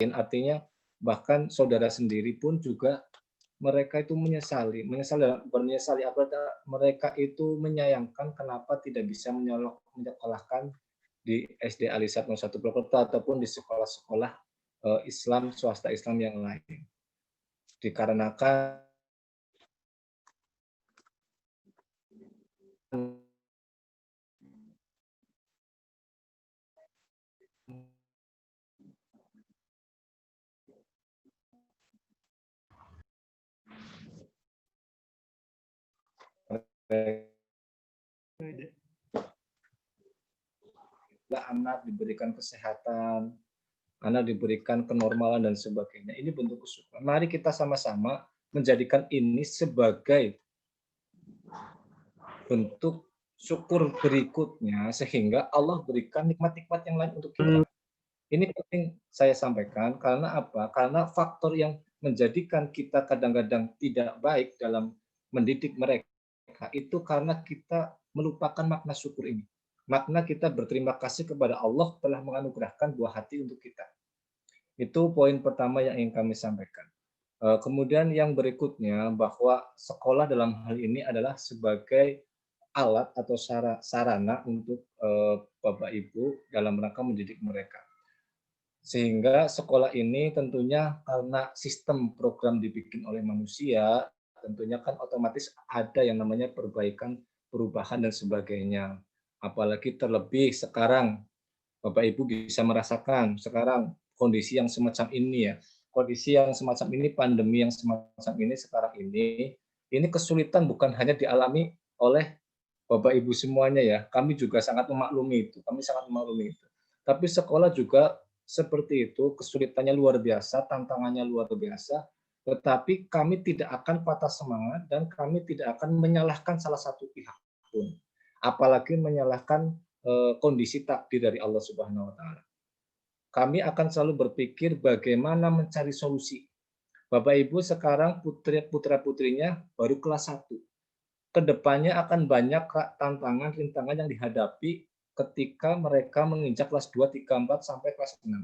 artinya bahkan saudara sendiri pun juga mereka itu bukan menyesali, mereka itu menyayangkan kenapa tidak bisa menyekolahkan di SD Alisat 01 Purwokerto ataupun di sekolah-sekolah Islam, swasta Islam yang lain. Dikarenakan anak diberikan kesehatan, anak diberikan kenormalan dan sebagainya. Ini bentuk kesyukuran. Mari kita sama-sama menjadikan ini sebagai bentuk syukur berikutnya sehingga Allah berikan nikmat-nikmat yang lain untuk kita. Ini penting saya sampaikan karena apa? Karena faktor yang menjadikan kita kadang-kadang tidak baik dalam mendidik mereka itu karena kita melupakan makna syukur ini. Makna kita berterima kasih kepada Allah telah menganugerahkan buah hati untuk kita. Itu poin pertama yang ingin kami sampaikan. Kemudian yang berikutnya bahwa sekolah dalam hal ini adalah sebagai alat atau sarana untuk Bapak Ibu dalam rangka mendidik mereka. Sehingga sekolah ini tentunya karena sistem program dibikin oleh manusia, tentunya kan otomatis ada yang namanya perbaikan, perubahan dan sebagainya. Apalagi terlebih sekarang Bapak Ibu bisa merasakan sekarang kondisi yang semacam ini ya. Kondisi yang semacam ini, pandemi yang semacam ini sekarang ini kesulitan bukan hanya dialami oleh Bapak Ibu semuanya ya. Kami juga sangat memaklumi itu. Kami sangat memaklumi itu. Tapi sekolah juga seperti itu, kesulitannya luar biasa, tantangannya luar biasa, tetapi kami tidak akan patah semangat dan kami tidak akan menyalahkan salah satu pihak pun. Apalagi menyalahkan kondisi takdir dari Allah Subhanahu wa taala. Kami akan selalu berpikir bagaimana mencari solusi. Bapak Ibu sekarang putra-putrinya baru kelas 1. Kedepannya akan banyak tantangan, rintangan yang dihadapi ketika mereka menginjak kelas 2, 3, 4 sampai kelas 6.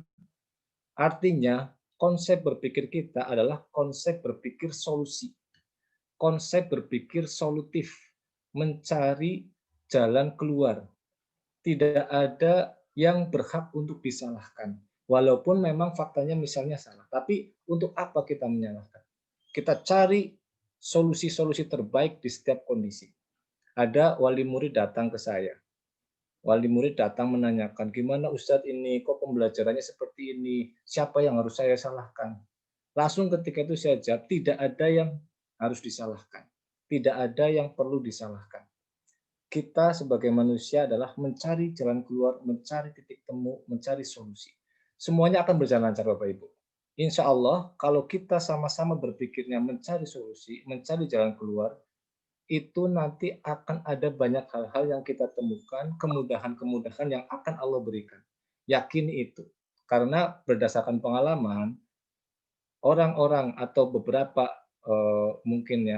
Artinya, konsep berpikir kita adalah konsep berpikir solusi. Konsep berpikir solutif, mencari jalan keluar. Tidak ada yang berhak untuk disalahkan. Walaupun memang faktanya misalnya salah, tapi untuk apa kita menyalahkan? Kita cari solusi-solusi terbaik di setiap kondisi. Ada wali murid datang ke saya. Wali murid datang menanyakan, gimana Ustadz ini, kok pembelajarannya seperti ini, siapa yang harus saya salahkan? Langsung ketika itu saya jawab, tidak ada yang harus disalahkan. Tidak ada yang perlu disalahkan. Kita sebagai manusia adalah mencari jalan keluar, mencari titik temu, mencari solusi. Semuanya akan berjalan lancar Bapak Ibu. Insya Allah kalau kita sama-sama berpikirnya mencari solusi, mencari jalan keluar, itu nanti akan ada banyak hal-hal yang kita temukan, kemudahan-kemudahan yang akan Allah berikan. Yakini itu. Karena berdasarkan pengalaman, orang-orang atau beberapa mungkin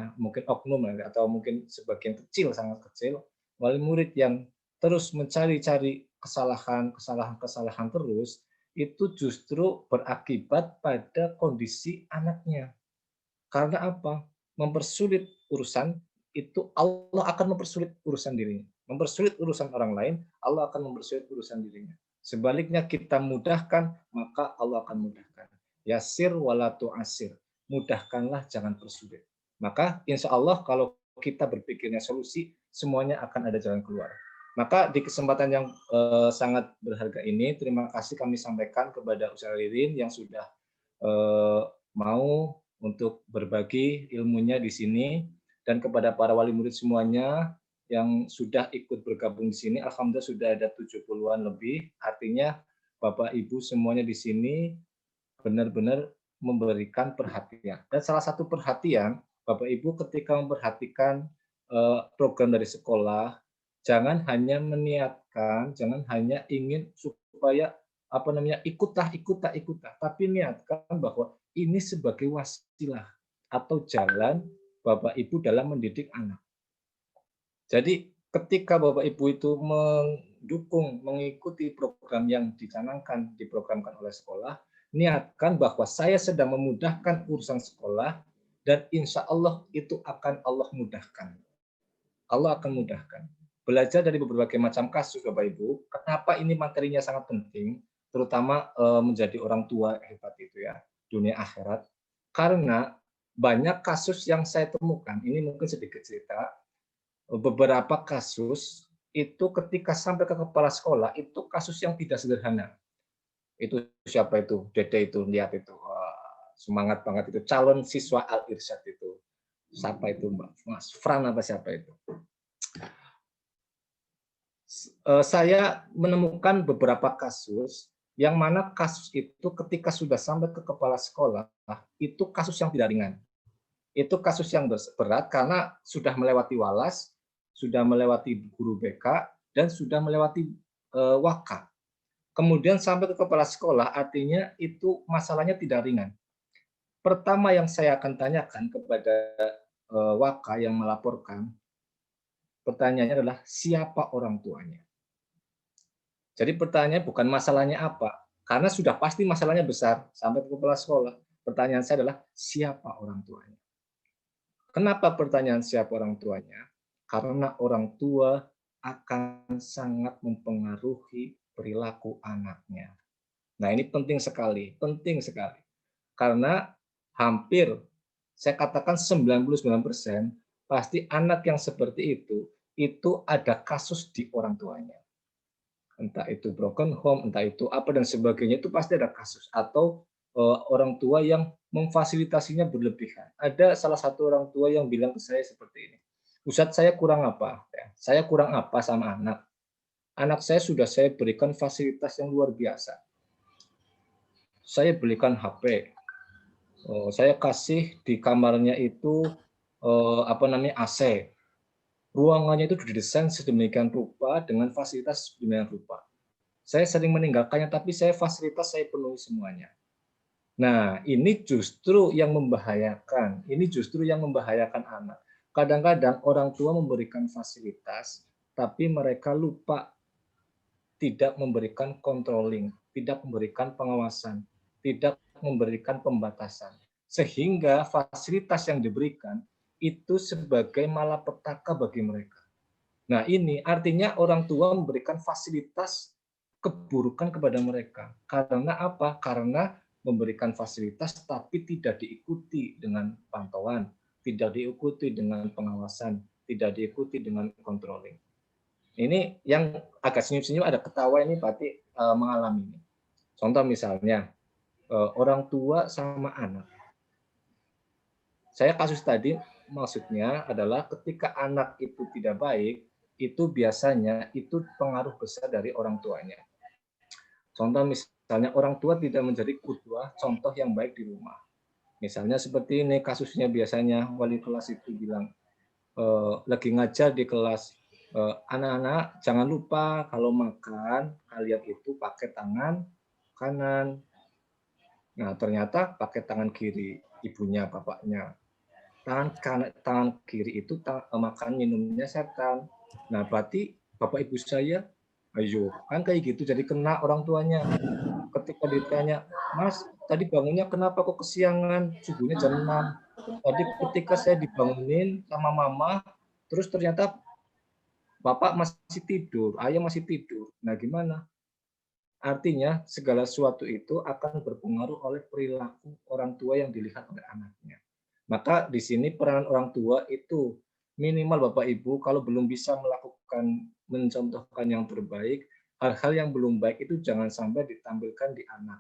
oknum atau mungkin sebagian kecil, sangat kecil, wali murid yang terus mencari-cari kesalahan terus, itu justru berakibat pada kondisi anaknya. Karena apa? Mempersulit urusan itu Allah akan mempersulit urusan dirinya. Mempersulit urusan orang lain, Allah akan mempersulit urusan dirinya. Sebaliknya kita mudahkan, maka Allah akan mudahkan. Yasir walatu asir. Mudahkanlah, jangan persulit. Maka insya Allah kalau kita berpikirnya solusi, semuanya akan ada jalan keluar. Maka di kesempatan yang sangat berharga ini, terima kasih kami sampaikan kepada Ustaz Ririn yang sudah mau untuk berbagi ilmunya di sini, dan kepada para wali murid semuanya yang sudah ikut bergabung di sini. Alhamdulillah sudah ada 70-an lebih. Artinya Bapak Ibu semuanya di sini benar-benar memberikan perhatian. Dan salah satu perhatian Bapak Ibu ketika memperhatikan program dari sekolah, jangan hanya meniatkan, jangan hanya ingin supaya ikutlah, tapi niatkan bahwa ini sebagai wasilah atau jalan Bapak Ibu dalam mendidik anak. Jadi ketika Bapak Ibu itu mendukung, mengikuti program yang dicanangkan, diprogramkan oleh sekolah, niatkan bahwa saya sedang memudahkan urusan sekolah dan insya Allah itu akan Allah mudahkan. Allah akan mudahkan. Belajar dari berbagai macam kasus, Bapak Ibu, kenapa ini materinya sangat penting, terutama menjadi orang tua hebat itu ya, dunia akhirat. Karena banyak kasus yang saya temukan, ini mungkin sedikit cerita, beberapa kasus itu ketika sampai ke kepala sekolah, itu kasus yang tidak sederhana. Itu siapa itu? Dede itu, lihat itu. Semangat banget itu. Calon siswa Al-Irsyad itu. Siapa itu, Mbak? Mas Fran apa siapa itu? Saya menemukan beberapa kasus yang mana kasus itu ketika sudah sampai ke kepala sekolah, itu kasus yang tidak ringan. Itu kasus yang berat karena sudah melewati walas, sudah melewati guru BK, dan sudah melewati waka. Kemudian sampai ke kepala sekolah, artinya itu masalahnya tidak ringan. Pertama yang saya akan tanyakan kepada waka yang melaporkan, pertanyaannya adalah siapa orang tuanya. Jadi pertanyaannya bukan masalahnya apa, karena sudah pasti masalahnya besar sampai ke kepala sekolah. Pertanyaan saya adalah siapa orang tuanya. Kenapa pertanyaan siapa orang tuanya? Karena orang tua akan sangat mempengaruhi perilaku anaknya. Nah, ini penting sekali, penting sekali. Karena hampir saya katakan 99% pasti anak yang seperti itu ada kasus di orang tuanya. Entah itu broken home, entah itu apa dan sebagainya, itu pasti ada kasus atau orang tua yang memfasilitasinya berlebihan. Ada salah satu orang tua yang bilang ke saya seperti ini, Ustadz, saya kurang apa? Saya kurang apa sama anak? Anak saya sudah saya berikan fasilitas yang luar biasa. Saya belikan HP, saya kasih di kamarnya itu AC. Ruangannya itu didesain sedemikian rupa dengan fasilitas sedemikian rupa. Saya sering meninggalkannya, tapi fasilitas saya penuhi semuanya. Nah, ini justru yang membahayakan. Ini justru yang membahayakan anak. Kadang-kadang orang tua memberikan fasilitas, tapi mereka lupa tidak memberikan controlling, tidak memberikan pengawasan, tidak memberikan pembatasan. Sehingga fasilitas yang diberikan itu sebagai malapetaka bagi mereka. Nah, ini artinya orang tua memberikan fasilitas keburukan kepada mereka. Karena apa? Karena memberikan fasilitas tapi tidak diikuti dengan pantauan, tidak diikuti dengan pengawasan, tidak diikuti dengan controlling. Ini yang agak senyum-senyum, ada ketawa, ini berarti mengalami ini. Contoh misalnya, orang tua sama anak. Saya kasus tadi maksudnya adalah ketika anak itu tidak baik, itu biasanya itu pengaruh besar dari orang tuanya. Contoh misalnya orang tua tidak menjadi qudwah, contoh yang baik di rumah. Misalnya seperti ini kasusnya, biasanya wali kelas itu bilang, lagi ngajar di kelas, anak-anak jangan lupa kalau makan kalian itu pakai tangan kanan. Nah, ternyata pakai tangan kiri ibunya, bapaknya. Tangan kiri itu makan minumnya setan. Nah, berarti bapak ibu saya, ayo kan kayak gitu, jadi kena orang tuanya. Ketika ditanya, Mas, tadi bangunnya kenapa kok kesiangan? Subuhnya jam 6. Tadi ketika saya dibangunin sama mama, terus ternyata bapak masih tidur, ayah masih tidur. Nah, gimana? Artinya segala sesuatu itu akan berpengaruh oleh perilaku orang tua yang dilihat oleh anaknya. Maka di sini peranan orang tua itu minimal Bapak Ibu kalau belum bisa melakukan, mencontohkan yang terbaik, hal-hal yang belum baik itu jangan sampai ditampilkan di anak.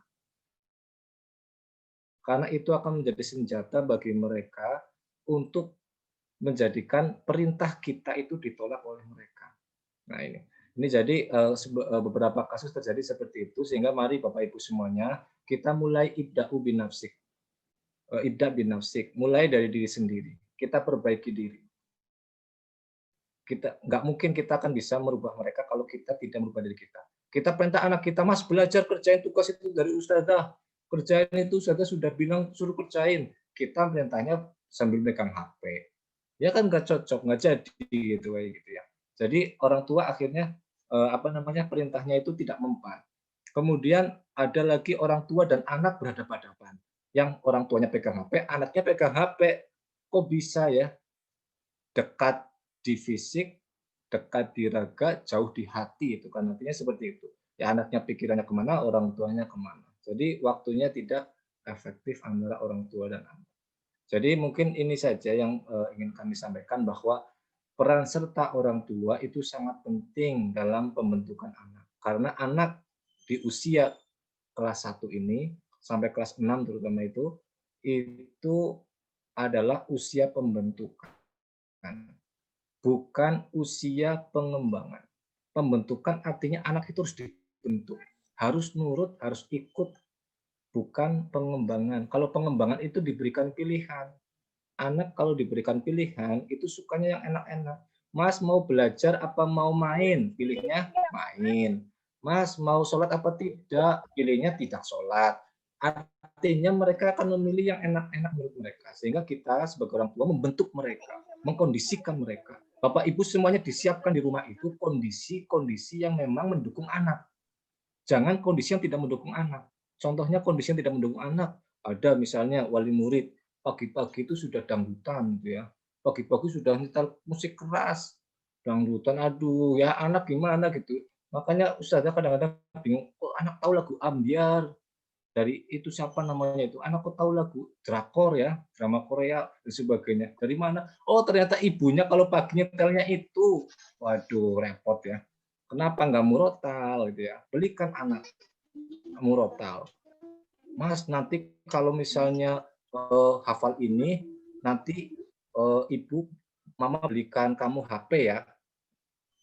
Karena itu akan menjadi senjata bagi mereka untuk menjadikan perintah kita itu ditolak oleh mereka. Nah, ini jadi beberapa kasus terjadi seperti itu, sehingga mari Bapak Ibu semuanya kita mulai ibda'u binafsik. Ibda' binafsik, mulai dari diri sendiri. Kita perbaiki diri. Kita nggak mungkin kita akan bisa merubah mereka kalau kita tidak merubah diri kita. Kita perintah anak kita, Mas, belajar kerjain tugas itu dari ustazah. Kerjain itu, ustazah sudah bilang suruh kerjain. Kita perintahnya sambil megang HP. Ya kan nggak cocok, nggak jadi gitu ya. Jadi orang tua akhirnya perintahnya itu tidak mempan. Kemudian ada lagi orang tua dan anak berhadapan-hadapan. Yang orang tuanya pegang HP, anaknya pegang HP. Kok bisa ya? Dekat di fisik, dekat di raga, jauh di hati itu kan artinya seperti itu. Ya anaknya pikirannya kemana, orang tuanya kemana. Jadi waktunya tidak efektif antara orang tua dan anak. Jadi mungkin ini saja yang ingin kami sampaikan bahwa peran serta orang tua itu sangat penting dalam pembentukan anak. Karena anak di usia kelas 1 ini sampai kelas 6 terutama itu adalah usia pembentukan, bukan usia pengembangan. Pembentukan artinya anak itu harus dibentuk, harus nurut, harus ikut, bukan pengembangan. Kalau pengembangan itu diberikan pilihan. Anak kalau diberikan pilihan itu sukanya yang enak-enak. Mas mau belajar apa mau main? Pilihnya main. Mas mau sholat apa tidak? Pilihnya tidak sholat. Artinya mereka akan memilih yang enak-enak menurut mereka. Sehingga kita sebagai orang tua membentuk mereka, mengkondisikan mereka. Bapak Ibu semuanya disiapkan di rumah itu kondisi-kondisi yang memang mendukung anak. Jangan kondisi yang tidak mendukung anak. Contohnya kondisi yang tidak mendukung anak, ada misalnya wali murid, pagi-pagi itu sudah dangdutan gitu ya. Pagi-pagi sudah nyetel musik keras, dangdutan, aduh ya anak gimana gitu. Makanya ustazah kadang-kadang bingung, kok anak tahu lagu ambyar, dari itu siapa namanya itu, anak kok tahu lagu drakor ya, drama Korea dan sebagainya. Dari mana? Oh ternyata ibunya kalau pagi nyetelnya itu. Waduh repot ya. Kenapa nggak murotal gitu ya? Belikan anak murotal. Mas nanti kalau misalnya hafal ini, nanti ibu, mama belikan kamu HP ya,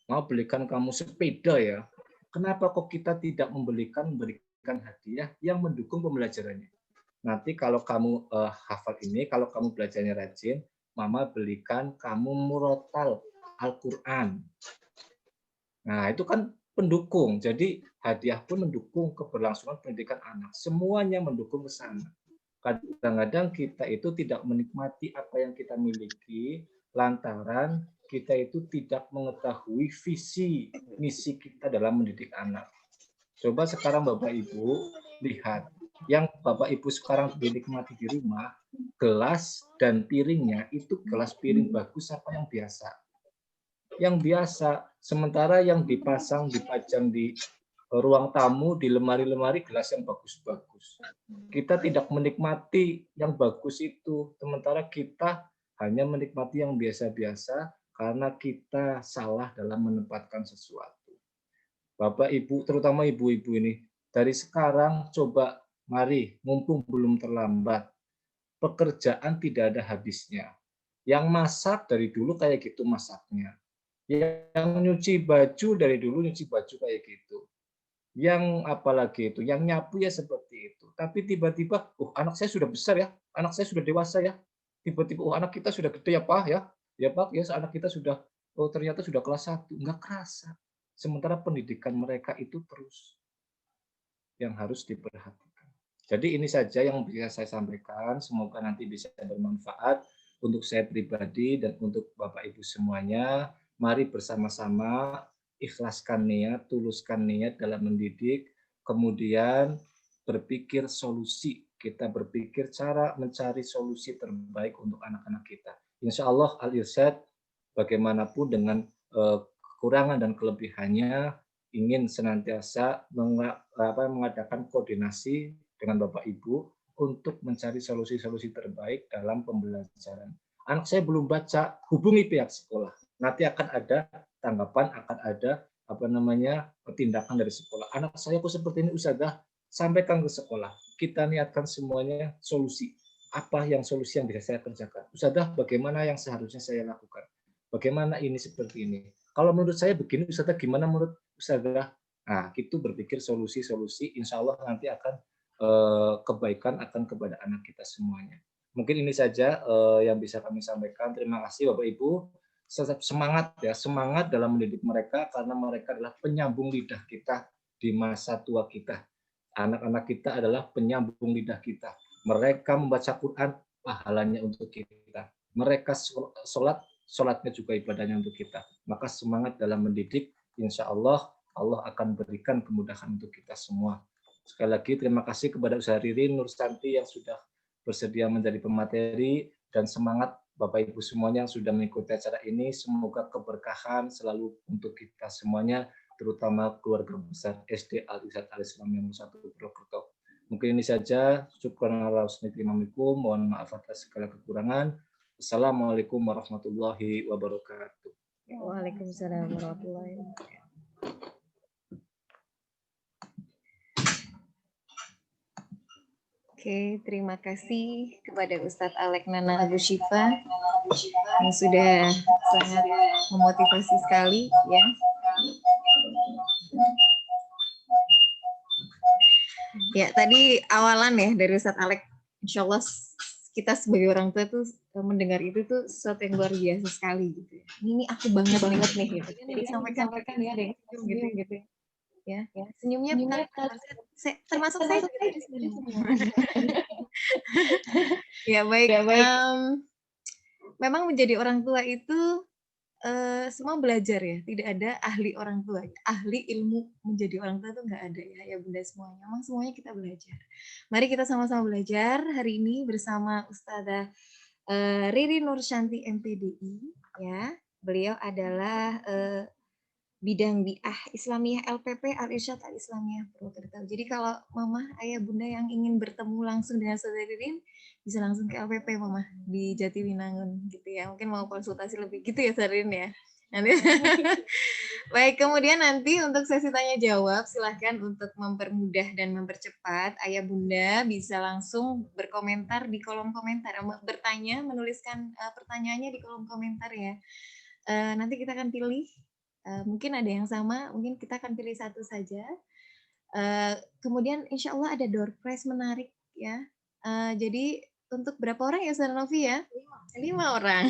mau belikan kamu sepeda ya. Kenapa kok kita tidak memberikan hadiah yang mendukung pembelajarannya? Nanti kalau kamu hafal ini, kalau kamu belajarnya rajin, mama belikan kamu murotal Al-Quran. Nah, itu kan pendukung. Jadi hadiah pun mendukung keberlangsungan pendidikan anak. Semuanya mendukung ke sana. Kadang-kadang kita itu tidak menikmati apa yang kita miliki lantaran kita itu tidak mengetahui visi misi kita dalam mendidik anak. Coba sekarang Bapak Ibu lihat, yang Bapak Ibu sekarang dinikmati di rumah, gelas dan piringnya itu gelas piring bagus apa yang biasa? Yang biasa, sementara yang dipajang di ruang tamu, di lemari-lemari gelas yang bagus-bagus. Kita tidak menikmati yang bagus itu, sementara kita hanya menikmati yang biasa-biasa karena kita salah dalam menempatkan sesuatu. Bapak, Ibu, terutama ibu-ibu ini, dari sekarang coba mari, mumpung belum terlambat, pekerjaan tidak ada habisnya. Yang masak dari dulu kayak gitu masaknya. Yang nyuci baju dari dulu nyuci baju kayak gitu. Yang apalagi itu, yang nyapu ya seperti itu. Tapi tiba-tiba, oh anak saya sudah besar ya, anak saya sudah dewasa ya. Tiba-tiba, oh anak kita sudah gede ya Pak ya. Ya Pak, ya anak kita sudah, oh ternyata sudah kelas 1. Enggak kerasa. Sementara pendidikan mereka itu terus yang harus diperhatikan. Jadi ini saja yang bisa saya sampaikan. Semoga nanti bisa bermanfaat untuk saya pribadi dan untuk Bapak Ibu semuanya. Mari bersama-sama ikhlaskan niat, tuluskan niat dalam mendidik, kemudian berpikir solusi. Kita berpikir cara mencari solusi terbaik untuk anak-anak kita. Insya Allah Al-Irsyad bagaimanapun dengan kekurangan dan kelebihannya ingin senantiasa mengadakan koordinasi dengan Bapak Ibu untuk mencari solusi-solusi terbaik dalam pembelajaran. Anak saya belum baca, hubungi pihak sekolah. Nanti akan ada tanggapan, akan ada tindakan dari sekolah. Anak saya kok seperti ini, Ustazah, sampaikan ke sekolah. Kita niatkan semuanya solusi. Apa yang solusi yang bisa saya kerjakan? Ustazah, bagaimana yang seharusnya saya lakukan? Bagaimana ini seperti ini? Kalau menurut saya begini, Ustazah, gimana menurut Ustazah? Nah, itu berpikir solusi-solusi, insya Allah nanti akan kebaikan akan kepada anak kita semuanya. Mungkin ini saja yang bisa kami sampaikan. Terima kasih Bapak Ibu. Tetap semangat ya, semangat dalam mendidik mereka karena mereka adalah penyambung lidah kita di masa tua kita. Anak-anak kita adalah penyambung lidah kita. Mereka membaca Quran, pahalanya untuk kita. Mereka sholat, sholatnya juga ibadahnya untuk kita. Maka semangat dalam mendidik, insya Allah Allah akan berikan kemudahan untuk kita semua. Sekali lagi terima kasih kepada Ustazah Ririn Nursanti yang sudah bersedia menjadi pemateri, dan semangat Bapak Ibu semuanya yang sudah mengikuti acara ini. Semoga keberkahan selalu untuk kita semuanya, terutama keluarga besar SD Al-Irsyad Al-Islamiyah 1 Purwokerto. Mungkin ini saja. Mohon maaf atas segala kekurangan. Assalamualaikum warahmatullahi wabarakatuh. Waalaikumsalam warahmatullahi wabarakatuh. Oke, terima kasih kepada Ustadz Alek Nana Abu Syifa yang sudah sangat memotivasi sekali ya. Ya, tadi awalan ya dari Ustadz Alek, insya Allah kita sebagai orang tua tuh mendengar itu tuh sesuatu yang luar biasa sekali gitu. Ini aku bangga banget nih gitu. Jadi sampaikan ya ada yang senyum gitu. Ya, senyumnya termasuk saya juga tadi senyum. Ya baik. Memang menjadi orang tua itu semua belajar ya. Tidak ada ahli orang tua. Ahli ilmu menjadi orang tua itu nggak ada ya Bunda semuanya. Memang semuanya kita belajar. Mari kita sama-sama belajar hari ini bersama Ustazah Ririn Nursanti MPDI. Ya, beliau adalah bidang bi'ah Islamiyah LPP Al-Irsyad Al-Islamiyah Purwokerto. Jadi kalau Mama, Ayah, Bunda yang ingin bertemu langsung dengan Saudara Ririn, bisa langsung ke LPP Mama di Jatiwinangun gitu ya. Mungkin mau konsultasi lebih gitu ya Saudara Ririn ya. Nanti. Baik, kemudian nanti untuk sesi tanya jawab silahkan untuk mempermudah dan mempercepat Ayah Bunda bisa langsung berkomentar di kolom komentar, bertanya, menuliskan pertanyaannya di kolom komentar ya. Nanti kita akan pilih. Mungkin ada yang sama, mungkin kita akan pilih satu saja. Kemudian insya Allah ada door prize menarik ya. Jadi untuk berapa orang ya Saudara Novi ya? 5 orang.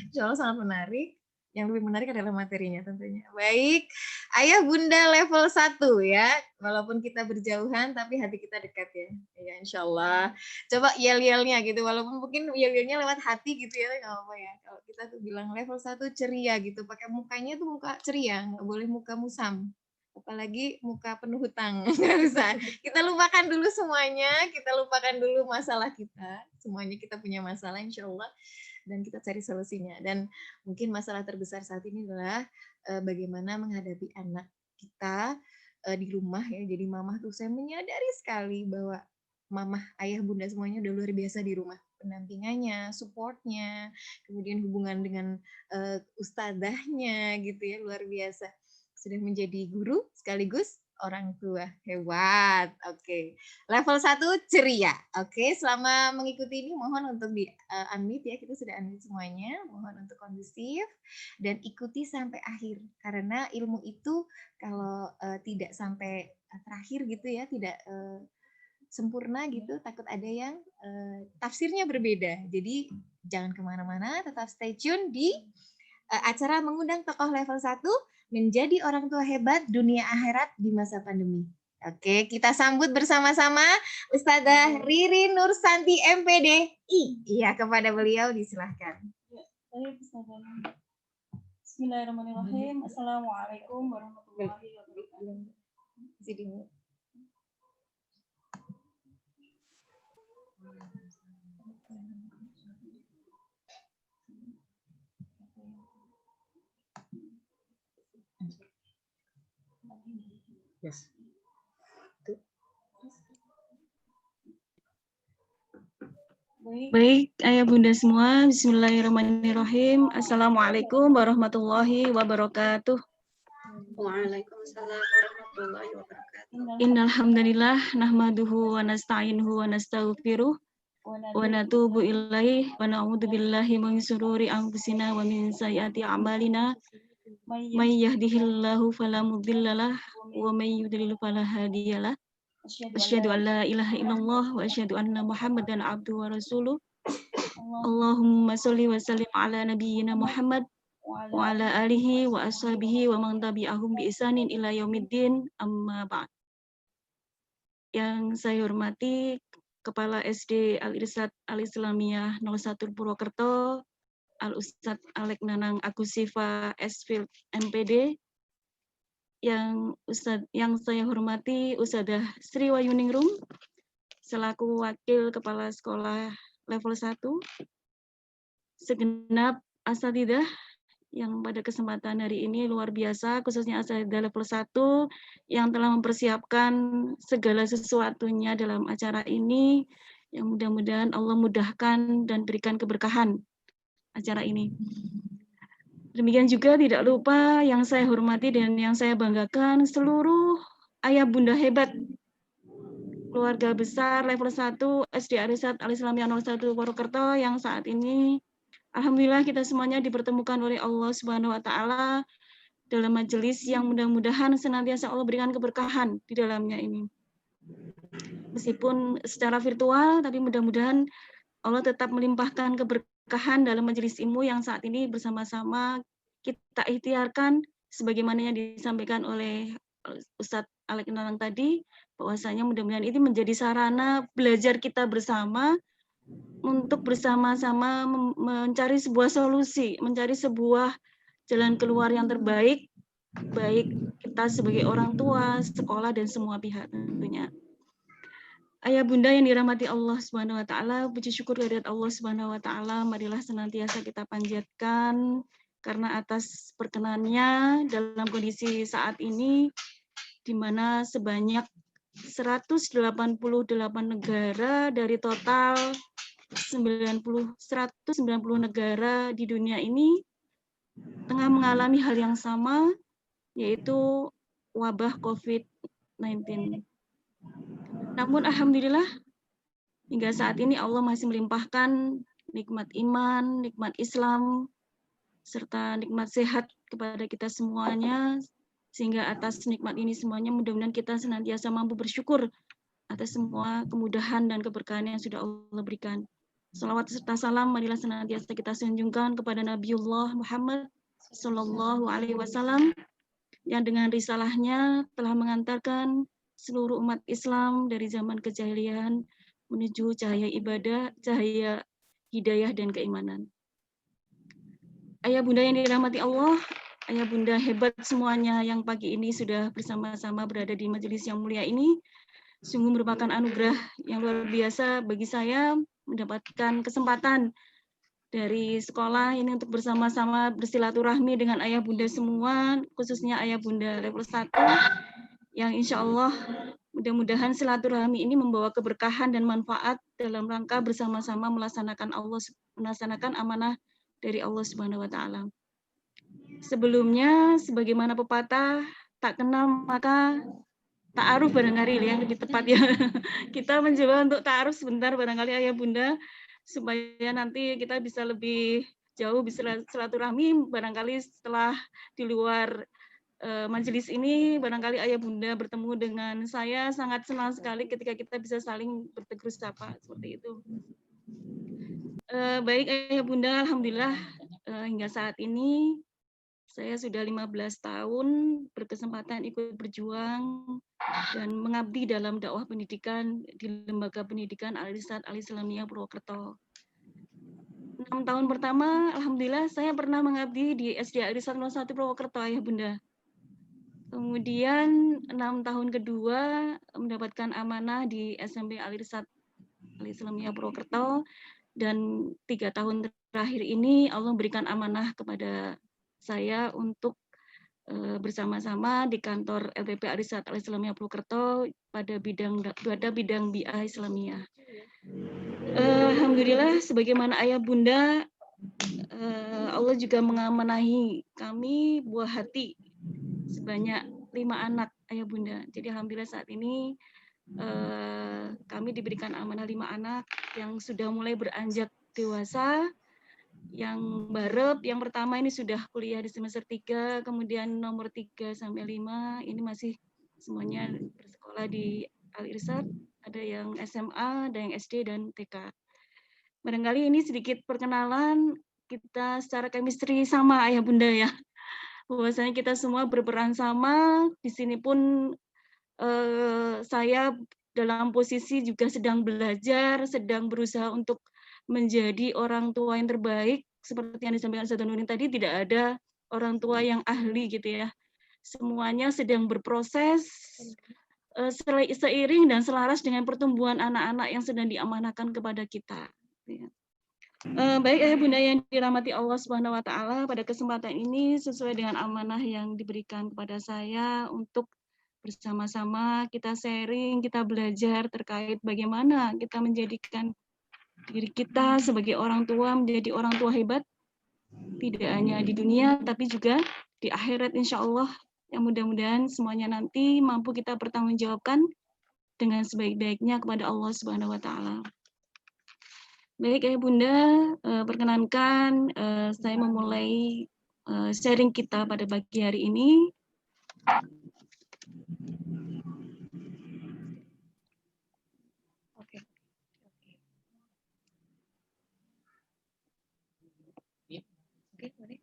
Insya Allah sangat menarik. Yang lebih menarik adalah materinya tentunya. Baik, Ayah Bunda level 1 ya. Walaupun kita berjauhan tapi hati kita dekat ya. Ya insya Allah. Coba yel-yelnya gitu. Walaupun mungkin yel-yelnya lewat hati gitu ya. Nggak apa-apa ya. Kalau kita tuh bilang level 1 ceria gitu. Pakai mukanya tuh muka ceria. Nggak boleh muka musam. Apalagi muka penuh hutang. Nggak usah. Kita lupakan dulu semuanya. Kita lupakan dulu masalah kita. Semuanya kita punya masalah insya Allah. Dan kita cari solusinya. Dan mungkin masalah terbesar saat ini adalah bagaimana menghadapi anak kita di rumah ya. Jadi mamah tuh saya menyadari sekali bahwa mamah, ayah, bunda semuanya udah luar biasa di rumah. Pendampingannya, supportnya, kemudian hubungan dengan ustadzahnya gitu ya, luar biasa. Sudah menjadi guru sekaligus orang tua. Hebat. Oke. Level 1 ceria. Oke, selama mengikuti ini mohon untuk di unmute ya. Kita sudah unmute semuanya. Mohon untuk kondusif dan ikuti sampai akhir. Karena ilmu itu kalau tidak sampai terakhir gitu ya, tidak sempurna gitu, takut ada yang tafsirnya berbeda. Jadi jangan kemana-mana, tetap stay tune di acara mengundang tokoh level 1 menjadi orang tua hebat dunia akhirat di masa pandemi. Oke, kita sambut bersama-sama Ustazah Ririn Nursanti MPDI. Iya, kepada beliau disilahkan. Bismillahirrahmanirrahim. Assalamualaikum warahmatullahi wabarakatuh. Yes. Baik, ayah bunda semua, bismillahirrahmanirrahim. Assalamualaikum warahmatullahi wabarakatuh. Waalaikumsalam warahmatullahi wabarakatuh. Innal hamdalillah nahmaduhu wa nasta'inuhu wa nastaghfiruh wa natubu ilaihi wa na'udzu billahi min syururi anfusina wa min sayyiati a'malina. May yahdihillahu fala mudhillalah wa may yudlil fala hadiyalah. Asyhadu an la ilaha illallah wa asyhadu anna Muhammadan abduhu wa rasuluh. Allahumma sholli wa sallim ala nabiyyina Muhammad wa ala alihi wa ashabihi wa man tabi'ahum bi ihsanin ila yaumiddin, amma ba'd. Yang saya hormati Kepala SD Al-Irsyad Al-Islamiyah 01 Purwokerto, Al-Ustadz Alek Nanang Agus Syifa Esfield MPD, yang saya hormati Ustadzah Sri Wayuningrum selaku Wakil Kepala Sekolah level 1, segenap asatidzah yang pada kesempatan hari ini luar biasa, khususnya asatidzah level 1 yang telah mempersiapkan segala sesuatunya dalam acara ini, yang mudah-mudahan Allah mudahkan dan berikan keberkahan acara ini. Demikian juga tidak lupa yang saya hormati dan yang saya banggakan seluruh ayah bunda hebat keluarga besar level 1 SD Arisat Al-Islamiyah 01 Purwokerto yang saat ini alhamdulillah kita semuanya dipertemukan oleh Allah Subhanahu wa taala dalam majelis yang mudah-mudahan senantiasa Allah berikan keberkahan di dalamnya ini. Meskipun secara virtual tapi mudah-mudahan Allah tetap melimpahkan keberkahan dalam majelis ilmu yang saat ini bersama-sama kita ikhtiarkan sebagaimana yang disampaikan oleh Ustadz Alek Nalang tadi, bahwasanya mudah-mudahan ini menjadi sarana belajar kita bersama untuk bersama-sama mencari sebuah solusi, mencari sebuah jalan keluar yang terbaik, baik kita sebagai orang tua, sekolah, dan semua pihak tentunya. Ayah bunda yang dirahmati Allah Subhanahu wa taala, puji syukur kehadirat Allah Subhanahu wa taala, marilah senantiasa kita panjatkan karena atas perkenannya dalam kondisi saat ini di mana sebanyak 188 negara dari total 190 negara di dunia ini tengah mengalami hal yang sama, yaitu wabah COVID-19. Namun alhamdulillah hingga saat ini Allah masih melimpahkan nikmat iman, nikmat Islam, serta nikmat sehat kepada kita semuanya, sehingga atas nikmat ini semuanya mudah-mudahan kita senantiasa mampu bersyukur atas semua kemudahan dan keberkahan yang sudah Allah berikan. Salawat serta salam marilah senantiasa kita sanjungkan kepada Nabiullah Muhammad Sallallahu Alaihi Wasallam yang dengan risalahnya telah mengantarkan seluruh umat Islam dari zaman kejahilian menuju cahaya ibadah, cahaya hidayah dan keimanan. Ayah bunda yang dirahmati Allah, ayah bunda hebat semuanya yang pagi ini sudah bersama-sama berada di majelis yang mulia ini, sungguh merupakan anugerah yang luar biasa bagi saya mendapatkan kesempatan dari sekolah ini untuk bersama-sama bersilaturahmi dengan ayah bunda semua, khususnya ayah bunda level 1, yang insya Allah mudah-mudahan silaturahmi ini membawa keberkahan dan manfaat dalam rangka bersama-sama melaksanakan amanah dari Allah Subhanahu wa taala. Sebelumnya, sebagaimana pepatah, tak kenal maka ta'aruf barangkali yang lebih tepat ya. Kita mencoba untuk ta'aruf sebentar barangkali ayah bunda, supaya nanti kita bisa lebih jauh bisa silaturahmi barangkali setelah di luar majelis ini, barangkali ayah bunda bertemu dengan saya, sangat senang sekali ketika kita bisa saling bertegur sapa seperti itu. Baik ayah bunda, alhamdulillah hingga saat ini saya sudah 15 tahun berkesempatan ikut berjuang dan mengabdi dalam dakwah pendidikan di Lembaga Pendidikan Al-Irsad Al-Islamiyah Purwokerto. 6 tahun pertama, alhamdulillah saya pernah mengabdi di SD Al-Irsad 01 Purwokerto, ayah bunda. Kemudian 6 tahun kedua mendapatkan amanah di SMP Al-Irsad Al-Islamiyah Purwokerto, dan 3 tahun terakhir ini Allah berikan amanah kepada saya untuk bersama-sama di kantor LPP Al-Irsad Al-Islamiyah Purwokerto pada bidang BIA Islamiyah. Alhamdulillah sebagaimana ayah bunda, Allah juga mengamanahi kami buah hati sebanyak 5 anak ayah bunda. Jadi alhamdulillah saat ini kami diberikan amanah 5 anak yang sudah mulai beranjak dewasa, yang barep, yang pertama ini sudah kuliah di semester 3, kemudian nomor 3 sampai 5 ini masih semuanya bersekolah di Al-Irsad, ada yang SMA, ada yang SD dan TK. Barangkali ini sedikit perkenalan kita secara chemistry sama ayah bunda ya. Bahwasanya kita semua berperan sama, di sini pun saya dalam posisi juga sedang belajar, sedang berusaha untuk menjadi orang tua yang terbaik. Seperti yang disampaikan Ustaz Nurin tadi, tidak ada orang tua yang ahli gitu ya. semuanya sedang berproses seiring dan selaras dengan pertumbuhan anak-anak yang sedang diamanahkan kepada kita. Baik ayah bunda yang dirahmati Allah Subhanahu wa taala, pada kesempatan ini sesuai dengan amanah yang diberikan kepada saya untuk bersama-sama kita sharing, kita belajar terkait bagaimana kita menjadikan diri kita sebagai orang tua menjadi orang tua hebat, tidak hanya di dunia tapi juga di akhirat insya Allah, yang mudah-mudahan semuanya nanti mampu kita pertanggungjawabkan dengan sebaik-baiknya kepada Allah Subhanahu wa taala. Baik ayah bunda, perkenankan saya memulai sharing kita pada pagi hari ini. Oke. Oke, boleh.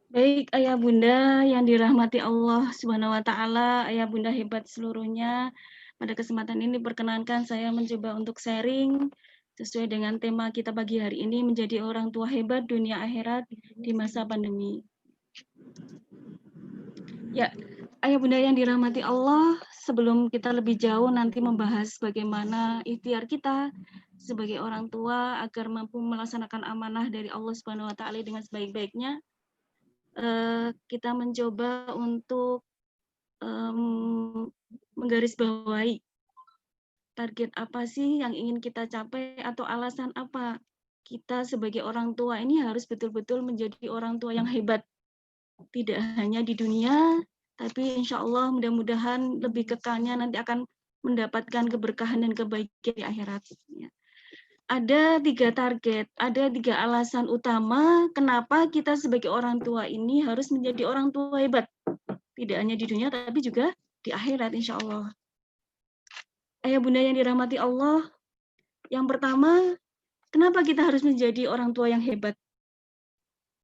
Baik ayah bunda yang dirahmati Allah Subhanahu wa taala, ayah bunda hebat seluruhnya. Pada kesempatan ini perkenankan saya mencoba untuk sharing sesuai dengan tema kita pagi hari ini, menjadi orang tua hebat dunia akhirat di masa pandemi. Ya, ayah bunda yang dirahmati Allah, sebelum kita lebih jauh nanti membahas bagaimana ikhtiar kita sebagai orang tua agar mampu melaksanakan amanah dari Allah Subhanahu wa taala dengan sebaik-baiknya, kita mencoba untuk menggarisbawahi target apa sih yang ingin kita capai atau alasan apa kita sebagai orang tua ini harus betul-betul menjadi orang tua yang hebat, tidak hanya di dunia tapi insya Allah mudah-mudahan lebih kekalnya nanti akan mendapatkan keberkahan dan kebaikan di akhirat. Ada 3 target, ada 3 alasan utama kenapa kita sebagai orang tua ini harus menjadi orang tua hebat, tidak hanya di dunia tapi juga di akhirat insya Allah. Ayah bunda yang dirahmati Allah, yang pertama, kenapa kita harus menjadi orang tua yang hebat?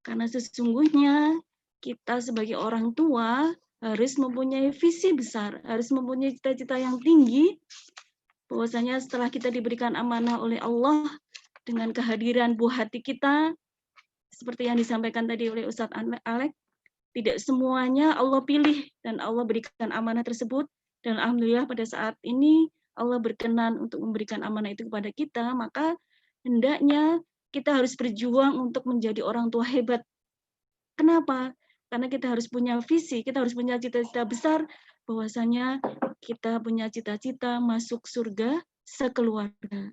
Karena sesungguhnya kita sebagai orang tua harus mempunyai visi besar, harus mempunyai cita-cita yang tinggi, bahwasanya setelah kita diberikan amanah oleh Allah dengan kehadiran buah hati kita, seperti yang disampaikan tadi oleh Ustadz Alex, tidak semuanya Allah pilih dan Allah berikan amanah tersebut, dan alhamdulillah pada saat ini Allah berkenan untuk memberikan amanah itu kepada kita, maka hendaknya kita harus berjuang untuk menjadi orang tua hebat. Kenapa? Karena kita harus punya visi, kita harus punya cita-cita besar, bahwasanya kita punya cita-cita masuk surga sekeluarga.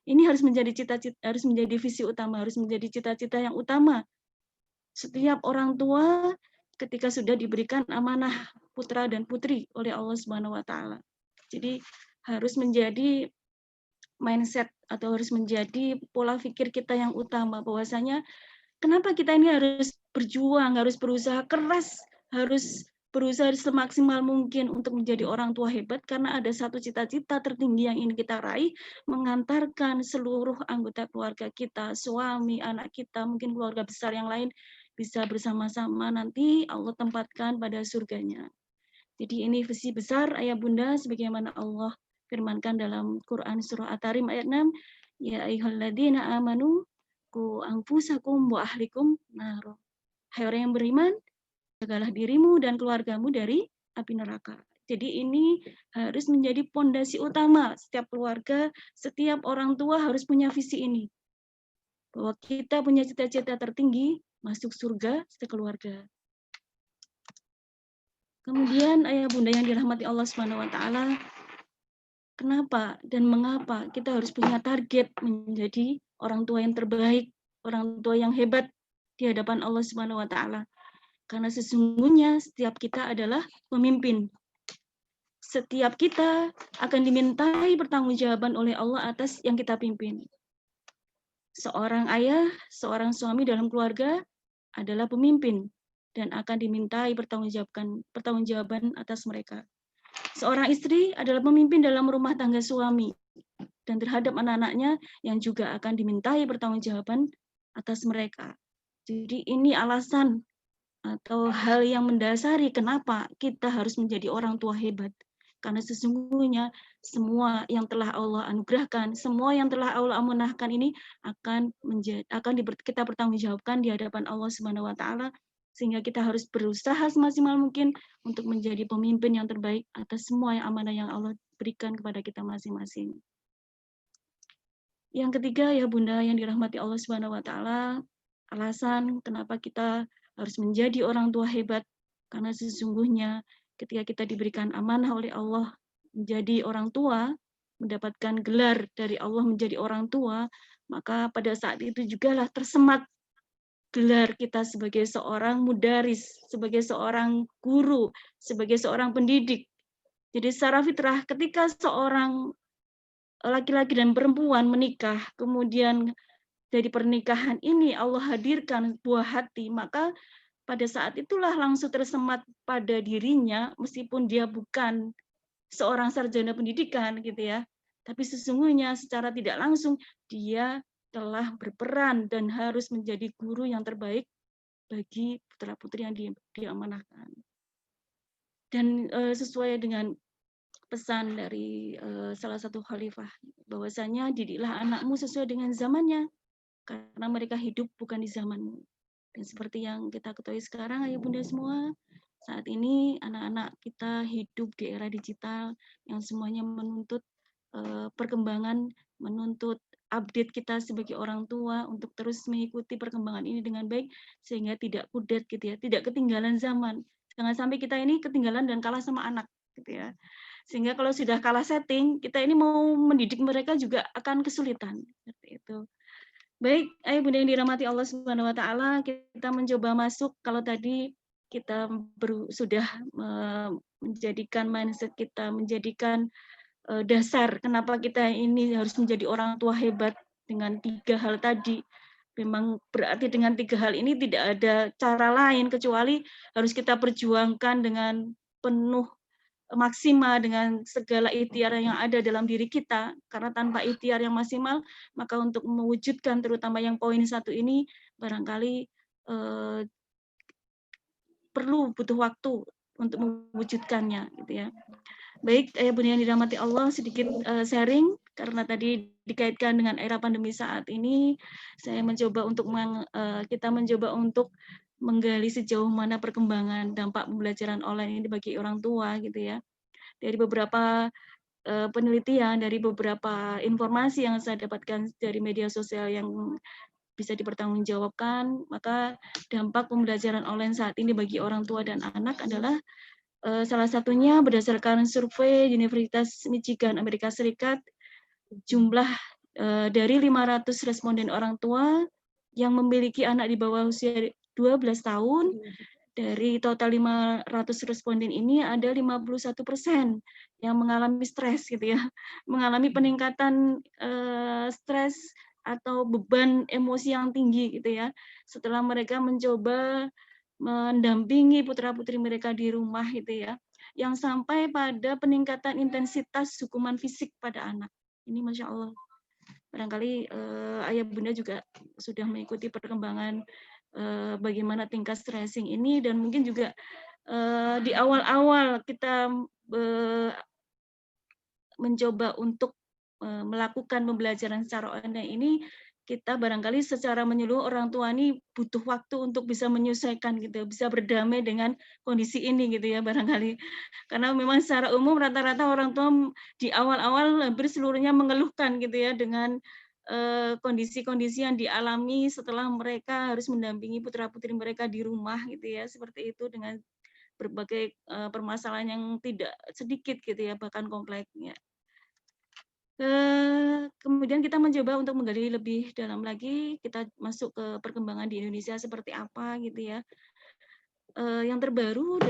Ini harus menjadi cita-cita, harus menjadi visi utama, harus menjadi cita-cita yang utama. Setiap orang tua ketika sudah diberikan amanah putra dan putri oleh Allah Subhanahu wa taala. Jadi harus menjadi mindset atau harus menjadi pola pikir kita yang utama, bahwasanya kenapa kita ini harus berjuang, harus berusaha keras, harus berusaha semaksimal mungkin untuk menjadi orang tua hebat, karena ada satu cita-cita tertinggi yang ingin kita raih, mengantarkan seluruh anggota keluarga kita, suami, anak kita, mungkin keluarga besar yang lain bisa bersama-sama nanti Allah tempatkan pada surganya. Jadi ini visi besar ayah bunda sebagaimana Allah firmankan dalam Quran surah At-Tarim ayat 6, ya ayyuhalladzina amanu qu anfusakum wa ahlikum nar. Hai orang yang beriman, jagalah dirimu dan keluargamu dari api neraka. Jadi ini harus menjadi pondasi utama setiap keluarga, setiap orang tua harus punya visi ini. Bahwa kita punya cita-cita tertinggi masuk surga sekeluarga. Kemudian ayah bunda yang dirahmati Allah Subhanahu wa taala, kenapa dan mengapa kita harus punya target menjadi orang tua yang terbaik, orang tua yang hebat di hadapan Allah Subhanahu wa taala? Karena sesungguhnya setiap kita adalah pemimpin. Setiap kita akan dimintai pertanggungjawaban oleh Allah atas yang kita pimpin. Seorang ayah, seorang suami dalam keluarga adalah pemimpin dan akan dimintai pertanggungjawaban atas mereka. Seorang istri adalah pemimpin dalam rumah tangga suami dan terhadap anak-anaknya yang juga akan dimintai pertanggungjawaban atas mereka. Jadi ini alasan atau hal yang mendasari kenapa kita harus menjadi orang tua hebat. Karena sesungguhnya semua yang telah Allah anugerahkan, semua yang telah Allah amanahkan ini akan kita pertanggungjawabkan di hadapan Allah Subhanahu wa taala, sehingga kita harus berusaha semaksimal mungkin untuk menjadi pemimpin yang terbaik atas semua yang amanah yang Allah berikan kepada kita masing-masing. Yang ketiga ya Bunda yang dirahmati Allah Subhanahu wa taala, alasan kenapa kita harus menjadi orang tua hebat, karena sesungguhnya ketika kita diberikan amanah oleh Allah menjadi orang tua, mendapatkan gelar dari Allah menjadi orang tua, maka pada saat itu jugalah tersemat gelar kita sebagai seorang mudaris, sebagai seorang guru, sebagai seorang pendidik. Jadi secara fitrah ketika seorang laki-laki dan perempuan menikah, kemudian dari pernikahan ini Allah hadirkan buah hati, maka pada saat itulah langsung tersemat pada dirinya, meskipun dia bukan seorang sarjana pendidikan gitu ya, tapi sesungguhnya secara tidak langsung dia telah berperan dan harus menjadi guru yang terbaik bagi putra-putri yang diamanahkan. Dan sesuai dengan pesan dari salah satu khalifah, bahwasanya didiklah anakmu sesuai dengan zamannya, karena mereka hidup bukan di zamanmu. Dan seperti yang kita ketahui sekarang, ayah bunda semua, saat ini anak-anak kita hidup di era digital yang semuanya menuntut perkembangan, menuntut update kita sebagai orang tua untuk terus mengikuti perkembangan ini dengan baik, sehingga tidak kudet gitu ya, tidak ketinggalan zaman. Jangan sampai kita ini ketinggalan dan kalah sama anak gitu ya. Sehingga kalau sudah kalah setting, kita ini mau mendidik mereka juga akan kesulitan seperti itu. Baik, ayah bunda yang dirahmati Allah Subhanahu wa taala, kita mencoba masuk, kalau tadi kita sudah menjadikan mindset kita, menjadikan dasar kenapa kita ini harus menjadi orang tua hebat dengan 3 hal tadi. Memang berarti dengan 3 hal ini tidak ada cara lain kecuali harus kita perjuangkan dengan penuh maksimal dengan segala ikhtiar yang ada dalam diri kita, karena tanpa ikhtiar yang maksimal maka untuk mewujudkan terutama yang poin 1 ini barangkali perlu butuh waktu untuk mewujudkannya gitu ya. Baik, ayah bunda yang dirahmati Allah, sedikit sharing karena tadi dikaitkan dengan era pandemi saat ini, saya mencoba untuk kita mencoba untuk menggali sejauh mana perkembangan dampak pembelajaran online ini bagi orang tua gitu ya. Dari beberapa penelitian, dari beberapa informasi yang saya dapatkan dari media sosial yang bisa dipertanggungjawabkan, maka dampak pembelajaran online saat ini bagi orang tua dan anak adalah salah satunya berdasarkan survei Universitas Michigan Amerika Serikat, jumlah dari 500 responden orang tua yang memiliki anak di bawah usia 12 tahun, dari total 500 responden ini ada 51% yang mengalami stres gitu ya, mengalami peningkatan stres atau beban emosi yang tinggi gitu ya, setelah mereka mencoba mendampingi putra-putri mereka di rumah gitu ya, yang sampai pada peningkatan intensitas hukuman fisik pada anak. Ini Masya Allah. Barangkali ayah bunda juga sudah mengikuti perkembangan bagaimana tingkat stressing ini, dan mungkin juga di awal-awal kita mencoba untuk melakukan pembelajaran secara online ini, kita barangkali secara menyeluruh orang tua ini butuh waktu untuk bisa menyesuaikan gitu, bisa berdamai dengan kondisi ini gitu ya barangkali. Karena memang secara umum rata-rata orang tua di awal-awal hampir seluruhnya mengeluhkan gitu ya dengan kondisi-kondisi yang dialami setelah mereka harus mendampingi putra-putri mereka di rumah gitu ya, seperti itu dengan berbagai permasalahan yang tidak sedikit gitu ya, bahkan kompleksnya. Kemudian kita mencoba untuk menggali lebih dalam lagi, kita masuk ke perkembangan di Indonesia seperti apa gitu ya. Yang terbaru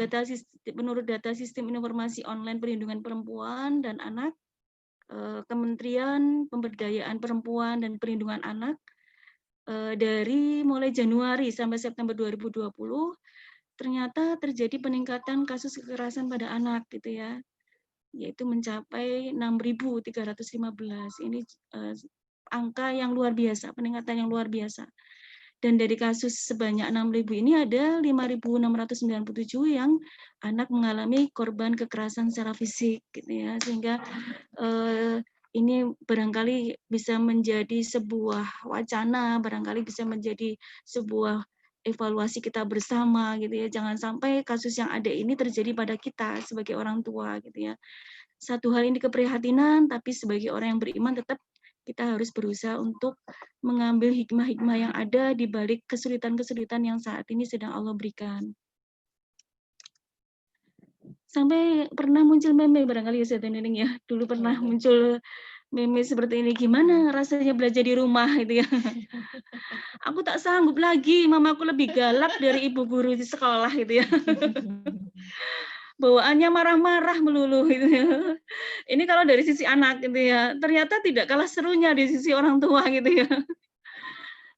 menurut data Sistem Informasi Online Perlindungan Perempuan dan Anak, Kementerian Pemberdayaan Perempuan dan Perlindungan Anak, dari mulai Januari sampai September 2020 ternyata terjadi peningkatan kasus kekerasan pada anak gitu ya, yaitu mencapai 6.315. Ini angka yang luar biasa, peningkatan yang luar biasa. Dan dari kasus sebanyak 6.000 ini ada 5.697 yang anak mengalami korban kekerasan secara fisik gitu ya, sehingga ini barangkali bisa menjadi sebuah wacana, barangkali bisa menjadi sebuah evaluasi kita bersama gitu ya. Jangan sampai kasus yang ada ini terjadi pada kita sebagai orang tua gitu ya. Satu hal ini keprihatinan, tapi sebagai orang yang beriman tetap kita harus berusaha untuk mengambil hikmah-hikmah yang ada di balik kesulitan-kesulitan yang saat ini sedang Allah berikan. Sampai pernah muncul meme barangkali ya Ustazah Nining ya. Dulu pernah muncul meme seperti ini, gimana rasanya belajar di rumah gitu ya. Aku tak sanggup lagi, mamaku lebih galak dari ibu guru di sekolah gitu ya. Bawaannya marah-marah melulu gitu ya. Ini kalau dari sisi anak gitu ya, ternyata tidak kalah serunya di sisi orang tua gitu ya.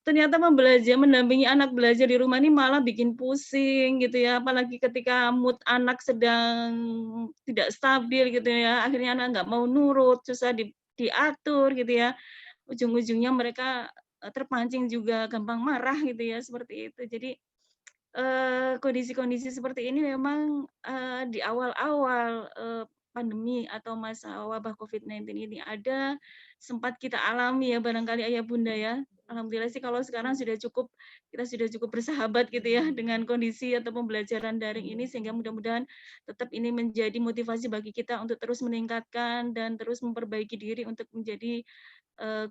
Ternyata mendampingi anak belajar di rumah ini malah bikin pusing gitu ya, apalagi ketika mood anak sedang tidak stabil gitu ya, akhirnya anak nggak mau nurut, susah diatur gitu ya. Ujung-ujungnya mereka terpancing juga gampang marah gitu ya, seperti itu. Jadi kondisi-kondisi seperti ini memang di awal-awal pandemi atau masa wabah COVID-19 ini ada, sempat kita alami ya barangkali ayah bunda ya. Alhamdulillah sih kalau sekarang kita sudah cukup bersahabat gitu ya dengan kondisi atau pembelajaran daring ini, sehingga mudah-mudahan tetap ini menjadi motivasi bagi kita untuk terus meningkatkan dan terus memperbaiki diri untuk menjadi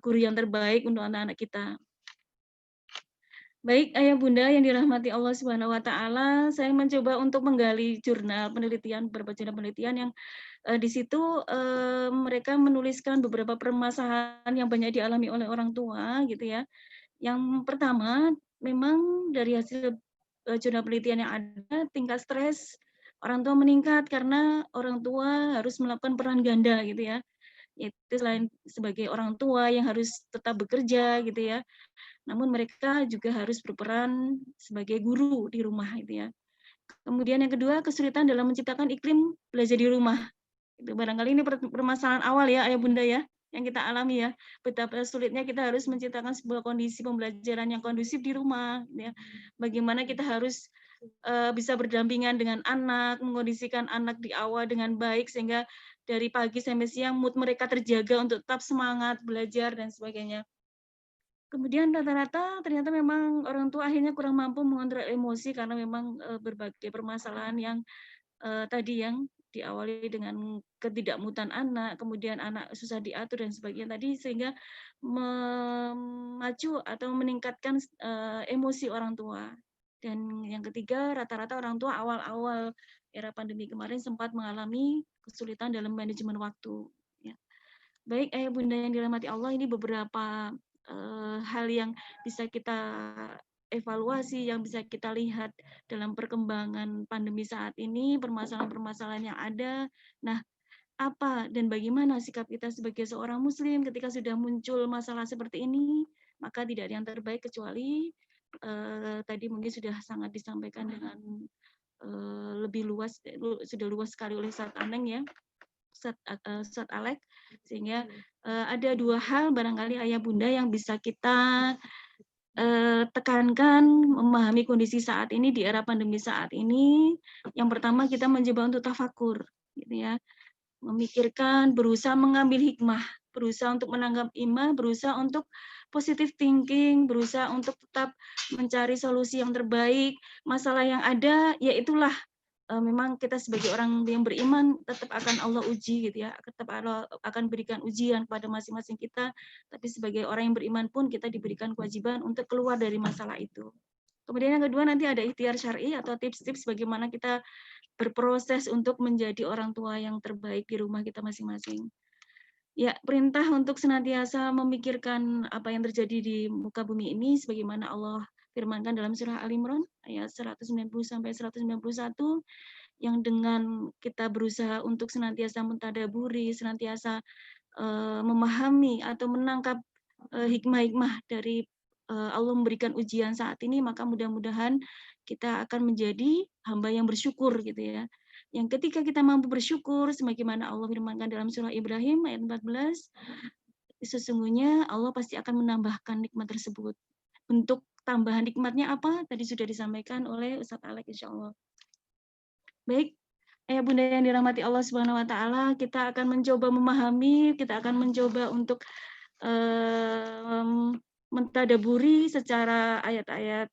guru yang terbaik untuk anak-anak kita. Baik, ayah bunda yang dirahmati Allah Subhanahu wa taala, saya mencoba untuk menggali jurnal penelitian, beberapa jurnal penelitian yang di situ mereka menuliskan beberapa permasalahan yang banyak dialami oleh orang tua gitu ya. Yang pertama, memang dari hasil jurnal penelitian yang ada, tingkat stres orang tua meningkat karena orang tua harus melakukan peran ganda gitu ya. Itu selain sebagai orang tua yang harus tetap bekerja gitu ya, namun mereka juga harus berperan sebagai guru di rumah gitu ya. Kemudian yang kedua, kesulitan dalam menciptakan iklim belajar di rumah. Itu barangkali ini permasalahan awal ya ayah bunda ya, yang kita alami ya. Betapa sulitnya kita harus menciptakan sebuah kondisi pembelajaran yang kondusif di rumah ya. Bagaimana kita harus bisa berdampingan dengan anak, mengondisikan anak di awal dengan baik sehingga dari pagi sampai siang mood mereka terjaga untuk tetap semangat belajar dan sebagainya. Kemudian rata-rata ternyata memang orang tua akhirnya kurang mampu mengontrol emosi karena memang berbagai permasalahan yang tadi yang diawali dengan ketidakmutan anak, kemudian anak susah diatur dan sebagainya tadi, sehingga memacu atau meningkatkan emosi orang tua. Dan yang ketiga, rata-rata orang tua awal-awal era pandemi kemarin sempat mengalami kesulitan dalam manajemen waktu. Ya. Baik, ayah bunda yang dirahmati Allah, ini beberapa hal yang bisa kita evaluasi, yang bisa kita lihat dalam perkembangan pandemi saat ini, permasalahan-permasalahan yang ada. Nah, apa dan bagaimana sikap kita sebagai seorang muslim ketika sudah muncul masalah seperti ini? Maka tidak ada yang terbaik kecuali tadi mungkin sudah sangat disampaikan dengan lebih luas, sudah luas sekali oleh Ustaz Aneng ya, Ustaz Alek, sehingga ada dua hal barangkali ayah bunda yang bisa kita tekankan memahami kondisi saat ini di era pandemi saat ini. Yang pertama kita mencoba untuk tafakur, gitu ya, memikirkan, berusaha mengambil hikmah, berusaha untuk menanggap hikmah, berusaha untuk positive thinking, berusaha untuk tetap mencari solusi yang terbaik. Masalah yang ada, ya itulah memang kita sebagai orang yang beriman tetap akan Allah uji gitu ya, tetap Allah akan berikan ujian pada masing-masing kita, tapi sebagai orang yang beriman pun kita diberikan kewajiban untuk keluar dari masalah itu. Kemudian yang kedua nanti ada ikhtiar syar'i atau tips-tips bagaimana kita berproses untuk menjadi orang tua yang terbaik di rumah kita masing-masing. Ya, perintah untuk senantiasa memikirkan apa yang terjadi di muka bumi ini sebagaimana Allah firmankan dalam surah Al-Imran ayat 190 sampai 191, yang dengan kita berusaha untuk senantiasa mentadaburi, senantiasa memahami atau menangkap hikmah-hikmah dari Allah memberikan ujian saat ini, maka mudah-mudahan kita akan menjadi hamba yang bersyukur gitu ya. Yang ketika kita mampu bersyukur, sebagaimana Allah firmankan dalam surah Ibrahim ayat 14, sesungguhnya Allah pasti akan menambahkan nikmat tersebut. Bentuk tambahan nikmatnya apa? Tadi sudah disampaikan oleh Ustadz Alek, insya Allah. Baik, Ayah Bunda yang dirahmati Allah Subhanahu wa taala, kita akan mencoba memahami, kita akan mencoba untuk mentadaburi secara ayat-ayat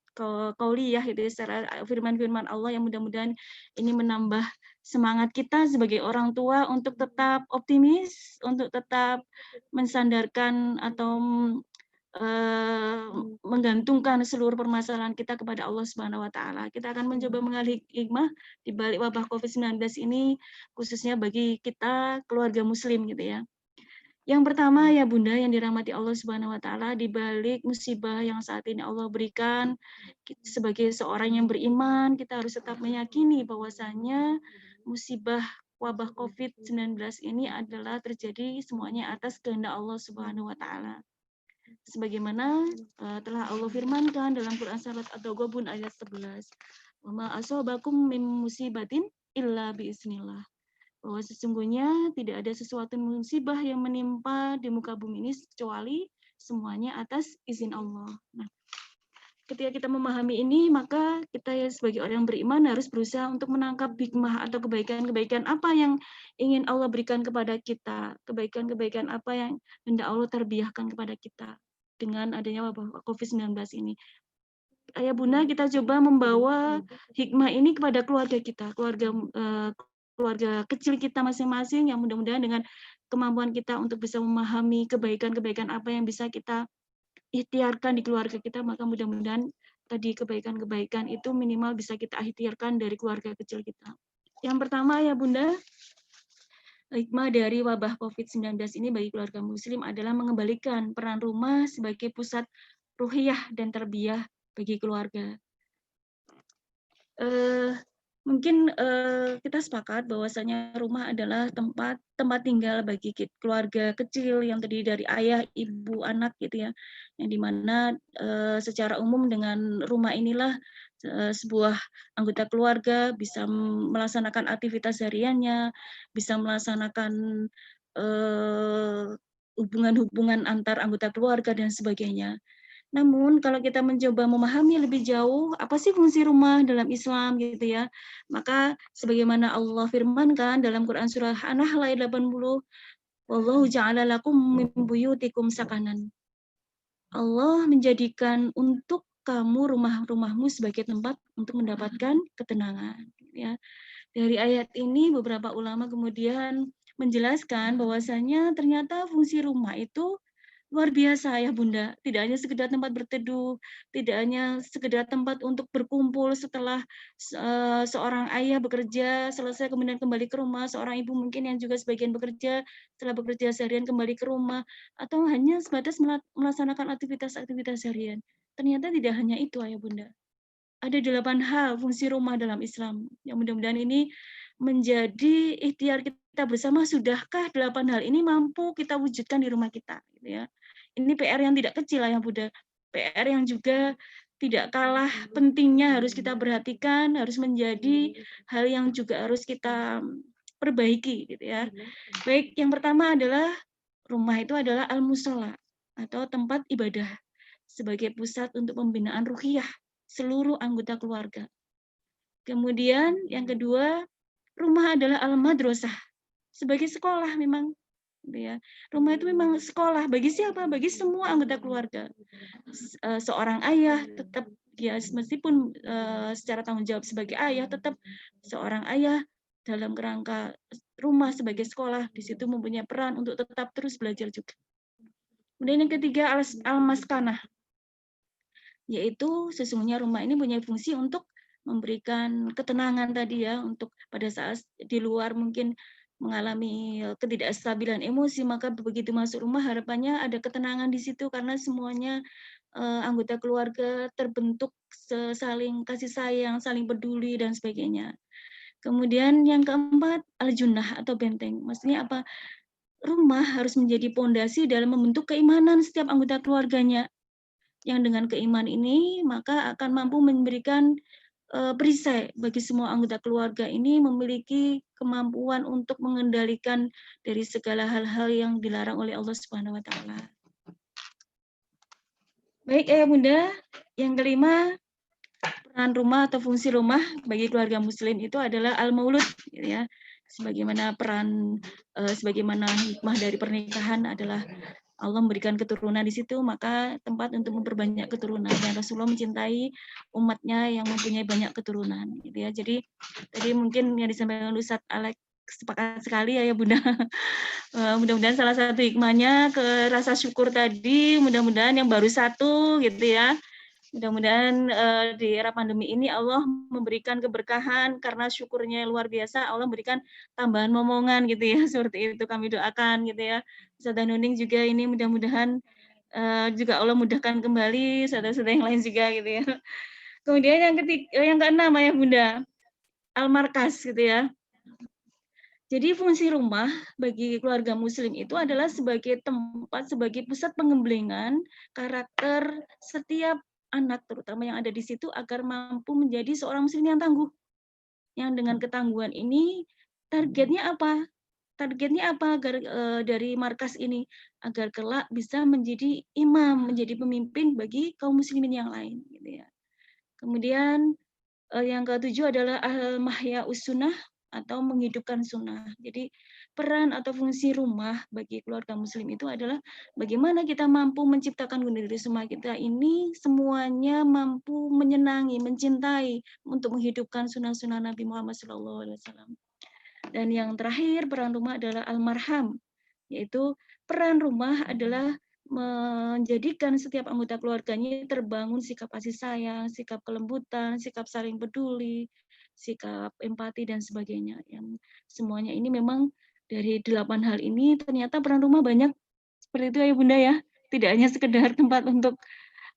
qauliyah itu secara firman-firman Allah yang mudah-mudahan ini menambah semangat kita sebagai orang tua untuk tetap optimis, untuk tetap mensandarkan atau menggantungkan seluruh permasalahan kita kepada Allah Subhanahu wa taala. Kita akan mencoba mengalih hikmah di balik wabah Covid-19 ini, khususnya bagi kita keluarga muslim gitu ya. Yang pertama ya Bunda yang dirahmati Allah Subhanahu wa taala, di balik musibah yang saat ini Allah berikan, sebagai seorang yang beriman, kita harus tetap meyakini bahwasanya musibah wabah Covid-19 ini adalah terjadi semuanya atas kehendak Allah Subhanahu wa taala. Sebagaimana telah Allah firmankan dalam Quran Surat At-Taghabun ayat 11. Wa ma asabakum min musibatin illa biiznillah. Bahwa sesungguhnya tidak ada sesuatu musibah yang menimpa di muka bumi ini kecuali semuanya atas izin Allah. Nah, ketika kita memahami ini, maka kita ya sebagai orang yang beriman harus berusaha untuk menangkap hikmah atau kebaikan-kebaikan apa yang ingin Allah berikan kepada kita, kebaikan-kebaikan apa yang hendak Allah terbiahkan kepada kita dengan adanya wabah COVID-19 ini. Ayah Bunda, kita coba membawa hikmah ini kepada keluarga kita, keluarga kecil kita masing-masing, yang mudah-mudahan dengan kemampuan kita untuk bisa memahami kebaikan-kebaikan apa yang bisa kita ikhtiarkan di keluarga kita, maka mudah-mudahan tadi kebaikan-kebaikan itu minimal bisa kita ikhtiarkan dari keluarga kecil kita. Yang pertama ya Bunda, hikmah dari wabah COVID-19 ini bagi keluarga muslim adalah mengembalikan peran rumah sebagai pusat ruhiyah dan tarbiyah bagi keluarga. Mungkin kita sepakat bahwasanya rumah adalah tempat tinggal bagi keluarga kecil yang terdiri dari ayah, ibu, anak gitu ya, yang dimana secara umum dengan rumah inilah sebuah anggota keluarga bisa melaksanakan aktivitas hariannya, bisa melaksanakan hubungan-hubungan antar anggota keluarga dan sebagainya. Namun kalau kita mencoba memahami lebih jauh apa sih fungsi rumah dalam Islam gitu ya, maka sebagaimana Allah firmankan dalam Quran surah An-Nahl ayat 80, wallahu ja'ala lakum min buyutikum sakanan. Allah menjadikan untuk kamu rumah-rumahmu sebagai tempat untuk mendapatkan ketenangan ya. Dari ayat ini beberapa ulama kemudian menjelaskan bahwasanya ternyata fungsi rumah itu luar biasa ya Bunda, tidak hanya sekedar tempat berteduh, tidak hanya sekedar tempat untuk berkumpul setelah seorang ayah bekerja selesai kemudian kembali ke rumah, seorang ibu mungkin yang juga sebagian bekerja setelah bekerja seharian kembali ke rumah, atau hanya sebatas melaksanakan aktivitas-aktivitas harian. Ternyata tidak hanya itu ya Bunda. Ada 8 hal fungsi rumah dalam Islam. Yang mudah-mudahan ini menjadi ikhtiar kita bersama, sudahkah 8 hal ini mampu kita wujudkan di rumah kita gitu ya. Ini PR yang tidak kecil ya Bunda. PR yang juga tidak kalah pentingnya harus kita perhatikan, harus menjadi hal yang juga harus kita perbaiki gitu ya. Baik, yang pertama adalah rumah itu adalah al-mushola atau tempat ibadah sebagai pusat untuk pembinaan ruhiyah seluruh anggota keluarga. Kemudian yang kedua, rumah adalah al-madrasah sebagai sekolah memang. Ya. Rumah itu memang sekolah bagi siapa? Bagi semua anggota keluarga. Seorang ayah tetap ya meskipun secara tanggung jawab sebagai ayah, tetap seorang ayah dalam kerangka rumah sebagai sekolah di situ mempunyai peran untuk tetap terus belajar juga. Kemudian yang ketiga al-maskanah, yaitu sesungguhnya rumah ini punya fungsi untuk memberikan ketenangan tadi ya, untuk pada saat di luar mungkin mengalami ketidakstabilan emosi, maka begitu masuk rumah harapannya ada ketenangan di situ karena semuanya anggota keluarga terbentuk saling kasih sayang, saling peduli dan sebagainya. Kemudian yang keempat al-junnah atau benteng. Maksudnya apa? Rumah harus menjadi pondasi dalam membentuk keimanan setiap anggota keluarganya. yang dengan keimanan ini maka akan mampu memberikan perisai bagi semua anggota keluarga ini memiliki kemampuan untuk mengendalikan dari segala hal-hal yang dilarang oleh Allah Subhanahu wa taala. Baik Ayah Bunda, yang kelima, peran rumah atau fungsi rumah bagi keluarga muslim itu adalah al-maulud, gitu ya. Sebagaimana sebagaimana hikmah dari pernikahan adalah Allah memberikan keturunan di situ, maka tempat untuk memperbanyak keturunan, dan Rasulullah mencintai umatnya yang mempunyai banyak keturunan, gitu ya. Jadi tadi mungkin yang disampaikan Ustadz Alex sepakat sekali ya Bunda. Mudah-mudahan salah satu hikmahnya ke rasa syukur tadi, mudah-mudahan yang baru satu gitu ya. Mudah-mudahan di era pandemi ini Allah memberikan keberkahan karena syukurnya luar biasa. Allah memberikan tambahan momongan gitu ya, seperti itu kami doakan gitu ya. Ustazah Nuning juga ini mudah-mudahan juga Allah mudahkan kembali saudara-saudara yang lain juga gitu ya. Kemudian yang keenam ya Bunda, al-markas gitu ya. Jadi fungsi rumah bagi keluarga muslim itu adalah sebagai tempat, sebagai pusat pengembangan karakter setiap anak, terutama yang ada di situ, agar mampu menjadi seorang muslim yang tangguh. Yang dengan ketangguhan ini, targetnya apa? Targetnya apa agar dari markas ini? Agar kelak bisa menjadi imam, menjadi pemimpin bagi kaum muslimin yang lain. Gitu ya. Kemudian yang ketujuh adalah mahya sunnah atau menghidupkan sunnah. Jadi peran atau fungsi rumah bagi keluarga muslim itu adalah bagaimana kita mampu menciptakan diri semua kita ini semuanya mampu menyenangi, mencintai untuk menghidupkan sunnah-sunnah Nabi Muhammad SAW. Dan yang terakhir peran rumah adalah al-marham, yaitu peran rumah adalah menjadikan setiap anggota keluarganya terbangun sikap kasih sayang, sikap kelembutan, sikap saling peduli, sikap empati, dan sebagainya. Yang semuanya ini memang dari 8 hal ini ternyata peran rumah banyak seperti itu ya Bunda ya. Tidak hanya sekedar tempat untuk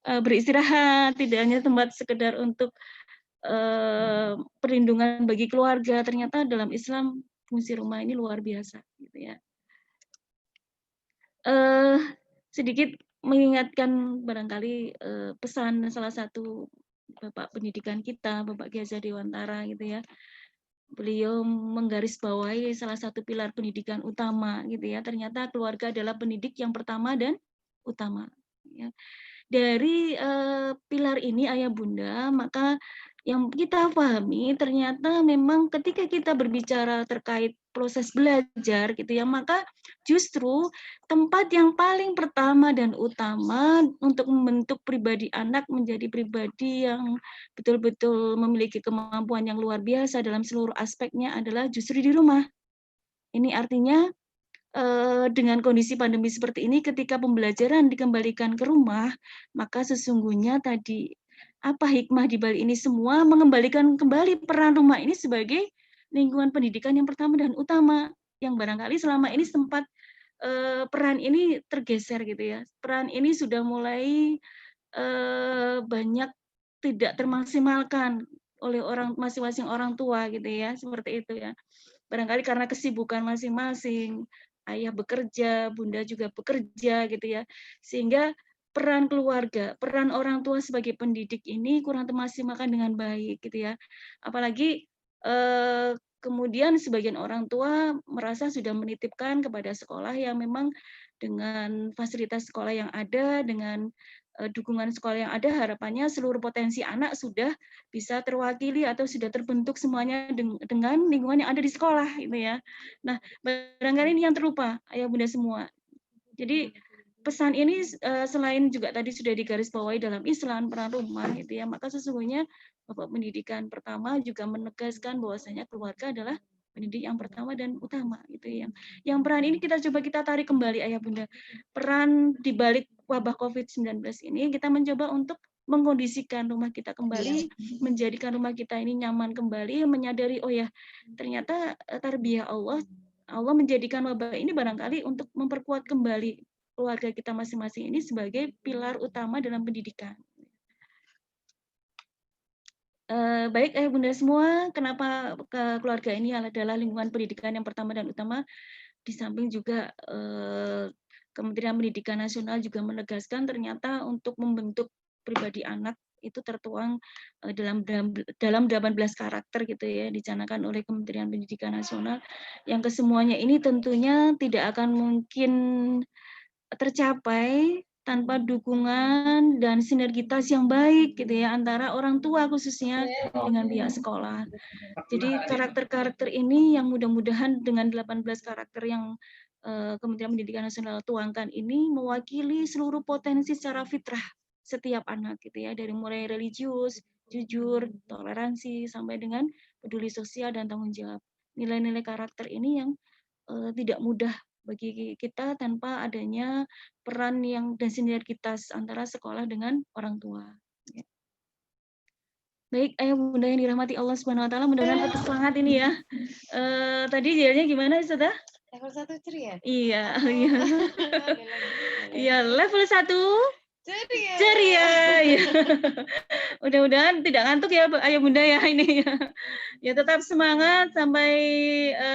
beristirahat, tidak hanya tempat sekedar untuk perlindungan bagi keluarga. Ternyata dalam Islam fungsi rumah ini luar biasa gitu ya. Sedikit mengingatkan barangkali pesan salah satu Bapak pendidikan kita, Bapak Kiai Haji Dewantara gitu ya. Beliau menggarisbawahi salah satu pilar pendidikan utama gitu ya. Ternyata keluarga adalah pendidik yang pertama dan utama. Ya. Dari pilar ini Ayah Bunda, maka yang kita pahami ternyata memang ketika kita berbicara terkait proses belajar gitu ya, maka justru tempat yang paling pertama dan utama untuk membentuk pribadi anak menjadi pribadi yang betul-betul memiliki kemampuan yang luar biasa dalam seluruh aspeknya adalah justru di rumah. Ini artinya dengan kondisi pandemi seperti ini, ketika pembelajaran dikembalikan ke rumah, maka sesungguhnya tadi apa hikmah di balik ini semua mengembalikan kembali peran rumah ini sebagai lingkungan pendidikan yang pertama dan utama, yang barangkali selama ini sempat peran ini tergeser gitu ya. Peran ini sudah mulai banyak tidak termaksimalkan oleh masing-masing orang tua gitu ya, seperti itu ya. Barangkali karena kesibukan masing-masing, ayah bekerja, bunda juga bekerja gitu ya. Sehingga peran keluarga, peran orang tua sebagai pendidik ini kurang termaksimalkan dengan baik gitu ya. Apalagi kemudian sebagian orang tua merasa sudah menitipkan kepada sekolah yang memang dengan fasilitas sekolah yang ada, dengan dukungan sekolah yang ada, harapannya seluruh potensi anak sudah bisa terwakili atau sudah terbentuk semuanya dengan lingkungan yang ada di sekolah gitu ya. Nah, barangkali ini yang terlupa ayah bunda semua. Jadi pesan ini selain juga tadi sudah digarisbawahi dalam Islam peran rumah gitu ya, maka sesungguhnya Bapak Pendidikan pertama juga menegaskan bahwasanya keluarga adalah pendidik yang pertama dan utama gitu ya. Yang peran ini kita tarik kembali ayah bunda. Peran di balik wabah COVID-19 ini kita mencoba untuk mengkondisikan rumah kita kembali, menjadikan rumah kita ini nyaman kembali, menyadari oh ya ternyata tarbiyah Allah menjadikan wabah ini barangkali untuk memperkuat kembali keluarga kita masing-masing ini sebagai pilar utama dalam pendidikan. Baik ayah bunda semua, kenapa keluarga ini adalah lingkungan pendidikan yang pertama dan utama, di samping juga Kementerian Pendidikan Nasional juga menegaskan ternyata untuk membentuk pribadi anak itu tertuang dalam 18 karakter gitu ya, dicanangkan oleh Kementerian Pendidikan Nasional, yang kesemuanya ini tentunya tidak akan mungkin tercapai tanpa dukungan dan sinergitas yang baik gitu ya antara orang tua khususnya dengan pihak sekolah. Jadi karakter-karakter ini yang mudah-mudahan dengan 18 karakter yang Kementerian Pendidikan Nasional tuangkan ini mewakili seluruh potensi secara fitrah setiap anak gitu ya, dari mulai religius, jujur, toleransi sampai dengan peduli sosial dan tanggung jawab. Nilai-nilai karakter ini yang tidak mudah bagi kita tanpa adanya peran yang dan sinergitas antara sekolah dengan orang tua. Baik, ayah bunda yang dirahmati Allah Subhanahu Wa Taala, mudah-mudahan tetap semangat ini ya. Tadi jalannya gimana, Ustazah? Level 1 ceria. Iya, iya. Iya, level 1 Ceria. ceria. Ya. Mudah-mudahan tidak ngantuk ya, ayah bunda ya ini ya. Ya tetap semangat sampai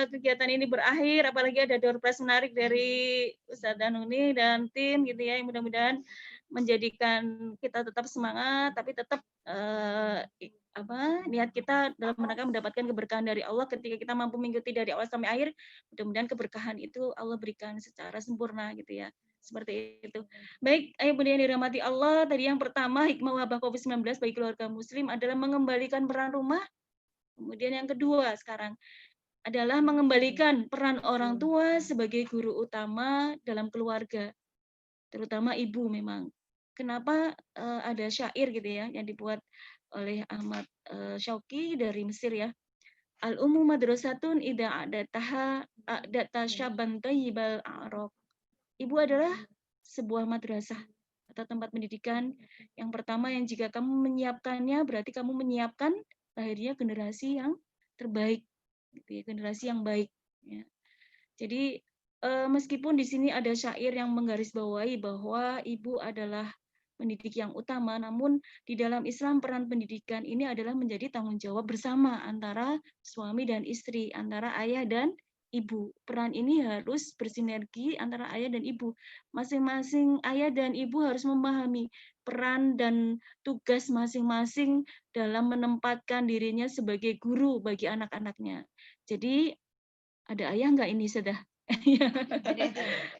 kegiatan ini berakhir, apalagi ada door prize menarik dari Ustazah Nuni dan tim gitu ya, yang mudah-mudahan menjadikan kita tetap semangat, tapi tetap niat kita dalam rangka mendapatkan keberkahan dari Allah ketika kita mampu mengikuti dari awal sampai akhir, mudah-mudahan keberkahan itu Allah berikan secara sempurna gitu ya. Seperti itu. Baik, ayah bunda yang dirahmati Allah, tadi yang pertama hikmah wabah COVID-19 bagi keluarga muslim adalah mengembalikan peran rumah. Kemudian yang kedua sekarang adalah mengembalikan peran orang tua sebagai guru utama dalam keluarga, terutama ibu memang. Kenapa ada syair gitu ya yang dibuat oleh Ahmad Syauqi dari Mesir ya. Al-ummu madrasatun idza adataha adata syaban thayyibal a'raq. Ibu adalah sebuah madrasah atau tempat pendidikan yang pertama yang jika kamu menyiapkannya berarti kamu menyiapkan lahirnya generasi yang terbaik, gitu ya, generasi yang baik. Ya. Jadi meskipun di sini ada syair yang menggarisbawahi bahwa ibu adalah pendidik yang utama, namun di dalam Islam peran pendidikan ini adalah menjadi tanggung jawab bersama antara suami dan istri, antara ayah dan ibu. Peran ini harus bersinergi antara ayah dan ibu. Masing-masing ayah dan ibu harus memahami peran dan tugas masing-masing dalam menempatkan dirinya sebagai guru bagi anak-anaknya. Jadi ada ayah nggak ini sudah?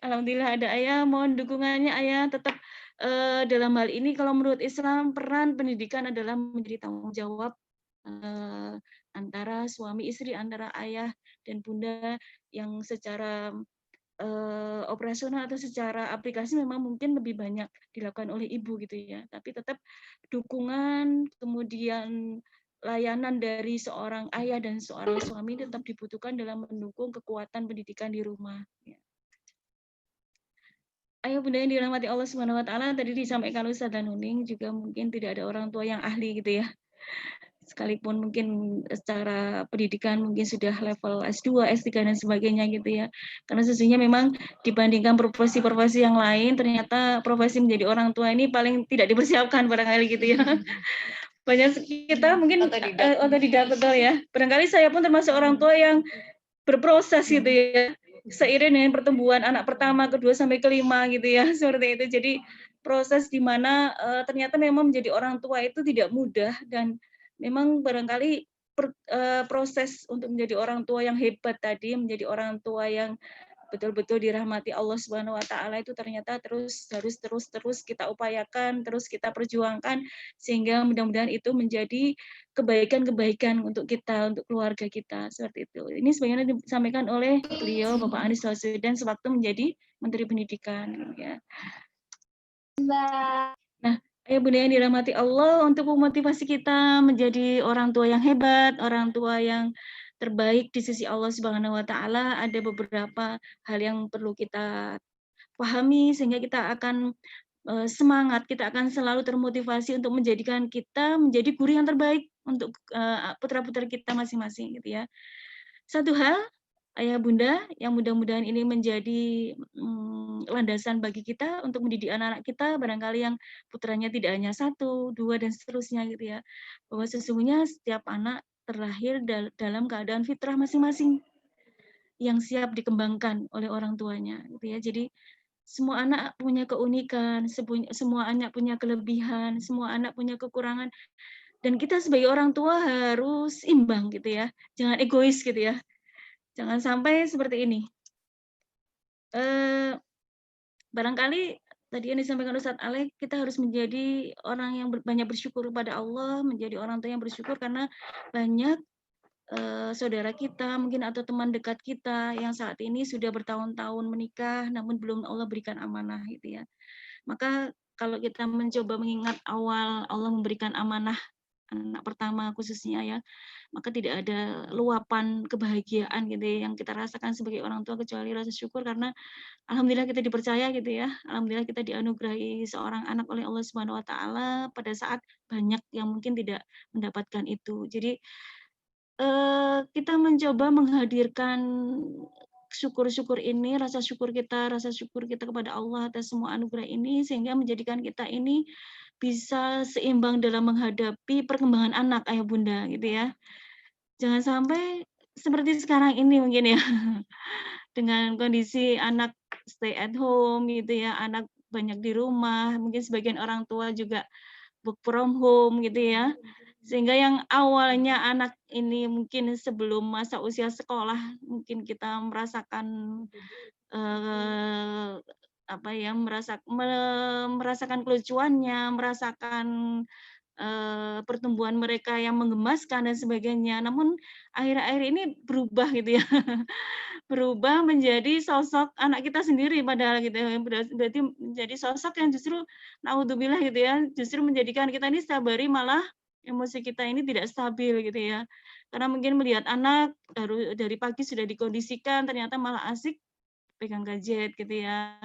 Alhamdulillah ada ayah. Mohon dukungannya ayah tetap dalam hal ini. Kalau menurut Islam peran pendidikan adalah menjadi tanggung jawab antara suami istri, antara ayah dan bunda yang secara operasional atau secara aplikasi memang mungkin lebih banyak dilakukan oleh ibu gitu ya. Tapi tetap dukungan kemudian layanan dari seorang ayah dan seorang suami tetap dibutuhkan dalam mendukung kekuatan pendidikan di rumah. Ayah bunda yang dirahmati Allah Subhanahu Wa Taala, tadi disampaikan Ustazah Nuning juga mungkin tidak ada orang tua yang ahli gitu ya. Sekalipun mungkin secara pendidikan mungkin sudah level S2, S3 dan sebagainya gitu ya. Karena sesungguhnya memang dibandingkan profesi-profesi yang lain, ternyata profesi menjadi orang tua ini paling tidak dipersiapkan barangkali gitu ya. Banyak kita mungkin otodidak betul ya. Barangkali saya pun termasuk orang tua yang berproses gitu ya. Seiring dengan pertumbuhan anak pertama, kedua sampai kelima gitu ya, seperti itu. Jadi proses di mana ternyata memang menjadi orang tua itu tidak mudah dan memang barangkali proses untuk menjadi orang tua yang hebat tadi, menjadi orang tua yang betul-betul dirahmati Allah Subhanahu Wa Taala itu ternyata harus terus kita upayakan, terus kita perjuangkan sehingga mudah-mudahan itu menjadi kebaikan-kebaikan untuk kita, untuk keluarga kita seperti itu. Ini sebagaimana disampaikan oleh beliau Bapak Anies Baswedan sewaktu menjadi Menteri Pendidikan. Ya. Nah, ayah bunda yang dirahmati Allah, untuk memotivasi kita menjadi orang tua yang hebat, orang tua yang terbaik di sisi Allah Subhanahu Wa Taala, ada beberapa hal yang perlu kita pahami sehingga kita akan semangat, kita akan selalu termotivasi untuk menjadikan kita menjadi guru yang terbaik untuk putra-putri kita masing-masing gitu ya. Satu hal, ayah bunda, yang mudah-mudahan ini menjadi landasan bagi kita untuk mendidik anak-anak kita, barangkali yang putranya tidak hanya 1, 2, dan seterusnya gitu ya. Bahwa sesungguhnya setiap anak terlahir dalam keadaan fitrah masing-masing yang siap dikembangkan oleh orang tuanya gitu ya. Jadi Semua anak punya keunikan, semua anak punya kelebihan, semua anak punya kekurangan. Dan kita sebagai orang tua harus imbang gitu ya. Jangan egois gitu ya. Jangan sampai seperti ini. Barangkali tadi yang disampaikan Ustadz Alek, kita harus menjadi orang yang banyak bersyukur kepada Allah, menjadi orang tua yang bersyukur karena banyak saudara kita mungkin atau teman dekat kita yang saat ini sudah bertahun-tahun menikah namun belum Allah berikan amanah gitu ya. Maka kalau kita mencoba mengingat awal Allah memberikan amanah anak pertama khususnya ya, maka tidak ada luapan kebahagiaan gitu ya, yang kita rasakan sebagai orang tua kecuali rasa syukur karena alhamdulillah kita dipercaya gitu ya. Alhamdulillah kita dianugerahi seorang anak oleh Allah Subhanahu wa taala pada saat banyak yang mungkin tidak mendapatkan itu. Jadi kita mencoba menghadirkan syukur-syukur ini, rasa syukur kita kepada Allah atas semua anugerah ini, sehingga menjadikan kita ini bisa seimbang dalam menghadapi perkembangan anak, ayah bunda, gitu ya. Jangan sampai seperti sekarang ini mungkin ya, dengan kondisi anak stay at home gitu ya, anak banyak di rumah, mungkin sebagian orang tua juga work from home gitu ya. Sehingga yang awalnya anak ini mungkin sebelum masa usia sekolah mungkin kita merasakan apa ya, merasakan kelucuannya, merasakan pertumbuhan mereka yang menggemaskan dan sebagainya. Namun akhir-akhir ini berubah gitu ya. Berubah menjadi sosok anak kita sendiri padahal gitu ya. Berarti menjadi sosok yang justru naudzubillah gitu ya, justru menjadikan kita ini setiap hari malah emosi kita ini tidak stabil gitu ya. Karena mungkin melihat anak dari pagi sudah dikondisikan ternyata malah asik pegang gadget gitu ya.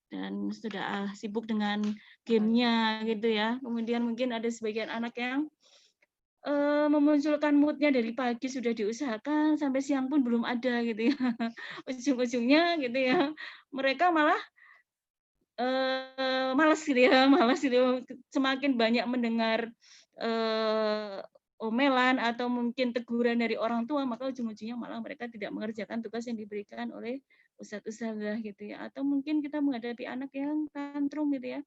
Dan sudah sibuk dengan game-nya gitu ya. Kemudian mungkin ada sebagian anak yang memunculkan mood-nya dari pagi sudah diusahakan sampai siang pun belum ada gitu ya. Ujung-ujungnya gitu ya, mereka malah malas gitu ya, malas gitu. Semakin banyak mendengar omelan atau mungkin teguran dari orang tua, maka ujung-ujungnya malah mereka tidak mengerjakan tugas yang diberikan oleh ustadz-ustadzah gitu ya. Atau mungkin kita menghadapi anak yang tantrum gitu ya,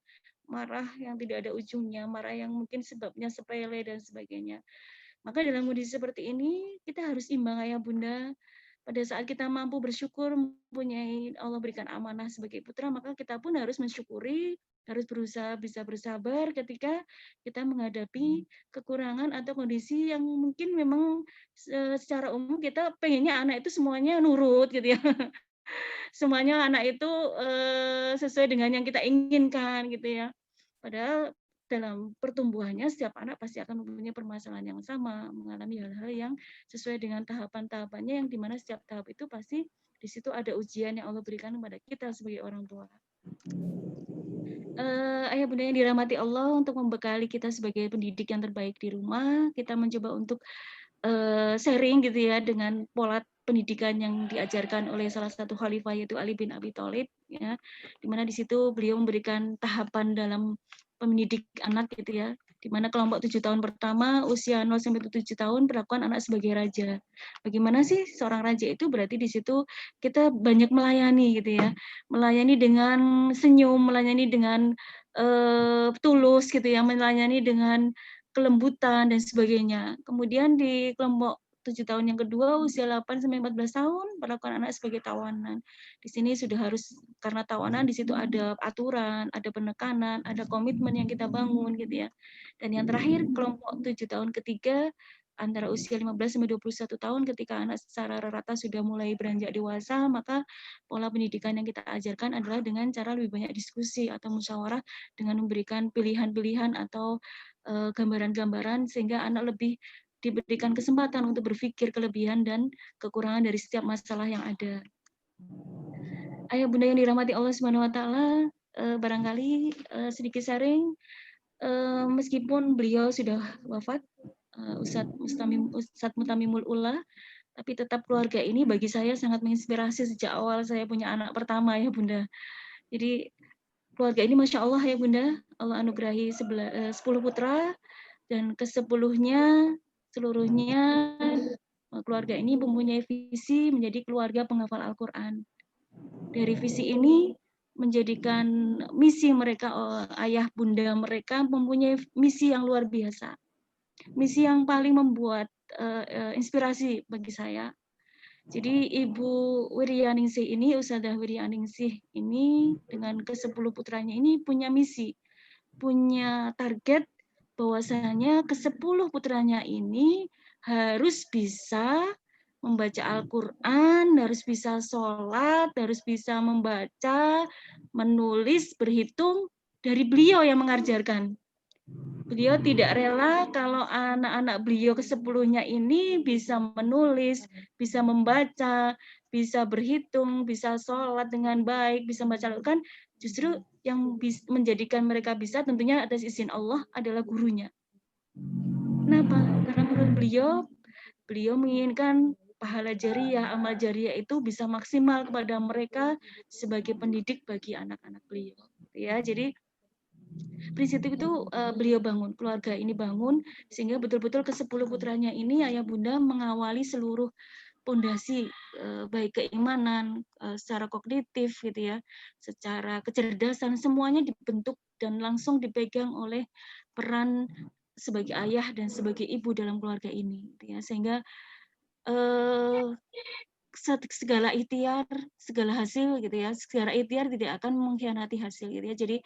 marah yang tidak ada ujungnya, marah yang mungkin sebabnya sepele dan sebagainya. Maka dalam kondisi seperti ini, kita harus imbang ayah bunda. Pada saat kita mampu bersyukur mempunyai Allah berikan amanah sebagai putra, maka kita pun harus mensyukuri, harus berusaha bisa bersabar ketika kita menghadapi kekurangan atau kondisi yang mungkin memang secara umum kita pengennya anak itu semuanya nurut gitu ya. Semuanya anak itu sesuai dengan yang kita inginkan gitu ya. Padahal dalam pertumbuhannya setiap anak pasti akan mempunyai permasalahan yang sama, mengalami hal-hal yang sesuai dengan tahapan-tahapannya yang dimana setiap tahap itu pasti di situ ada ujian yang Allah berikan kepada kita sebagai orang tua. Ayah bunda yang dirahmati Allah, untuk membekali kita sebagai pendidik yang terbaik di rumah, kita mencoba untuk sharing gitu ya dengan pola pendidikan yang diajarkan oleh salah satu khalifah yaitu Ali bin Abi Thalib ya, di mana di situ beliau memberikan tahapan dalam mendidik anak gitu ya, di mana kelompok 7 tahun pertama usia 0 sampai 7 tahun perlakuan anak sebagai raja. Bagaimana sih seorang raja itu? Berarti di situ kita banyak melayani gitu ya, melayani dengan senyum, melayani dengan tulus gitu ya, melayani dengan kelembutan dan sebagainya. Kemudian di kelompok 7 tahun yang kedua usia 8 sampai 14 tahun perlakuan anak sebagai tawanan. Di sini sudah harus, karena tawanan di situ ada aturan, ada penekanan, ada komitmen yang kita bangun gitu ya. Dan yang terakhir kelompok 7 tahun ketiga antara usia 15 sampai 21 tahun ketika anak secara rata sudah mulai beranjak dewasa, maka pola pendidikan yang kita ajarkan adalah dengan cara lebih banyak diskusi atau musyawarah dengan memberikan pilihan-pilihan atau gambaran-gambaran sehingga anak lebih diberikan kesempatan untuk berpikir kelebihan dan kekurangan dari setiap masalah yang ada. Ayah bunda yang dirahmati Allah Subhanahu wa taala, barangkali sedikit sharing, meskipun beliau sudah wafat, Ustadz Mutamimul Ula, tapi tetap keluarga ini bagi saya sangat menginspirasi sejak awal saya punya anak pertama ya bunda. Jadi keluarga ini Masya Allah ya bunda, Allah anugerahi 10 putra, dan ke-10-nya seluruhnya keluarga ini mempunyai visi menjadi keluarga penghafal Al-Quran. Dari visi ini, menjadikan misi mereka, ayah bunda mereka mempunyai misi yang luar biasa, misi yang paling membuat inspirasi bagi saya. Jadi Ibu Wiryaningsih ini, Ustadzah Wiryaningsih ini dengan ke-10 putranya ini punya misi, punya target bahwasanya ke-10 putranya ini harus bisa membaca Al-Quran, harus bisa sholat, harus bisa membaca, menulis, berhitung dari beliau yang mengajarkan. Beliau tidak rela kalau anak-anak beliau ke-10-nya ini bisa menulis, bisa membaca, bisa berhitung, bisa sholat dengan baik, bisa membaca Al-Quran. Justru yang menjadikan mereka bisa tentunya atas izin Allah adalah gurunya. Kenapa? Karena menurut beliau menginginkan pahala jariah, amal jariah itu bisa maksimal kepada mereka sebagai pendidik bagi anak-anak beliau. Ya, jadi prinsip itu beliau bangun, keluarga ini bangun, sehingga betul-betul ke-10 putranya ini ayah bunda mengawali seluruh pondasi baik keimanan, secara kognitif gitu ya, secara kecerdasan, semuanya dibentuk dan langsung dipegang oleh peran sebagai ayah dan sebagai ibu dalam keluarga ini gitu ya. Sehingga segala ikhtiar, segala hasil gitu ya, segala ikhtiar tidak akan mengkhianati hasil gitu ya. Jadi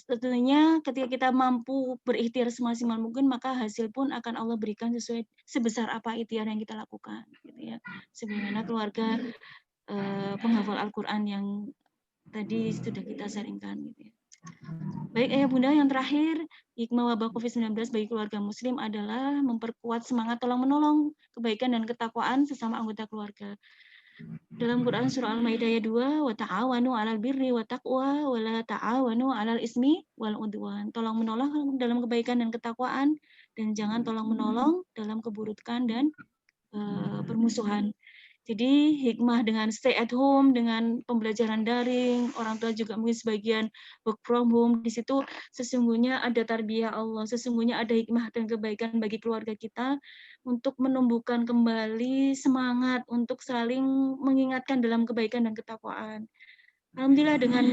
tentunya ketika kita mampu berikhtiar semaksimal mungkin, maka hasil pun akan Allah berikan sesuai sebesar apa ikhtiar yang kita lakukan gitu ya. Sebagaimana keluarga penghafal Al-Quran yang tadi sudah kita sharingkan gitu ya. Baik ayah bunda, yang terakhir, hikmah wabah COVID-19 bagi keluarga muslim adalah memperkuat semangat tolong-menolong, kebaikan dan ketakwaan sesama anggota keluarga. Dalam Quran surah Al-Maidah ayat 2, wa ta'awanu 'alal birri wa taqwa wa la ta'awanu 'alal ismi wal udwan. Tolong menolong dalam kebaikan dan ketakwaan, dan jangan tolong menolong dalam keburukan dan permusuhan. Jadi hikmah dengan stay at home, dengan pembelajaran daring, orang tua juga mungkin sebagian work from home, di situ sesungguhnya ada tarbiyah Allah, sesungguhnya ada hikmah dan kebaikan bagi keluarga kita untuk menumbuhkan kembali semangat untuk saling mengingatkan dalam kebaikan dan ketakwaan. Alhamdulillah dengan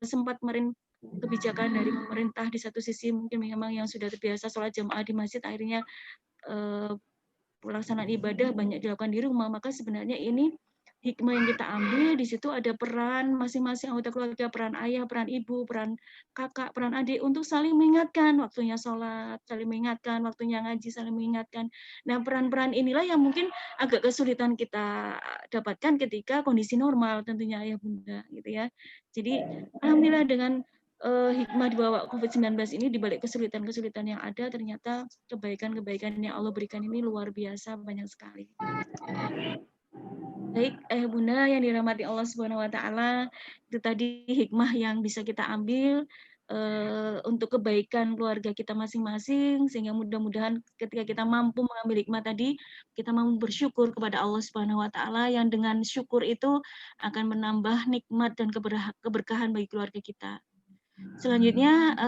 sempat kemarin kebijakan dari pemerintah di satu sisi mungkin memang yang sudah terbiasa sholat jamaah di masjid akhirnya pelaksanaan ibadah banyak dilakukan di rumah, maka sebenarnya ini hikmah yang kita ambil di situ ada peran masing-masing anggota keluarga, peran ayah, peran ibu, peran kakak, peran adik untuk saling mengingatkan waktunya sholat, saling mengingatkan waktunya ngaji, saling mengingatkan. Nah, peran-peran inilah yang mungkin agak kesulitan kita dapatkan ketika kondisi normal tentunya ayah bunda gitu ya. Jadi alhamdulillah dengan hikmah di bawah COVID-19 ini, di balik kesulitan-kesulitan yang ada, ternyata kebaikan-kebaikan yang Allah berikan ini luar biasa banyak sekali. Baik, bunda yang dirahmati Allah Subhanahu Wa Taala, itu tadi hikmah yang bisa kita ambil untuk kebaikan keluarga kita masing-masing, sehingga mudah-mudahan ketika kita mampu mengambil hikmah tadi, kita mampu bersyukur kepada Allah Subhanahu Wa Taala yang dengan syukur itu akan menambah nikmat dan keberkahan bagi keluarga kita. Selanjutnya,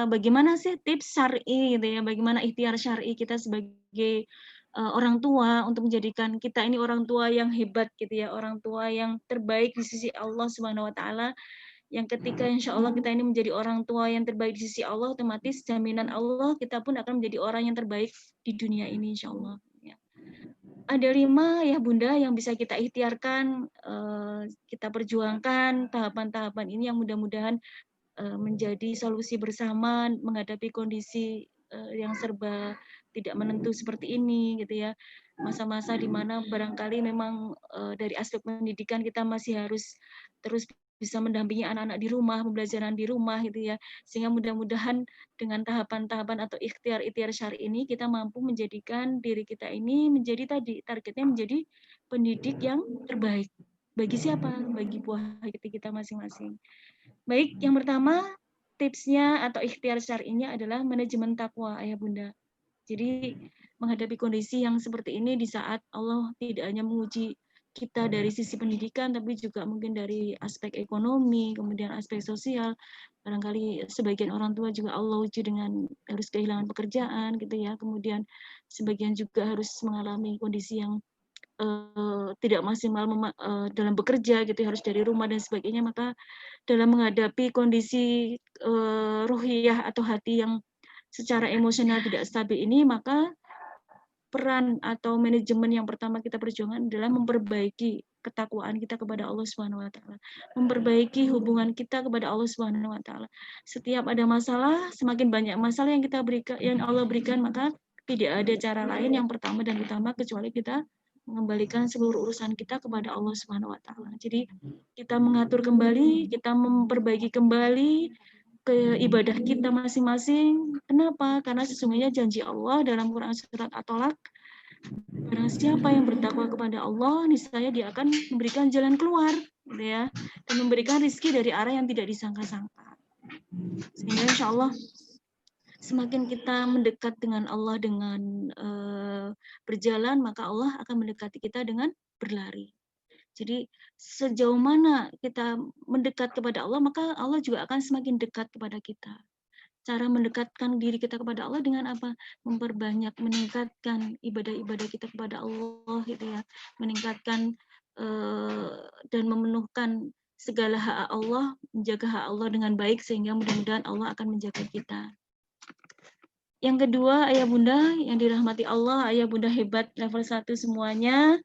bagaimana sih tips syar'i gitu ya, bagaimana ikhtiar syar'i kita sebagai orang tua untuk menjadikan kita ini orang tua yang hebat gitu ya, orang tua yang terbaik di sisi Allah Subhanahu Wa Taala, yang ketika insya Allah kita ini menjadi orang tua yang terbaik di sisi Allah, otomatis jaminan Allah kita pun akan menjadi orang yang terbaik di dunia ini insya Allah. Ya. Ada 5 ya bunda yang bisa kita ikhtiarkan, kita perjuangkan tahapan-tahapan ini yang mudah-mudahan menjadi solusi bersama menghadapi kondisi yang serba tidak menentu seperti ini gitu ya, masa-masa di mana barangkali memang dari aspek pendidikan kita masih harus terus bisa mendampingi anak-anak di rumah, pembelajaran di rumah gitu ya, sehingga mudah-mudahan dengan tahapan-tahapan atau ikhtiar-ikhtiar syar'i ini kita mampu menjadikan diri kita ini menjadi tadi targetnya menjadi pendidik yang terbaik bagi siapa? Bagi buah hati kita masing-masing. Baik, yang pertama tipsnya atau ikhtiar syar'inya adalah manajemen takwa ayah bunda. Jadi menghadapi kondisi yang seperti ini di saat Allah tidak hanya menguji kita dari sisi pendidikan, tapi juga mungkin dari aspek ekonomi, kemudian aspek sosial. Barangkali sebagian orang tua juga Allah uji dengan harus kehilangan pekerjaan gitu ya. Kemudian sebagian juga harus mengalami kondisi yang tidak maksimal dalam bekerja gitu, harus dari rumah dan sebagainya, maka dalam menghadapi kondisi ruhiyah atau hati yang secara emosional tidak stabil ini, maka peran atau manajemen yang pertama kita perjuangkan adalah memperbaiki ketakwaan kita kepada Allah Subhanahu wa taala. Memperbaiki hubungan kita kepada Allah Subhanahu wa taala. Setiap ada masalah, semakin banyak masalah yang kita berikan, yang Allah berikan, maka tidak ada cara lain yang pertama dan utama kecuali kita mengembalikan seluruh urusan kita kepada Allah Subhanahu wa taala. Jadi kita mengatur kembali, kita memperbaiki kembali ke ibadah kita masing-masing. Kenapa? Karena sesungguhnya janji Allah dalam Quran surat At-Tolak, barang siapa yang bertakwa kepada Allah, niscaya dia akan memberikan jalan keluar, gitu ya, dan memberikan rizki dari arah yang tidak disangka-sangka. Sehingga insya Allah semakin kita mendekat dengan Allah dengan berjalan, maka Allah akan mendekati kita dengan berlari. Jadi sejauh mana kita mendekat kepada Allah, maka Allah juga akan semakin dekat kepada kita. Cara mendekatkan diri kita kepada Allah dengan apa? Memperbanyak, meningkatkan ibadah-ibadah kita kepada Allah, gitu ya. Meningkatkan dan memenuhkan segala hak Allah, menjaga hak Allah dengan baik, sehingga mudah-mudahan Allah akan menjaga kita. Yang kedua, ayah bunda yang dirahmati Allah, ayah bunda hebat level 1 semuanya.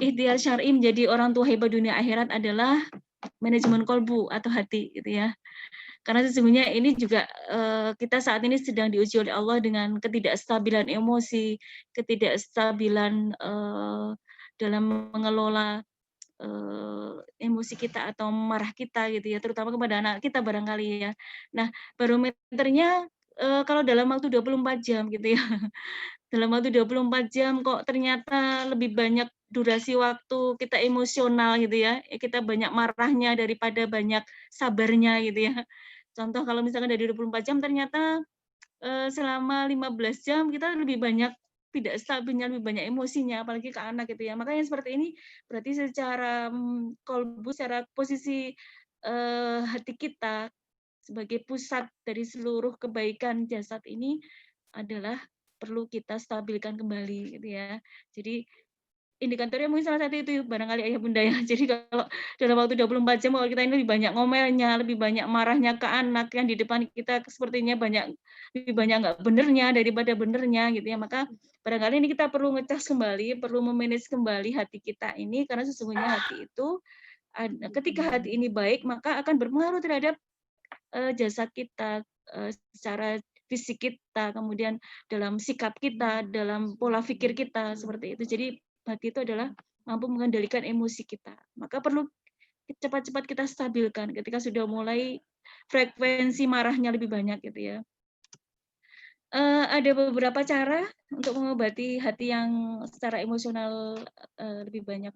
Ikhtiar syar'i menjadi orang tua hebat dunia akhirat adalah manajemen kolbu atau hati, gitu ya. Karena sesungguhnya ini juga kita saat ini sedang diuji oleh Allah dengan ketidakstabilan emosi, ketidakstabilan dalam mengelola emosi kita atau marah kita, gitu ya, terutama kepada anak kita barangkali ya. Nah, barometernya kalau dalam waktu 24 jam gitu ya. Dalam waktu 24 jam kok ternyata lebih banyak durasi waktu kita emosional gitu ya. Kita banyak marahnya daripada banyak sabarnya gitu ya. Contoh kalau misalkan dari 24 jam ternyata selama 15 jam kita lebih banyak tidak stabilnya, lebih banyak emosinya, apalagi ke anak gitu ya. Makanya seperti ini berarti secara kolbu, secara posisi hati kita sebagai pusat dari seluruh kebaikan jasad ini adalah perlu kita stabilkan kembali gitu ya. Jadi indikatornya mungkin salah satu itu barangkali ayah bunda ya. Jadi kalau dalam waktu 24 jam kalau kita ini lebih banyak ngomelnya, lebih banyak marahnya ke anak yang di depan kita sepertinya lebih banyak nggak benernya daripada benernya gitu ya. Maka barangkali ini kita perlu ngecas kembali, perlu memanage kembali hati kita ini karena sesungguhnya hati itu ketika hati ini baik maka akan berpengaruh terhadap jasad kita, secara fisik kita, kemudian dalam sikap kita, dalam pola pikir kita, seperti itu. Jadi hati itu adalah mampu mengendalikan emosi kita. Maka perlu cepat-cepat kita stabilkan ketika sudah mulai frekuensi marahnya lebih banyak gitu ya. Ada beberapa cara untuk mengobati hati yang secara emosional lebih banyak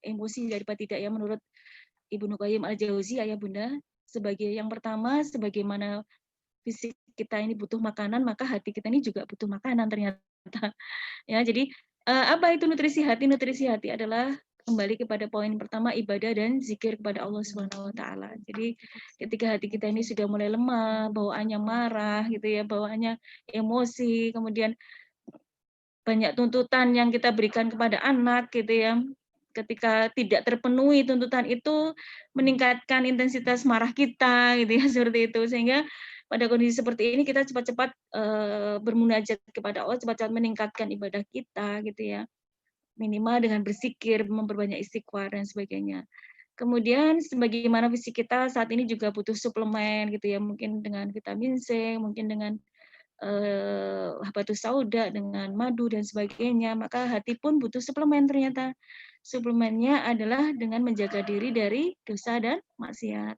emosi daripada tidak ya menurut Ibnu Qayyim Al-Jauzi, ayah bunda. Sebagai yang pertama, sebagaimana fisik kita ini butuh makanan, maka hati kita ini juga butuh makanan ternyata. Ya, jadi apa itu nutrisi hati? Nutrisi hati adalah kembali kepada poin pertama, ibadah dan zikir kepada Allah Subhanahu wa taala. Jadi ketika hati kita ini sudah mulai lemah, bawaannya marah gitu ya, bawaannya emosi, kemudian banyak tuntutan yang kita berikan kepada anak gitu ya. Ketika tidak terpenuhi tuntutan itu meningkatkan intensitas marah kita gitu ya, seperti itu. Sehingga pada kondisi seperti ini kita cepat-cepat bermunajat kepada Allah, cepat-cepat meningkatkan ibadah kita gitu ya. Minimal dengan berzikir, memperbanyak istighfar dan sebagainya. Kemudian sebagaimana fisik kita saat ini juga butuh suplemen gitu ya, mungkin dengan vitamin C, mungkin dengan habatus sauda, dengan madu dan sebagainya, maka hati pun butuh suplemen ternyata. Suplemennya adalah dengan menjaga diri dari dosa dan maksiat.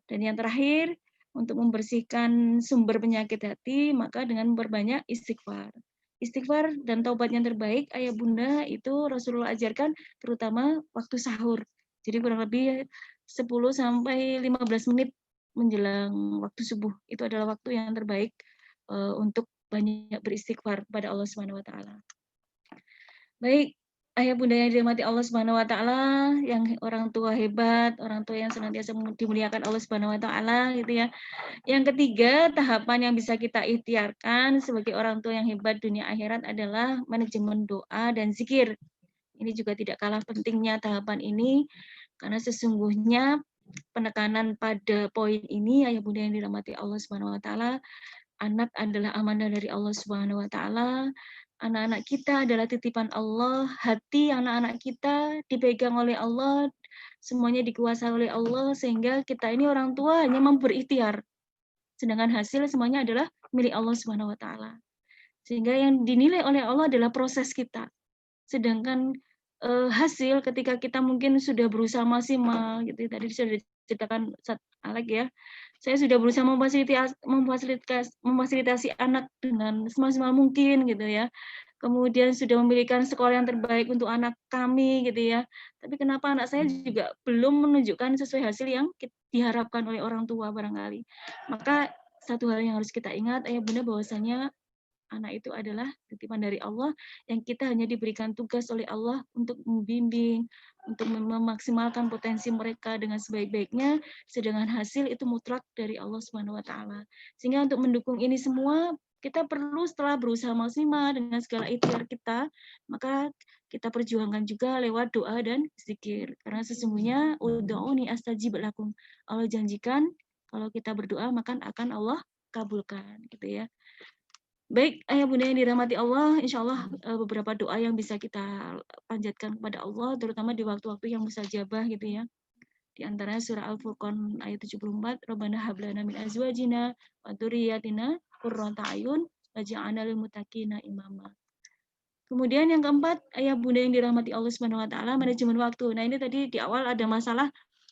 Dan yang terakhir, untuk membersihkan sumber penyakit hati, maka dengan memperbanyak istighfar. Istighfar dan taubat yang terbaik, ayah bunda, itu Rasulullah ajarkan terutama waktu sahur. Jadi kurang lebih 10-15 menit menjelang waktu subuh. Itu adalah waktu yang terbaik untuk banyak beristighfar pada Allah Subhanahu wa taala. Baik, ayah bunda yang dirahmati Allah Subhanahu wa taala, yang orang tua hebat, orang tua yang senantiasa dimuliakan Allah Subhanahu wa taala gitu ya. Yang ketiga, tahapan yang bisa kita ikhtiarkan sebagai orang tua yang hebat dunia akhirat adalah manajemen doa dan zikir. Ini juga tidak kalah pentingnya tahapan ini, karena sesungguhnya penekanan pada poin ini, ayah bunda yang dirahmati Allah Subhanahu wa taala, anak adalah amanah dari Allah Subhanahu wa taala. Anak-anak kita adalah titipan Allah, hati anak-anak kita dipegang oleh Allah, semuanya dikuasai oleh Allah, sehingga kita ini orang tua hanya berikhtiar. Sedangkan hasil semuanya adalah milik Allah Subhanahu wa taala. Sehingga yang dinilai oleh Allah adalah proses kita. Sedangkan hasil ketika kita mungkin sudah berusaha maksimal gitu, tadi sudah diceritakan Ustaz Alek ya, saya sudah berusaha memfasilitasi anak dengan semaksimal mungkin gitu ya, kemudian sudah memberikan sekolah yang terbaik untuk anak kami gitu ya, tapi kenapa anak saya juga belum menunjukkan sesuai hasil yang diharapkan oleh orang tua barangkali. Maka satu hal yang harus kita ingat ayah bunda, bahwasanya anak itu adalah titipan dari Allah yang kita hanya diberikan tugas oleh Allah untuk membimbing, untuk memaksimalkan potensi mereka dengan sebaik-baiknya, sedangkan hasil itu mutlak dari Allah Subhanahu wa taala. Sehingga untuk mendukung ini semua, kita perlu setelah berusaha maksimal dengan segala ikhtiar kita, maka kita perjuangkan juga lewat doa dan zikir. Karena sesungguhnya ud'uuni astajib lakum. Allah janjikan kalau kita berdoa maka akan Allah kabulkan gitu ya. Baik, ayah bunda yang dirahmati Allah, insya Allah beberapa doa yang bisa kita panjatkan kepada Allah, terutama di waktu-waktu yang mustajabah gitu ya. Di antaranya surah Al-Furqan ayat 74, Rabbana hablana min azwajina wa dzurriyyatina qurrata a'yun waj'alna lil muttaqina imama. Kemudian yang keempat, ayah bunda yang dirahmati Allah Subhanahu wa taala, manajemen waktu. Nah, ini tadi di awal ada masalah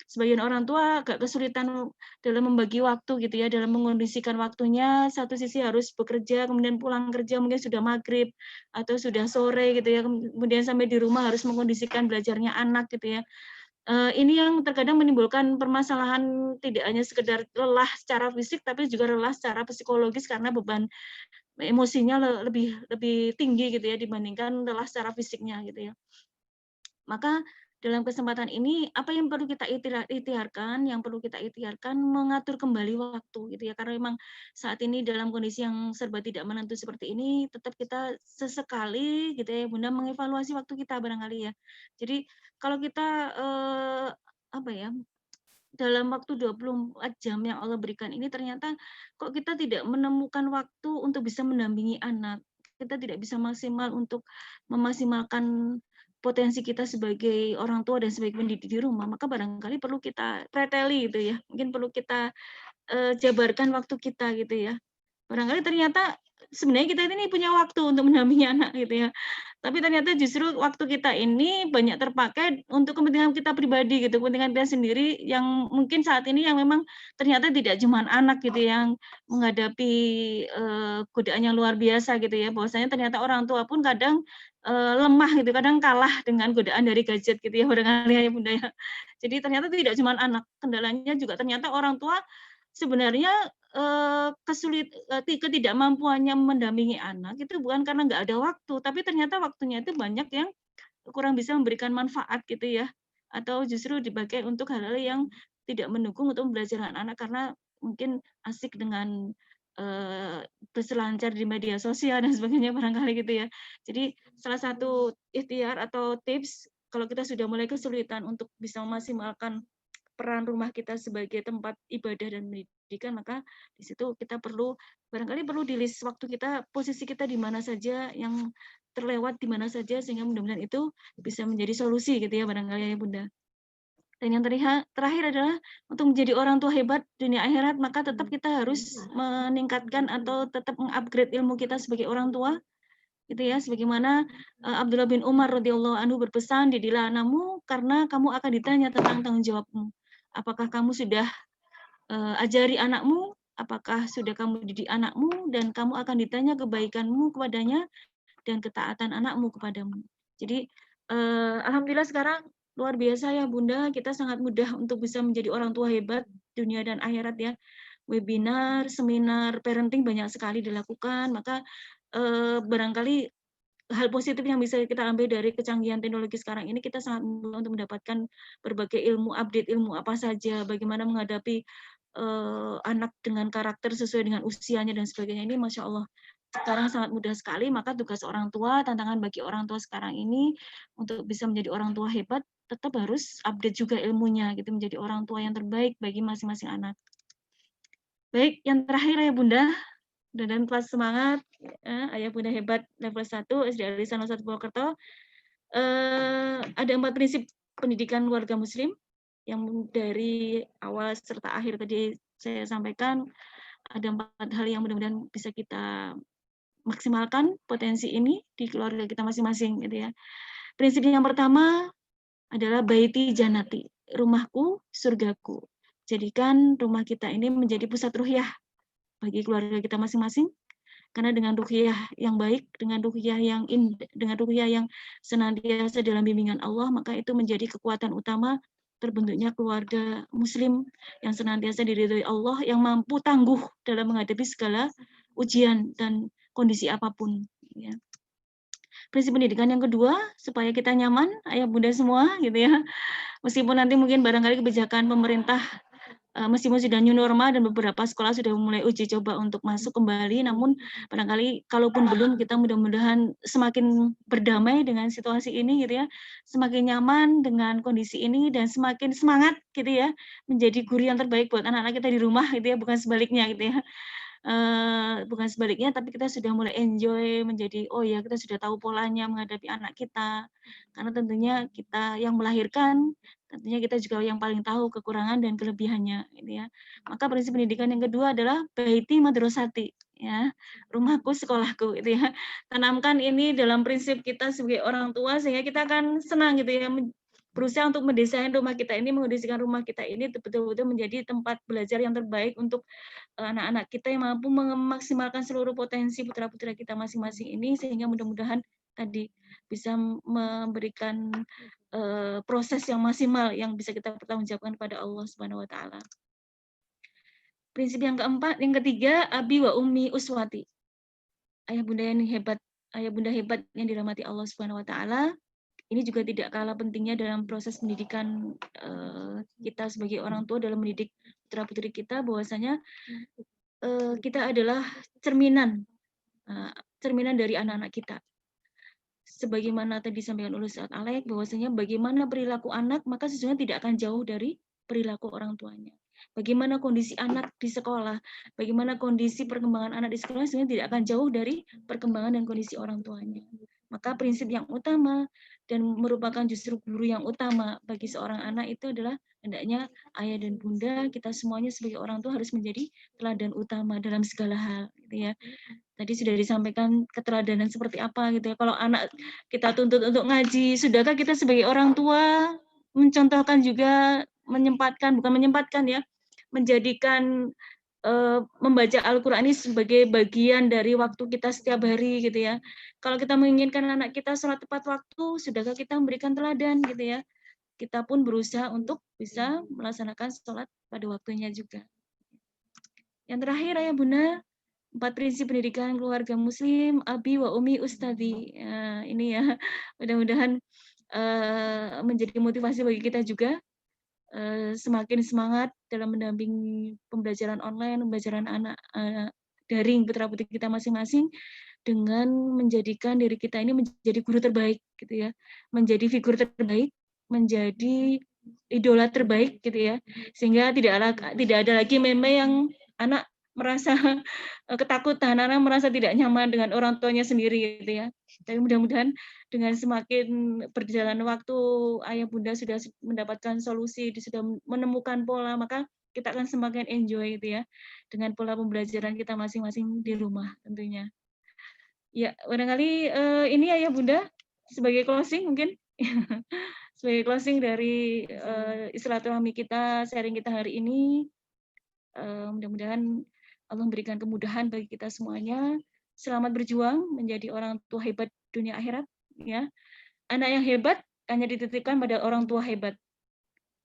sebagian orang tua agak kesulitan dalam membagi waktu gitu ya, dalam mengondisikan waktunya. Satu sisi harus bekerja, kemudian pulang kerja mungkin sudah maghrib atau sudah sore gitu ya, kemudian sampai di rumah harus mengondisikan belajarnya anak gitu ya. Ini yang terkadang menimbulkan permasalahan tidak hanya sekedar lelah secara fisik, tapi juga lelah secara psikologis karena beban emosinya lebih tinggi gitu ya dibandingkan lelah secara fisiknya gitu ya. Maka dalam kesempatan ini apa yang perlu kita ikhtiarkan, yang perlu kita ikhtiarkan mengatur kembali waktu gitu ya, karena memang saat ini dalam kondisi yang serba tidak menentu seperti ini, tetap kita sesekali gitu ya Bunda mengevaluasi waktu kita barangkali ya. Jadi kalau kita apa ya, dalam waktu 24 jam yang Allah berikan ini ternyata kok kita tidak menemukan waktu untuk bisa mendampingi anak. Kita tidak bisa maksimal untuk memaksimalkan potensi kita sebagai orang tua dan sebagai pendidik di rumah, maka barangkali perlu kita preteli gitu ya. Mungkin perlu kita jabarkan waktu kita gitu ya. Barangkali ternyata sebenarnya kita ini punya waktu untuk mendampingi anak gitu ya. Tapi ternyata justru waktu kita ini banyak terpakai untuk kepentingan kita pribadi gitu, kepentingan kita sendiri yang mungkin saat ini yang memang ternyata tidak cuma anak gitu yang menghadapi godaan yang luar biasa gitu ya. Bahwasanya ternyata orang tua pun kadang lemah gitu, kadang kalah dengan godaan dari gadget gitu ya, barangkali ya Bunda ya. Jadi ternyata tidak cuma anak, kendalanya juga ternyata orang tua sebenarnya ketidakmampuannya mendampingi anak itu bukan karena nggak ada waktu, tapi ternyata waktunya itu banyak yang kurang bisa memberikan manfaat gitu ya, atau justru dipakai untuk hal-hal yang tidak mendukung untuk pembelajaran anak karena mungkin asik dengan berselancar di media sosial dan sebagainya barangkali gitu ya. Jadi salah satu ikhtiar atau tips kalau kita sudah mulai kesulitan untuk bisa memaksimalkan peran rumah kita sebagai tempat ibadah dan pendidikan, maka di situ kita barangkali perlu di list waktu kita, posisi kita di mana saja, yang terlewat di mana saja, sehingga mudah-mudahan itu bisa menjadi solusi gitu ya barangkali ya Bunda. Dan yang terakhir adalah untuk menjadi orang tua hebat dunia akhirat, maka tetap kita harus meningkatkan atau tetap mengupgrade ilmu kita sebagai orang tua gitu ya, sebagaimana Abdullah bin Umar radhiyallahu anhu berpesan, didilah anakmu karena kamu akan ditanya tentang tanggung jawabmu. Apakah kamu sudah ajari anakmu, apakah sudah kamu didik anakmu, dan kamu akan ditanya kebaikanmu kepadanya dan ketaatan anakmu kepadamu. Jadi alhamdulillah sekarang luar biasa ya Bunda, kita sangat mudah untuk bisa menjadi orang tua hebat dunia dan akhirat ya. Webinar, seminar, parenting banyak sekali dilakukan, maka barangkali hal positif yang bisa kita ambil dari kecanggihan teknologi sekarang ini, kita sangat mudah untuk mendapatkan berbagai ilmu, update ilmu apa saja, bagaimana menghadapi anak dengan karakter sesuai dengan usianya dan sebagainya. Ini Masya Allah sekarang sangat mudah sekali, maka tugas orang tua, tantangan bagi orang tua sekarang ini untuk bisa menjadi orang tua hebat, tetap harus update juga ilmunya, gitu, menjadi orang tua yang terbaik bagi masing-masing anak. Baik, yang terakhir ya Bunda, dan kelas semangat, Ayah Bunda Hebat level 1 SD Alisan 01 Purwokerto. Ada 4 prinsip pendidikan keluarga muslim yang dari awal serta akhir tadi saya sampaikan. Ada 4 hal yang mudah-mudahan bisa kita maksimalkan potensi ini di keluarga kita masing-masing, gitu ya. Prinsip yang pertama adalah baiti janati, rumahku, surgaku. Jadikan rumah kita ini menjadi pusat ruhiyah bagi keluarga kita masing-masing, karena dengan ruhiyah yang baik, dengan ruhiyah yang indah, dengan ruhiyah yang senantiasa dalam bimbingan Allah, maka itu menjadi kekuatan utama terbentuknya keluarga muslim yang senantiasa diridhoi Allah, yang mampu tangguh dalam menghadapi segala ujian dan kondisi apapun, ya. Prinsip pendidikan yang kedua, supaya kita nyaman, ayah bunda semua, gitu ya. Meskipun nanti mungkin barangkali kebijakan pemerintah meskipun sudah new normal dan beberapa sekolah sudah mulai uji coba untuk masuk kembali, namun barangkali kalaupun belum, kita mudah-mudahan semakin berdamai dengan situasi ini, gitu ya, semakin nyaman dengan kondisi ini dan semakin semangat, gitu ya, menjadi guru yang terbaik buat anak-anak kita di rumah, gitu ya, bukan sebaliknya, gitu ya. Bukan sebaliknya, tapi kita sudah mulai enjoy menjadi, oh ya, kita sudah tahu polanya menghadapi anak kita, karena tentunya kita yang melahirkan, tentunya kita juga yang paling tahu kekurangan dan kelebihannya, gitu ya. Maka prinsip pendidikan yang kedua adalah baiti madrasati, ya, rumahku sekolahku, gitu ya. Tanamkan ini dalam prinsip kita sebagai orang tua sehingga kita akan senang, gitu ya, berusaha untuk mendesain rumah kita ini, mengondisikan rumah kita ini betul-betul menjadi tempat belajar yang terbaik untuk anak-anak kita yang mampu memaksimalkan seluruh potensi putra-putri kita masing-masing ini, sehingga mudah-mudahan tadi bisa memberikan proses yang maksimal yang bisa kita pertanggungjawabkan kepada Allah Subhanahu wa taala. Prinsip yang keempat, yang ketiga, abi wa ummi uswati. Ayah bunda yang hebat, ayah bunda hebat yang dirahmati Allah Subhanahu wa taala. Ini juga tidak kalah pentingnya dalam proses pendidikan kita sebagai orang tua dalam mendidik putra-putri kita, bahwasanya kita adalah cerminan dari anak-anak kita. Sebagaimana tadi disampaikan oleh Ustaz Alek, bahwasanya bagaimana perilaku anak, maka sesungguhnya tidak akan jauh dari perilaku orang tuanya. Bagaimana kondisi anak di sekolah, bagaimana kondisi perkembangan anak di sekolah, sesungguhnya tidak akan jauh dari perkembangan dan kondisi orang tuanya. Maka prinsip yang utama dan merupakan justru guru yang utama bagi seorang anak itu adalah hendaknya ayah dan bunda, kita semuanya sebagai orang tua harus menjadi teladan utama dalam segala hal, gitu ya. Tadi sudah disampaikan keteladanan seperti apa, gitu ya. Kalau anak kita tuntut untuk ngaji, sudahkah kita sebagai orang tua mencontohkan juga, bukan menyempatkan ya, menjadikan membaca Al-Quran ini sebagai bagian dari waktu kita setiap hari, gitu ya. Kalau kita menginginkan anak kita sholat tepat waktu, sudahkah kita memberikan teladan, gitu ya. Kita pun berusaha untuk bisa melaksanakan sholat pada waktunya juga. Yang terakhir, ayah bunda, 4 prinsip pendidikan keluarga muslim, abi wa umi ustadi. Ini ya, mudah-mudahan menjadi motivasi bagi kita juga, semakin semangat dalam mendampingi pembelajaran online, pembelajaran anak daring putra-putri kita masing-masing, dengan menjadikan diri kita ini menjadi guru terbaik, gitu ya, menjadi figur terbaik, menjadi idola terbaik, gitu ya, sehingga tidak ada lagi meme yang anak merasa ketakutan, anak merasa tidak nyaman dengan orang tuanya sendiri, gitu ya. Tapi mudah-mudahan dengan semakin berjalan waktu, ayah bunda sudah mendapatkan solusi, sudah menemukan pola, maka kita akan semakin enjoy, gitu ya, dengan pola pembelajaran kita masing-masing di rumah tentunya. Ya, barangkali ini ayah bunda sebagai closing mungkin. Sebagai closing dari silaturahmi kita, sharing kita hari ini. Mudah-mudahan Allah memberikan kemudahan bagi kita semuanya. Selamat berjuang menjadi orang tua hebat dunia akhirat, ya. Anak yang hebat hanya dititipkan pada orang tua hebat.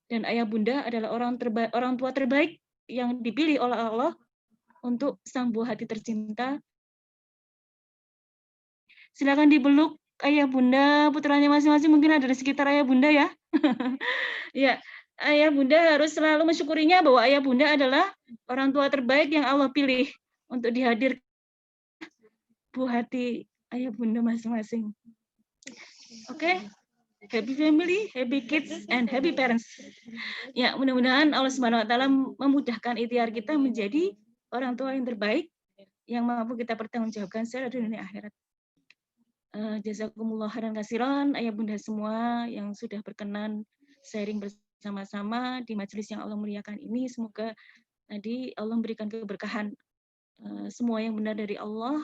Dan ayah bunda adalah orang tua terbaik yang dipilih oleh Allah untuk sang buah hati tercinta. Silakan dipeluk ayah bunda, putranya masing-masing mungkin ada di sekitar ayah bunda ya. Ya, ayah bunda harus selalu mensyukurinya bahwa ayah bunda adalah orang tua terbaik yang Allah pilih untuk dihadirkan buah hati ayah bunda masing-masing. Oke? Happy family, happy kids, and happy parents. Ya, mudah-mudahan Allah Subhanahu wa taala memudahkan ikhtiar kita menjadi orang tua yang terbaik yang mampu kita pertanggungjawabkan secara dunia akhirat. Jazakumullah khairan katsiran ayah bunda semua yang sudah berkenan sharing bersama-sama di majelis yang Allah muliakan ini. Semoga tadi Allah memberikan keberkahan semua yang benar dari Allah.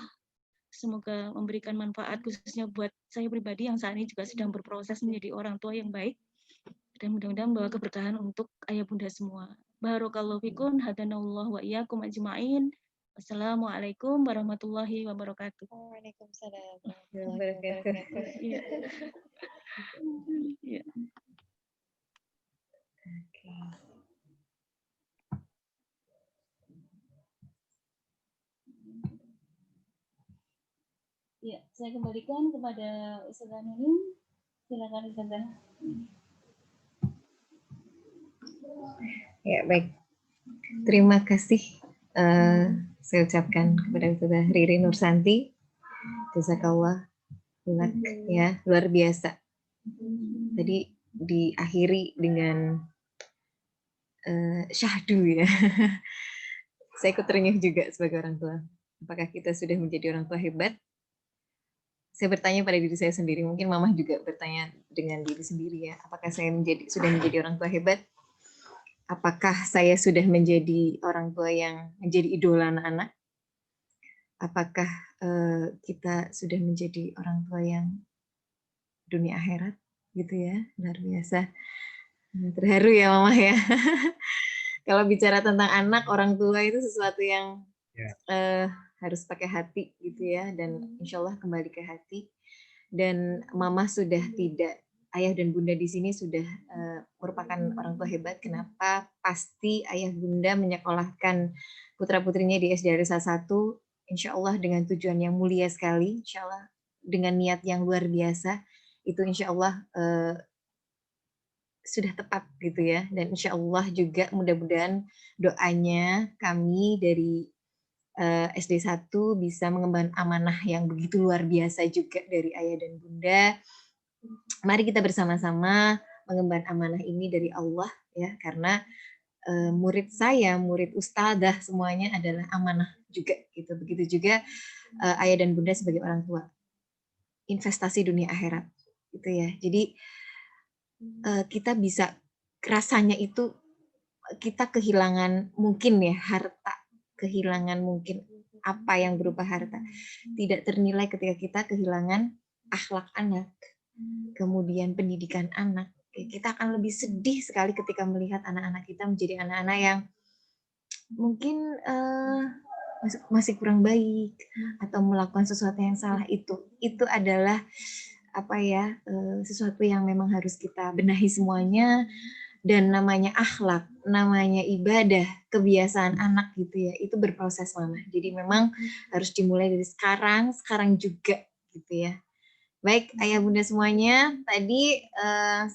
Semoga memberikan manfaat khususnya buat saya pribadi yang saat ini juga sedang berproses menjadi orang tua yang baik. Dan mudah-mudahan membawa keberkahan untuk ayah bunda semua. Barakallahu fikum, hadanallahu wa iyyakum ajma'in. Wassalamualaikum warahmatullahi wabarakatuh. Waalaikumsalam warahmatullahi wabarakatuh. Iya. Iya. Ya, saya kembalikan kepada Ustazah Nuning. Silakan Ustazah. Ya, baik. Terima kasih saya ucapkan kepada Ustazah Riri Nursanti. Jazakallah ya, luar biasa. Tadi diakhiri dengan syahdu ya. Saya ikut terenyuh juga sebagai orang tua. Apakah kita sudah menjadi orang tua hebat? Saya bertanya pada diri saya sendiri, mungkin Mamah juga bertanya dengan diri sendiri ya. Apakah saya sudah menjadi orang tua hebat? Apakah saya sudah menjadi orang tua yang menjadi idola anak-anak? Apakah kita sudah menjadi orang tua yang dunia akhirat? Gitu ya, luar biasa. Terharu ya Mamah ya. Kalau bicara tentang anak, orang tua itu sesuatu yang harus pakai hati gitu ya, dan insya Allah kembali ke hati. Dan Mama sudah tidak, ayah dan bunda di sini sudah merupakan orang tua hebat. Kenapa? Pasti ayah bunda menyekolahkan putra-putrinya di SD Arisa 1, insya Allah dengan tujuan yang mulia sekali, insya Allah dengan niat yang luar biasa, itu insya Allah sudah tepat gitu ya. Dan insya Allah juga mudah-mudahan doanya kami dari SD 1 bisa mengemban amanah yang begitu luar biasa juga dari ayah dan bunda. Mari kita bersama-sama mengemban amanah ini dari Allah ya, karena murid saya, murid ustadzah semuanya adalah amanah juga gitu. Begitu juga ayah dan bunda sebagai orang tua. Investasi dunia akhirat gitu ya. Jadi kita bisa, rasanya itu kita kehilangan mungkin ya harta, kehilangan mungkin apa yang berupa harta tidak ternilai ketika kita kehilangan akhlak anak, kemudian pendidikan anak. Kita akan lebih sedih sekali ketika melihat anak-anak kita menjadi anak-anak yang mungkin masih kurang baik atau melakukan sesuatu yang salah. Itu adalah apa ya, sesuatu yang memang harus kita benahi semuanya. Dan namanya akhlak, namanya ibadah, kebiasaan anak gitu ya, itu berproses Mama. Jadi memang harus dimulai dari sekarang juga gitu ya. Baik ayah bunda semuanya, tadi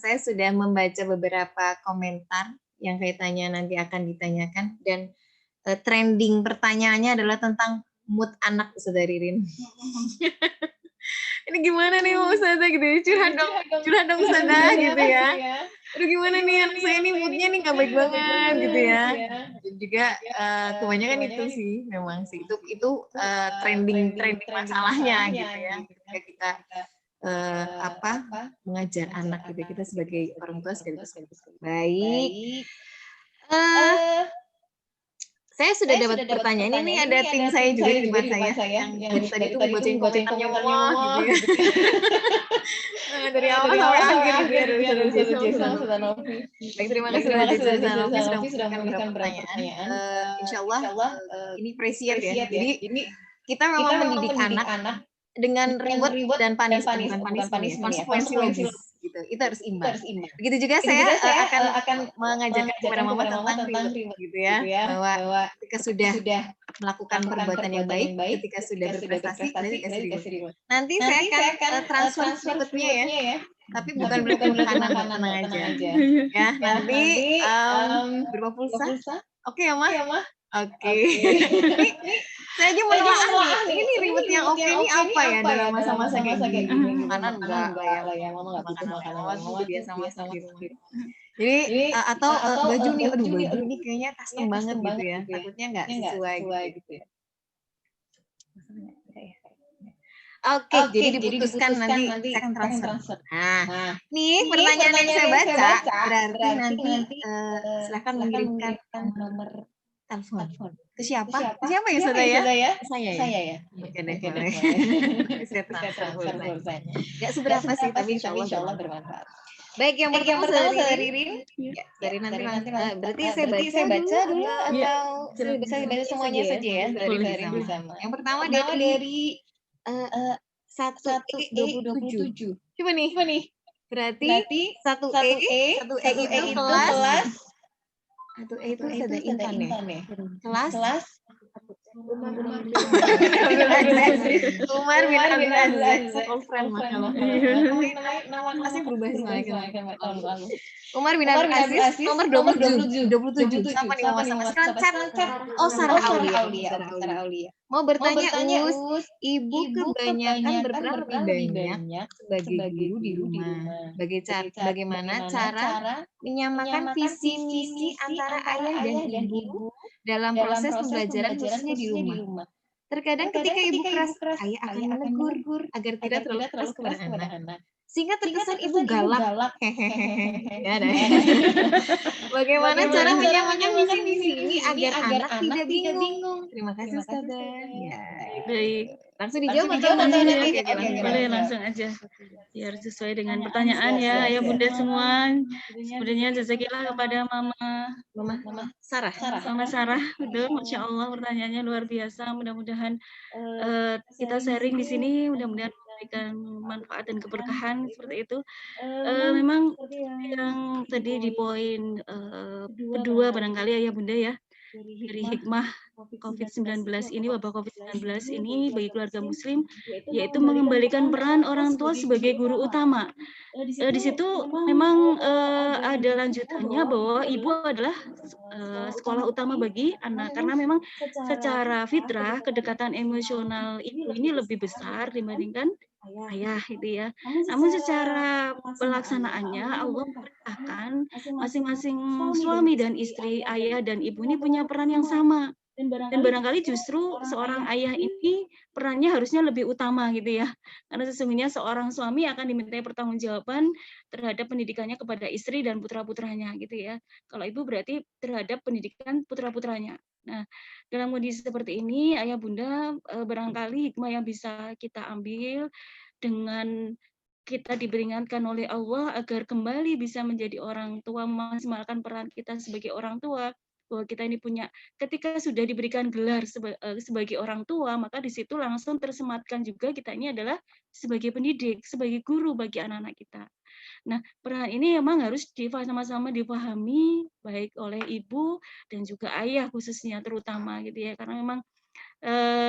saya sudah membaca beberapa komentar yang kaitannya nanti akan ditanyakan, dan trending pertanyaannya adalah tentang mood anak Ustazah Ririn. Ini gimana nih Ustazah gitu ya, curhat dong Ustazah gitu ya. Aduh gimana nih anak saya ini moodnya nih gak baik banget gitu ya. Dan juga kebanyakan itu sih, memang sih itu trending masalahnya gitu ya. Ketika kita mengajar anak gitu, kita sebagai orang tua sekaligus. Baik. Saya sudah dapat pertanyaan ini, ada tim saya juga di depan saya yang dari tadi itu bacain komentarnya Mama gitu ya. Dari awal sampai akhir gitu ya, dari Ustazah Novi. Baik, terima kasih Ustazah Novi sudah memberikan pertanyaan. Insya Allah ini precious ya. Jadi kita memang mendidik anak dengan reward dan punishment, bukan punishment ya, konsekuensi logis gitu. Itu harus imbang. Begitu juga saya akan mengajarkan kepada Mama tentang reward gitu ya, bahwa ketika sudah melakukan perbuatan yang baik, ketika sudah berprestasi, berarti dikasih reward. Nanti saya akan transfer rewardnya ya, tapi bukan berarti makanan, tenang aja. Ya, nanti berupa pulsa. Oke ya, Ma? Oke. Saya aja mau nelaah nih. Ini ribet yang oke ini apa ya dalam masa-masa kayak gini? Makanan enggak lah ya. Mama enggak butuh makanan. Mama tuh udah biasa masak di rumah. Jadi atau baju nih, aduh baju ini kayaknya custom banget gitu ya. Takutnya enggak sesuai gitu ya. Oke, jadi diputuskan nanti second transfer. Nah, nih pertanyaan yang saya baca berarti nanti silakan mengirimkan nomor telepon. Ke siapa? Ke siapa ya saudara ya? Ke saya ya. Oke deh, boleh. Saya transfer pulsanya. Gak seberapa sih, tapi insya Allah bermanfaat. Baik, yang pertama saudara Ririn. Ya, dari nanti berarti saya baca dulu atau saya baca semuanya saja ya, saudara Ririn sama. Yang pertama dari 1E27. Coba nih. Berarti 1E itu kelas. 1E itu ada intan ya. Kelas Umar bin Abdul Aziz. Old friend masalah. Nama kelasnya berubah semakin tahun lalu. Umar bin Abdul Aziz nomor 27. Siapa nih Mama? Sekarang chat. Oh, Sarah Aulia. Mau bertanya Us, ibu kebanyakan berperan lebih banyak sebagai guru di rumah. Bagaimana cara menyamakan visi misi antara ayah dan ibu dalam proses pembelajaran khususnya di rumah. Terkadang ketika ibu keras, ayah akan menegur agar tidak terlalu keras kepada anak. Sehingga terkesan ibu galak. Ya, bagaimana cara menyamakan visi misi ini agar anak tidak bingung? Terima kasih Ustazah. Ya. Baik. Langsung dijawab atau Boleh langsung aja. Biar sesuai dengan pertanyaan ya, Ayah Bunda semua. Sebenarnya jazakillah kepada Mama Sarah. Mama Sarah, betul, Masya Allah pertanyaannya luar biasa. Mudah-mudahan kita sharing di sini, mudah-mudahan memberikan manfaat dan keberkahan seperti itu. Memang yang tadi di poin kedua barangkali Ayah Bunda ya, dari hikmah COVID-19 ini, wabah COVID-19 ini bagi keluarga muslim, yaitu mengembalikan peran orang tua sebagai guru utama. Di situ memang ada lanjutannya bahwa ibu adalah sekolah utama bagi anak, karena memang secara fitrah kedekatan emosional ibu ini lebih besar dibandingkan ayah itu ya. Namun secara pelaksanaannya Allah memerintahkan masing-masing suami dan istri, ayah dan ibu ini punya peran yang sama. Dan barangkali justru seorang ayah ini perannya harusnya lebih utama gitu ya. Karena sesungguhnya seorang suami akan dimintai pertanggungjawaban terhadap pendidikannya kepada istri dan putra-putranya gitu ya. Kalau ibu berarti terhadap pendidikan putra-putranya. Nah, dalam kondisi seperti ini, ayah bunda barangkali hikmah yang bisa kita ambil dengan kita diperingatkan oleh Allah agar kembali bisa menjadi orang tua, memaksimalkan peran kita sebagai orang tua, bahwa kita ini punya, ketika sudah diberikan gelar sebagai orang tua, maka di situ langsung tersematkan juga kita ini adalah sebagai pendidik, sebagai guru bagi anak-anak kita. Nah, peran ini memang harus sama-sama dipahami baik oleh ibu dan juga ayah khususnya terutama gitu ya, karena memang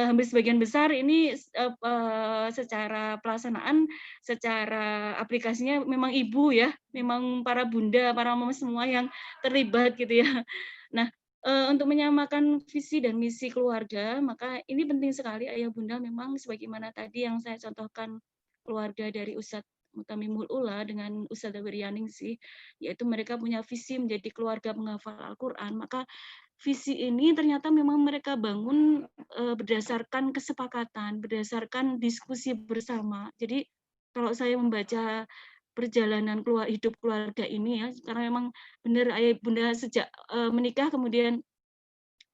hampir sebagian besar ini secara pelaksanaan, secara aplikasinya memang ibu ya, memang para bunda, para mama semua yang terlibat gitu ya. Nah, untuk menyamakan visi dan misi keluarga, maka ini penting sekali ayah bunda memang sebagaimana tadi yang saya contohkan keluarga dari Ustadz Mutamimul Ula dengan Ustadzah Wiryaningsih, yaitu mereka punya visi menjadi keluarga penghafal Al-Quran, maka visi ini ternyata memang mereka bangun berdasarkan kesepakatan, berdasarkan diskusi bersama. Jadi kalau saya membaca perjalanan hidup keluarga ini ya, karena memang benar ayah bunda sejak menikah kemudian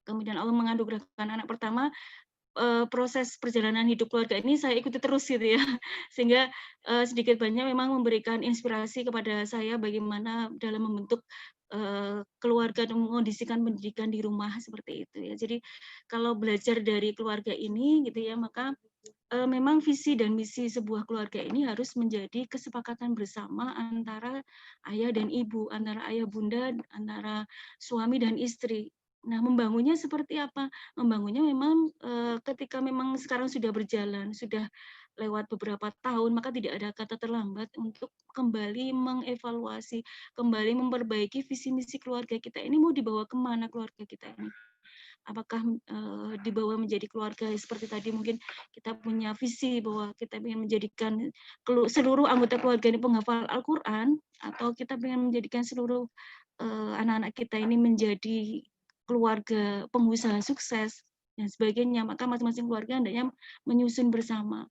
Allah menganugerahkan anak pertama, proses perjalanan hidup keluarga ini saya ikuti terus gitu ya, sehingga sedikit banyak memang memberikan inspirasi kepada saya bagaimana dalam membentuk keluarga dan mengondisikan pendidikan di rumah seperti itu ya. Jadi kalau belajar dari keluarga ini gitu ya, maka memang visi dan misi sebuah keluarga ini harus menjadi kesepakatan bersama antara ayah dan ibu, antara ayah bunda, antara suami dan istri. Nah, membangunnya seperti apa? Membangunnya memang ketika memang sekarang sudah berjalan, sudah lewat beberapa tahun, maka tidak ada kata terlambat untuk kembali mengevaluasi, kembali memperbaiki visi misi keluarga kita ini mau dibawa kemana keluarga kita ini. apakah dibawa menjadi keluarga seperti tadi, mungkin kita punya visi bahwa kita ingin menjadikan seluruh anggota keluarga ini penghafal Al-Quran, atau kita ingin menjadikan seluruh anak-anak kita ini menjadi keluarga pengusaha sukses dan sebagainya, maka masing-masing keluarga hendaknya menyusun bersama.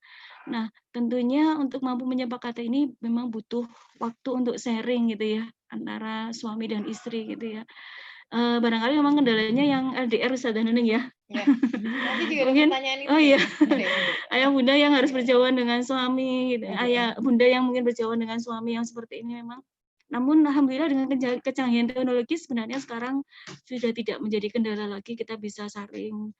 Nah, tentunya untuk mampu menyepakati ini memang butuh waktu untuk sharing gitu ya, antara suami dan istri gitu ya. Barangkali memang kendalanya yang LDR, Ustazah Nunung ya. Ya. Nanti juga ada Mungkin, pertanyaan itu. oh iya, Oke. ayah bunda yang harus Iya. berjauhan dengan suami, gitu. Ayah bunda yang mungkin berjauhan dengan suami yang seperti ini memang. Namun alhamdulillah dengan kecanggihan teknologi sebenarnya sekarang sudah tidak menjadi kendala lagi, kita bisa saling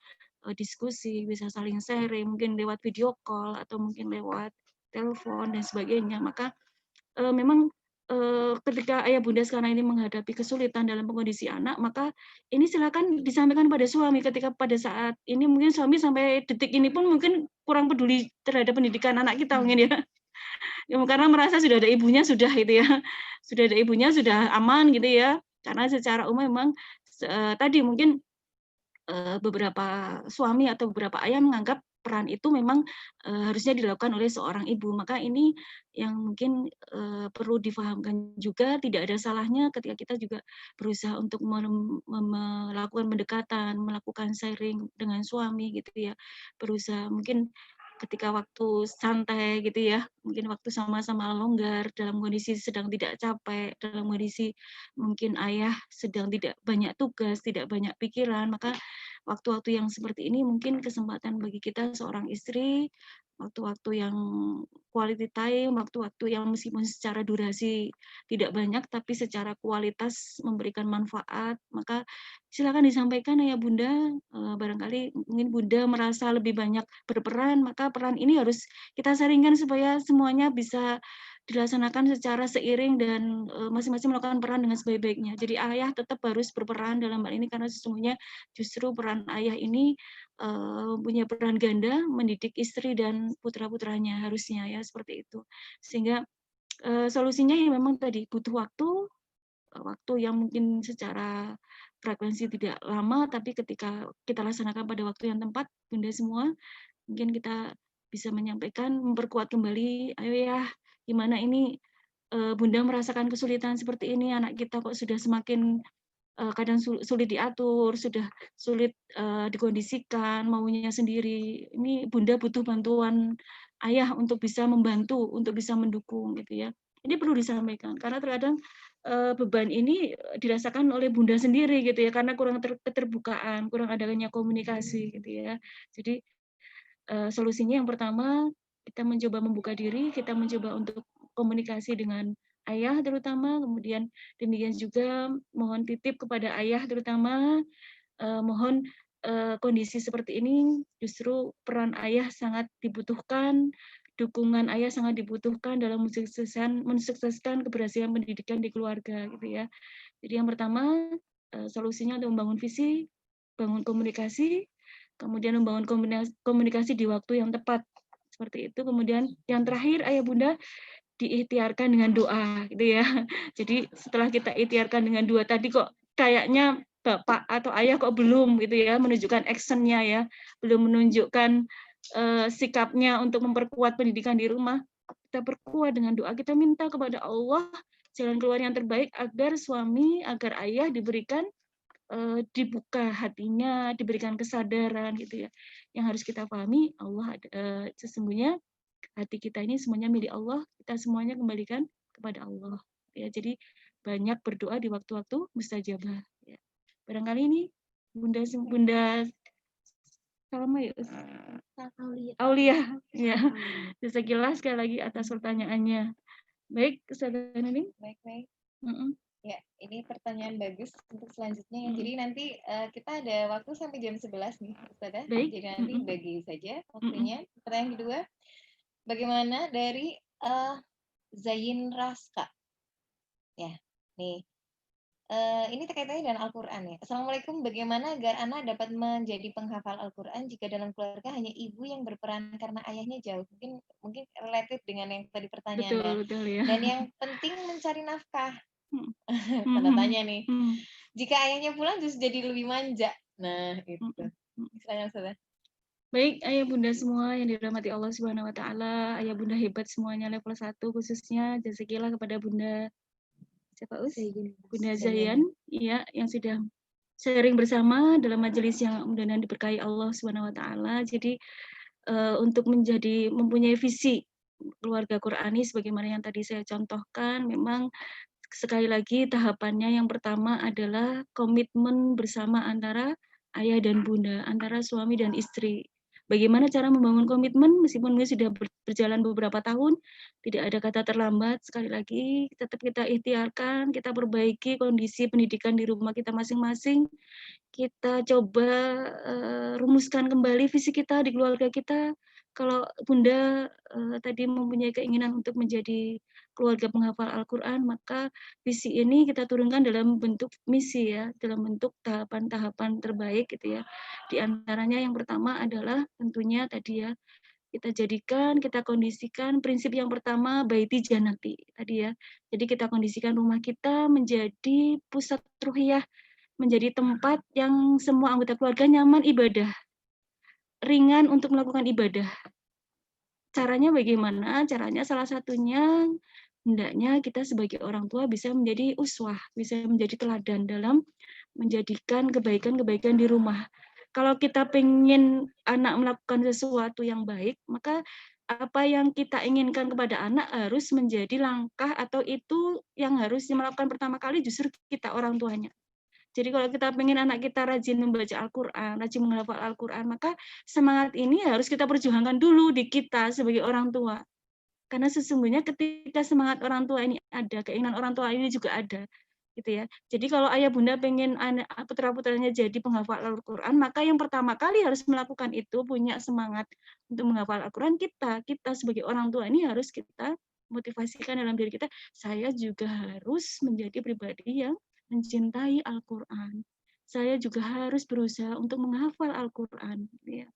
diskusi, bisa saling sharing, mungkin lewat video call atau mungkin lewat telepon dan sebagainya. Maka memang ketika ayah bunda sekarang ini menghadapi kesulitan dalam kondisi anak, maka ini silakan disampaikan pada suami ketika pada saat ini mungkin suami sampai detik ini pun mungkin kurang peduli terhadap pendidikan anak kita mungkin ya. Ya, karena merasa sudah ada ibunya sudah gitu ya. Sudah ada ibunya sudah aman gitu ya. Karena secara umum memang tadi mungkin beberapa suami atau beberapa ayah menganggap peran itu memang harusnya dilakukan oleh seorang ibu. Maka ini yang mungkin perlu difahamkan juga, tidak ada salahnya ketika kita juga berusaha untuk melakukan pendekatan, melakukan sharing dengan suami gitu ya. Berusaha mungkin ketika waktu santai gitu ya, mungkin waktu sama-sama longgar, dalam kondisi sedang tidak capek, dalam kondisi mungkin ayah sedang tidak banyak tugas, tidak banyak pikiran, maka waktu-waktu yang seperti ini mungkin kesempatan bagi kita seorang istri, waktu-waktu yang quality time, waktu-waktu yang meskipun secara durasi tidak banyak, tapi secara kualitas memberikan manfaat, maka silakan disampaikan ayah bunda, barangkali mungkin bunda merasa lebih banyak berperan, maka peran ini harus kita sharingkan supaya semuanya bisa dilaksanakan secara seiring dan masing-masing melakukan peran dengan sebaik-baiknya. Jadi ayah tetap harus berperan dalam hal ini karena sesungguhnya justru peran ayah ini punya peran ganda mendidik istri dan putra-putranya harusnya ya seperti itu. Sehingga solusinya ya memang tadi butuh waktu yang mungkin secara frekuensi tidak lama, tapi ketika kita laksanakan pada waktu yang tepat, bunda semua, mungkin kita bisa menyampaikan, memperkuat kembali, ayo ya, gimana ini bunda merasakan kesulitan seperti ini, anak kita kok sudah semakin kadang sulit diatur, sudah sulit dikondisikan, maunya sendiri. Ini bunda butuh bantuan ayah untuk bisa membantu, untuk bisa mendukung gitu ya. Ini perlu disampaikan karena terkadang beban ini dirasakan oleh bunda sendiri gitu ya karena kurang keterbukaan, kurang adanya komunikasi gitu ya. Jadi solusinya yang pertama kita mencoba membuka diri, kita mencoba untuk komunikasi dengan ayah terutama, kemudian demikian juga mohon titip kepada ayah terutama, mohon kondisi seperti ini justru peran ayah sangat dibutuhkan, dukungan ayah sangat dibutuhkan dalam mensukseskan keberhasilan pendidikan di keluarga gitu ya. Jadi yang pertama solusinya untuk membangun visi, bangun komunikasi, kemudian membangun komunikasi di waktu yang tepat seperti itu. Kemudian yang terakhir ayah bunda diikhtiarkan dengan doa gitu ya. Jadi setelah kita ikhtiarkan dengan doa tadi kok kayaknya bapak atau ayah kok belum gitu ya menunjukkan actionnya ya, belum menunjukkan sikapnya untuk memperkuat pendidikan di rumah. Kita perkuat dengan doa, kita minta kepada Allah jalan keluar yang terbaik agar suami, agar ayah diberikan dibuka hatinya, diberikan kesadaran gitu ya. Yang harus kita pahami Allah sesungguhnya hati kita ini semuanya milik Allah, kita semuanya kembalikan kepada Allah. Ya, jadi banyak berdoa di waktu-waktu mustajabah. Ya. Barangkali ini Bunda Salma ya, Aulia. Ya. Sekilas sekali lagi atas pertanyaannya. Baik, Ustazah Nuning. Baik. Ya, ini pertanyaan bagus untuk selanjutnya ya. Jadi nanti kita ada waktu sampai jam 11 nih, Ustazah. Baik. Jadi nanti bagi saja waktunya. Pertanyaan kedua, bagaimana dari Zain Raska? Ya, nih. Ini terkaitannya dengan Al-Quran ya. Assalamualaikum, bagaimana agar anak dapat menjadi penghafal Al-Quran jika dalam keluarga hanya ibu yang berperan karena ayahnya jauh? Mungkin related dengan yang tadi pertanyaannya. Betul ya. Dan yang penting mencari nafkah. Tanda tanya nih. Jika ayahnya pulang justru jadi lebih manja. Nah, itu. Silakan Ustazah. Baik, ayah bunda semua yang dirahmati Allah Subhanahu wa taala, ayah bunda hebat semuanya level 1 khususnya jazakillah kepada Bunda siapa Us? Bunda Zayan, ya, yang sudah sharing bersama dalam majelis yang mudah-mudahan diberkahi Allah Subhanahu wa taala. Jadi untuk mempunyai visi keluarga Qurani sebagaimana yang tadi saya contohkan, memang sekali lagi tahapannya yang pertama adalah komitmen bersama antara ayah dan bunda, antara suami dan istri. Bagaimana cara membangun komitmen meskipun ini sudah berjalan beberapa tahun, tidak ada kata terlambat. Sekali lagi tetap kita ikhtiarkan, kita perbaiki kondisi pendidikan di rumah kita masing-masing. Kita coba rumuskan kembali visi kita di keluarga kita. Kalau Bunda tadi mempunyai keinginan untuk menjadi keluarga penghafal Al-Quran, maka visi ini kita turunkan dalam bentuk misi ya, dalam bentuk tahapan-tahapan terbaik gitu ya. Di antaranya yang pertama adalah tentunya tadi ya, kita jadikan, kita kondisikan prinsip yang pertama baiti janati tadi ya. Jadi kita kondisikan rumah kita menjadi pusat ruhiyah, menjadi tempat yang semua anggota keluarga nyaman ibadah, ringan untuk melakukan ibadah. Caranya bagaimana? Caranya salah satunya hendaknya kita sebagai orang tua bisa menjadi uswah, bisa menjadi teladan dalam menjadikan kebaikan-kebaikan di rumah. Kalau kita pengen anak melakukan sesuatu yang baik, maka apa yang kita inginkan kepada anak harus menjadi langkah atau itu yang harus melakukan pertama kali justru kita orang tuanya. Jadi kalau kita pengen anak kita rajin membaca Al-Quran, rajin menghafal Al-Quran, maka semangat ini harus kita perjuangkan dulu di kita sebagai orang tua. Karena sesungguhnya ketika semangat orang tua ini ada, keinginan orang tua ini juga ada. Gitu ya. Jadi kalau ayah bunda pengen anak putra-putranya jadi penghafal Al-Quran, maka yang pertama kali harus melakukan itu, punya semangat untuk menghafal Al-Quran, kita sebagai orang tua ini harus kita motivasikan dalam diri kita, saya juga harus menjadi pribadi yang mencintai Al-Quran. Saya juga harus berusaha untuk menghafal Al-Quran. Ya.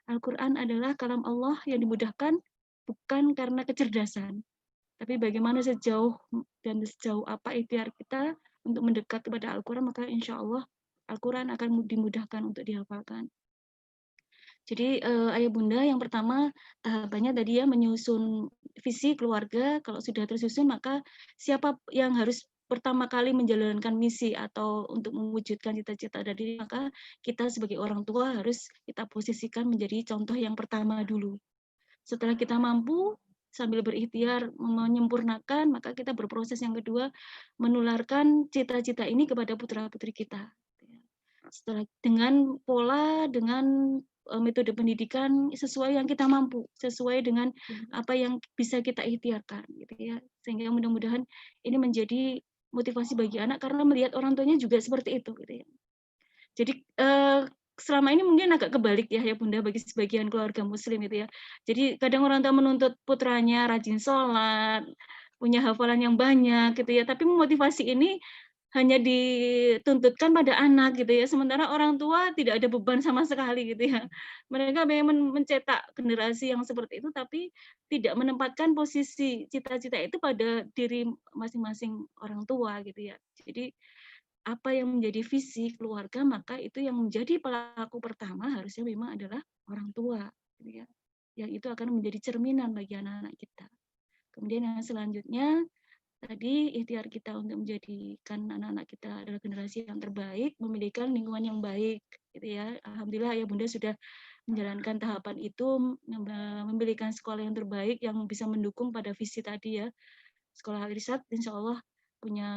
Al-Quran adalah kalam Allah yang dimudahkan bukan karena kecerdasan, tapi bagaimana sejauh dan sejauh apa ikhtiar kita untuk mendekat kepada Al-Quran, maka insya Allah Al-Quran akan dimudahkan untuk dihafalkan. Jadi ayah bunda yang pertama tahapannya tadi ya menyusun visi keluarga. Kalau sudah tersusun maka siapa yang harus pertama kali menjalankan misi atau untuk mewujudkan cita-cita dari maka kita sebagai orang tua harus kita posisikan menjadi contoh yang pertama dulu. Setelah kita mampu sambil berikhtiar menyempurnakan, maka kita berproses yang kedua menularkan cita-cita ini kepada putra-putri kita. Setelah dengan pola, dengan metode pendidikan sesuai yang kita mampu, sesuai dengan apa yang bisa kita ikhtiarkan, gitu ya. Sehingga mudah-mudahan ini menjadi motivasi bagi anak karena melihat orang tuanya juga seperti itu, gitu ya. Jadi selama ini mungkin agak kebalik ya Bunda bagi sebagian keluarga muslim itu ya. Jadi kadang orang tua menuntut putranya rajin sholat, punya hafalan yang banyak gitu ya. Tapi motivasi ini hanya dituntutkan pada anak gitu ya. Sementara orang tua tidak ada beban sama sekali gitu ya. Mereka memang mencetak generasi yang seperti itu tapi tidak menempatkan posisi cita-cita itu pada diri masing-masing orang tua gitu ya. Jadi apa yang menjadi visi keluarga, maka itu yang menjadi pelaku pertama harusnya memang adalah orang tua, gitu ya. Yang itu akan menjadi cerminan bagi anak-anak kita. Kemudian yang selanjutnya, tadi ikhtiar kita untuk menjadikan anak-anak kita adalah generasi yang terbaik, memiliki lingkungan yang baik, gitu ya. Alhamdulillah ya Bunda sudah menjalankan tahapan itu, memiliki sekolah yang terbaik yang bisa mendukung pada visi tadi ya. Sekolah Al-Irsyad insya Allah punya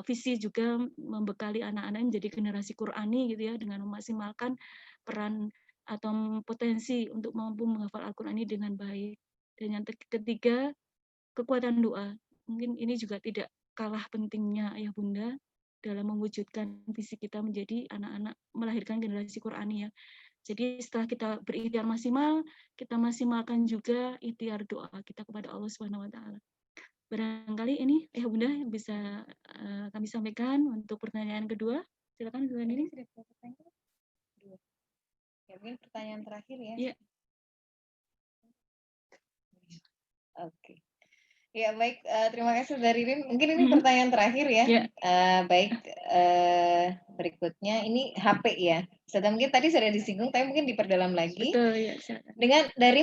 visi juga membekali anak-anak menjadi generasi Qurani gitu ya dengan memaksimalkan peran atau potensi untuk mampu menghafal Al-Quran ini dengan baik. Dan yang ketiga, kekuatan doa. Mungkin ini juga tidak kalah pentingnya ayah bunda dalam mewujudkan visi kita menjadi anak-anak melahirkan generasi Qurani ya. Jadi setelah kita berikhtiar maksimal, kita maksimalkan juga ikhtiar doa kita kepada Allah Subhanahu wa taala. Barangkali ini Bunda yang bisa kami sampaikan untuk pertanyaan kedua. Silakan Bu Nini. Ya, mungkin pertanyaan terakhir ya. Iya. Oke. Ya baik, terima kasih dari Rin. Mungkin ini Mhm. pertanyaan terakhir ya. Ya. Baik, berikutnya ini HP ya. Mungkin tadi sudah disinggung, tapi mungkin diperdalam lagi. Betul ya, silakan. Dengan dari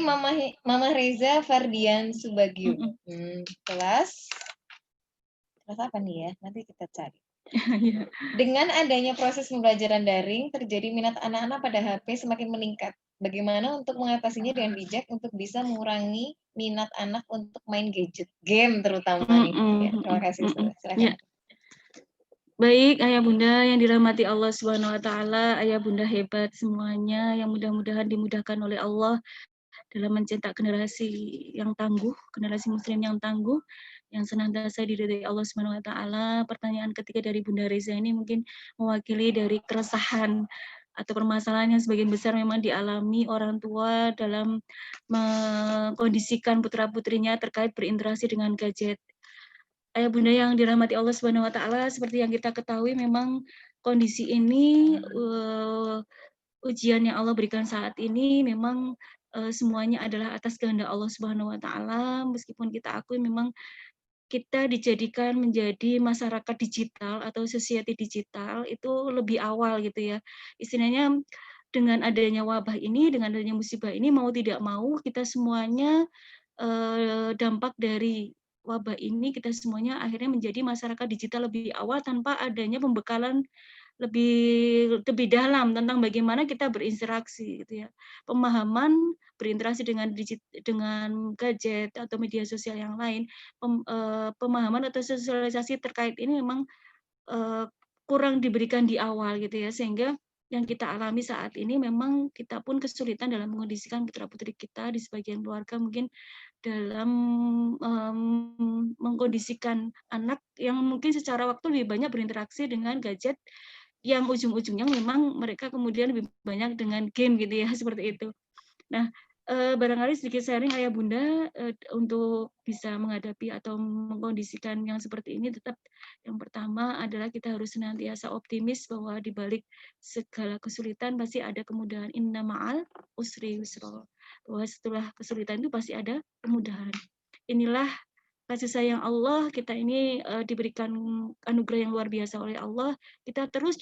Mama Reza Fardian Subagio. Mhm. Kelas apa nih ya? Nanti kita cari. Iya. Dengan adanya proses pembelajaran daring, terjadi minat anak-anak pada HP semakin meningkat. Bagaimana untuk mengatasinya dengan bijak untuk bisa mengurangi minat anak untuk main gadget, game terutama nih. Ya, terima kasih. Silakan. Ya. Baik, ayah bunda yang dirahmati Allah Subhanahu wa taala, ayah bunda hebat semuanya yang mudah-mudahan dimudahkan oleh Allah dalam mencetak generasi yang tangguh, generasi muslim yang tangguh, yang senantiasa diridhai Allah Subhanahu wa taala. Pertanyaan ketiga dari Bunda Reza ini mungkin mewakili dari keresahan atau permasalahan yang sebagian besar memang dialami orang tua dalam mengkondisikan putra-putrinya terkait berinteraksi dengan gadget. Ayah bunda yang dirahmati Allah Subhanahu wa taala, seperti yang kita ketahui memang kondisi ini ujian yang Allah berikan saat ini memang semuanya adalah atas kehendak Allah Subhanahu wa taala, meskipun kita akui memang kita dijadikan menjadi masyarakat digital atau society digital itu lebih awal gitu ya. Istilahnya dengan adanya wabah ini, dengan adanya musibah ini, mau tidak mau kita semuanya dampak dari wabah ini kita semuanya akhirnya menjadi masyarakat digital lebih awal tanpa adanya pembekalan lebih dalam tentang bagaimana kita berinteraksi gitu ya. Pemahaman berinteraksi dengan gadget atau media sosial yang lain, pemahaman atau sosialisasi terkait ini memang kurang diberikan di awal gitu ya, sehingga yang kita alami saat ini memang kita pun kesulitan dalam mengondisikan putra-putri kita di sebagian keluarga mungkin dalam mengkondisikan anak yang mungkin secara waktu lebih banyak berinteraksi dengan gadget yang ujung-ujungnya memang mereka kemudian lebih banyak dengan game gitu ya, seperti itu. Nah, barangkali sedikit sharing ayah bunda untuk bisa menghadapi atau mengkondisikan yang seperti ini, tetap yang pertama adalah kita harus senantiasa optimis bahwa di balik segala kesulitan pasti ada kemudahan. Inna ma'al usri yusra. Bahwa setelah kesulitan itu pasti ada kemudahan. Inilah kasih sayang Allah, kita ini diberikan anugerah yang luar biasa oleh Allah. Kita terus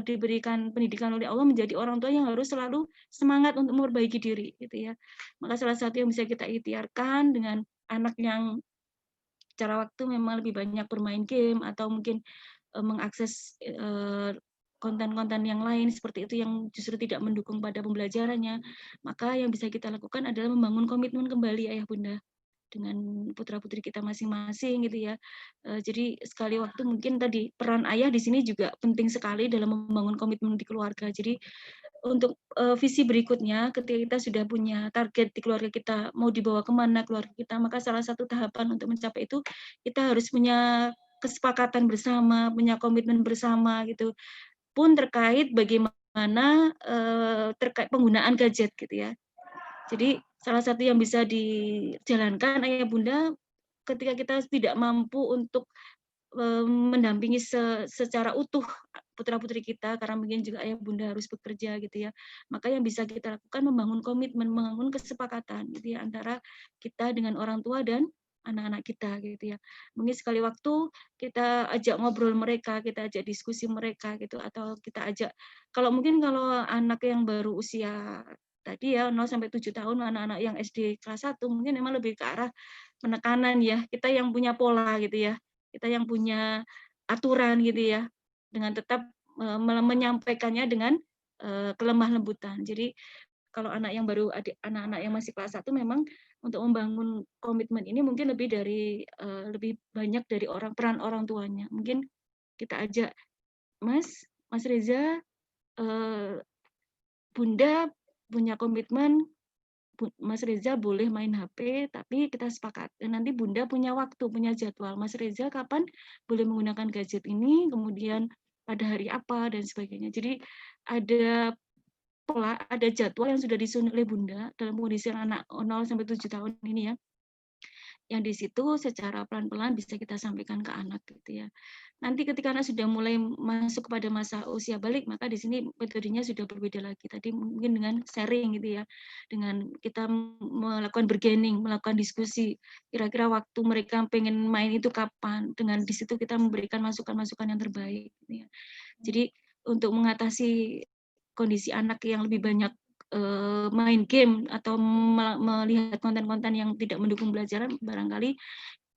diberikan pendidikan oleh Allah menjadi orang tua yang harus selalu semangat untuk memperbaiki diri, gitu ya. Maka salah satu yang bisa kita ikhtiarkan dengan anak yang secara waktu memang lebih banyak bermain game atau mungkin mengakses konten-konten yang lain seperti itu yang justru tidak mendukung pada pembelajarannya, maka yang bisa kita lakukan adalah membangun komitmen kembali ayah bunda dengan putra-putri kita masing-masing gitu ya. Jadi sekali waktu mungkin tadi peran ayah di sini juga penting sekali dalam membangun komitmen di keluarga. Jadi untuk visi berikutnya ketika kita sudah punya target di keluarga kita mau dibawa kemana keluarga kita, maka salah satu tahapan untuk mencapai itu kita harus punya kesepakatan bersama, punya komitmen bersama gitu. Pun terkait bagaimana terkait penggunaan gadget gitu ya. Jadi salah satu yang bisa dijalankan ayah bunda ketika kita tidak mampu untuk mendampingi secara utuh putra-putri kita karena mungkin juga ayah bunda harus bekerja gitu ya. Maka yang bisa kita lakukan membangun komitmen, membangun kesepakatan gitu ya antara kita dengan orang tua dan anak-anak kita gitu ya. Mungkin sekali waktu kita ajak ngobrol mereka, kita ajak diskusi mereka gitu atau kita ajak kalau anak yang baru usia tadi ya 0 sampai 7 tahun anak-anak yang SD kelas 1 mungkin memang lebih ke arah penekanan ya. Kita yang punya pola gitu ya. Kita yang punya aturan gitu ya, dengan tetap menyampaikannya dengan kelemah lembutan. Jadi kalau anak-anak yang masih kelas 1 memang untuk membangun komitmen ini mungkin lebih banyak dari peran orang tuanya. Mungkin kita ajak, Mas Reza, Bunda punya komitmen Mas Reza boleh main HP, tapi kita sepakat. Dan nanti Bunda punya waktu, punya jadwal. Mas Reza kapan boleh menggunakan gadget ini, kemudian pada hari apa, dan sebagainya. Jadi ada pola, ada jadwal yang sudah disusun oleh Bunda dalam kondisi anak 0 sampai 7 tahun ini ya. yang di situ secara pelan-pelan bisa kita sampaikan ke anak gitu ya. Nanti ketika anak sudah mulai masuk kepada masa usia balik, maka di sini metodenya sudah berbeda lagi. Tadi mungkin dengan sharing gitu ya, dengan kita melakukan bargaining, melakukan diskusi. Kira-kira waktu mereka pengen main itu kapan? Dengan di situ kita memberikan masukan-masukan yang terbaik. Gitu ya. Jadi untuk mengatasi kondisi anak yang lebih banyak main game atau melihat konten-konten yang tidak mendukung pelajaran, barangkali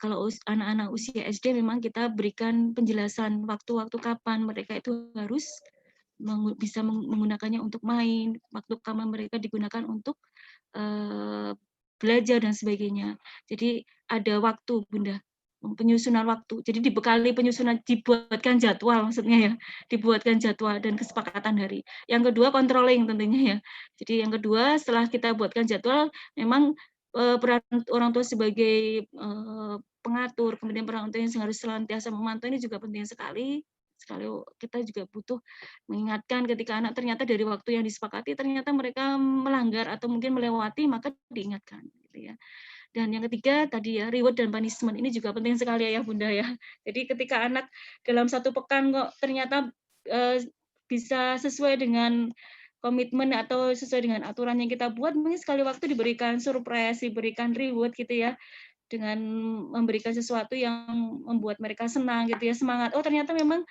kalau anak-anak usia SD memang kita berikan penjelasan waktu-waktu kapan mereka itu harus bisa menggunakannya untuk main, waktu kapan mereka digunakan untuk belajar dan sebagainya. Jadi ada waktu, Bunda, penyusunan waktu. Jadi dibekali penyusunan, dibuatkan jadwal maksudnya ya, dibuatkan jadwal dan kesepakatan hari. Yang kedua controlling tentunya ya. Jadi yang kedua setelah kita buatkan jadwal, memang peran orang tua sebagai pengatur, kemudian peran orang tua yang harus senantiasa memantau ini juga penting sekali. Sekali kita juga butuh mengingatkan ketika anak ternyata dari waktu yang disepakati ternyata mereka melanggar atau mungkin melewati, maka diingatkan gitu ya. Dan yang ketiga tadi ya, reward dan punishment ini juga penting sekali ya Bunda ya. Jadi ketika anak dalam satu pekan kok ternyata bisa sesuai dengan komitmen atau sesuai dengan aturan yang kita buat, mungkin sekali waktu diberikan surprise, diberikan reward gitu ya, dengan memberikan sesuatu yang membuat mereka senang gitu ya, semangat. Oh ternyata memang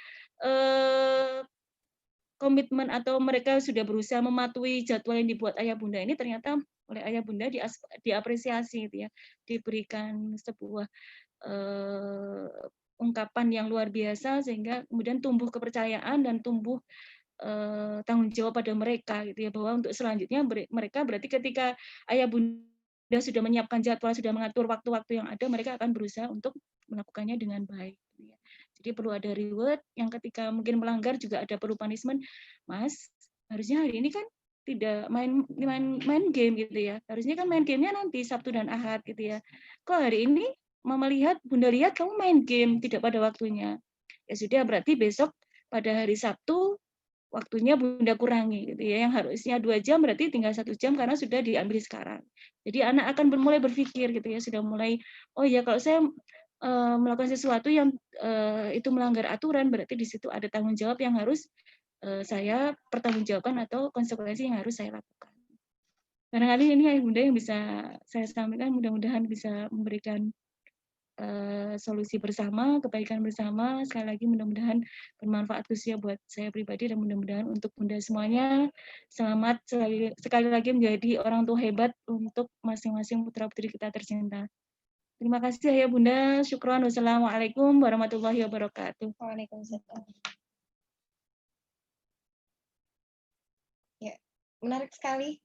komitmen atau mereka sudah berusaha mematuhi jadwal yang dibuat ayah bunda ini ternyata oleh ayah bunda diapresiasi gitu ya, diberikan sebuah ungkapan yang luar biasa sehingga kemudian tumbuh kepercayaan dan tumbuh tanggung jawab pada mereka gitu ya, bahwa untuk selanjutnya mereka berarti ketika ayah bunda sudah menyiapkan jadwal, sudah mengatur waktu-waktu yang ada, mereka akan berusaha untuk melakukannya dengan baik gitu ya. Jadi perlu ada reward, yang ketika mungkin melanggar juga ada perlu punishment. Mas, harusnya hari ini kan tidak main game gitu ya. Harusnya kan main gamenya nanti Sabtu dan Ahad gitu ya. Kok hari ini Mama lihat, Bunda lihat kamu main game tidak pada waktunya. Ya sudah, berarti besok pada hari Sabtu waktunya Bunda kurangi gitu ya. Yang harusnya 2 jam berarti tinggal 1 jam karena sudah diambil sekarang. Jadi anak akan mulai berpikir gitu ya, sudah mulai oh ya kalau saya melakukan sesuatu yang itu melanggar aturan, berarti di situ ada tanggung jawab yang harus saya pertanggungjawabkan atau konsekuensi yang harus saya lakukan. Barangkali ini Ayah Bunda yang bisa saya sampaikan, mudah-mudahan bisa memberikan solusi bersama, kebaikan bersama. Sekali lagi mudah-mudahan bermanfaat khususnya buat saya pribadi dan mudah-mudahan untuk Bunda semuanya. Selamat sekali lagi menjadi orang tua hebat untuk masing-masing putra-putri kita tercinta. Terima kasih Ayah Bunda. Syukron. Wassalamualaikum warahmatullahi wabarakatuh. Waalaikumsalam. Ya, menarik sekali.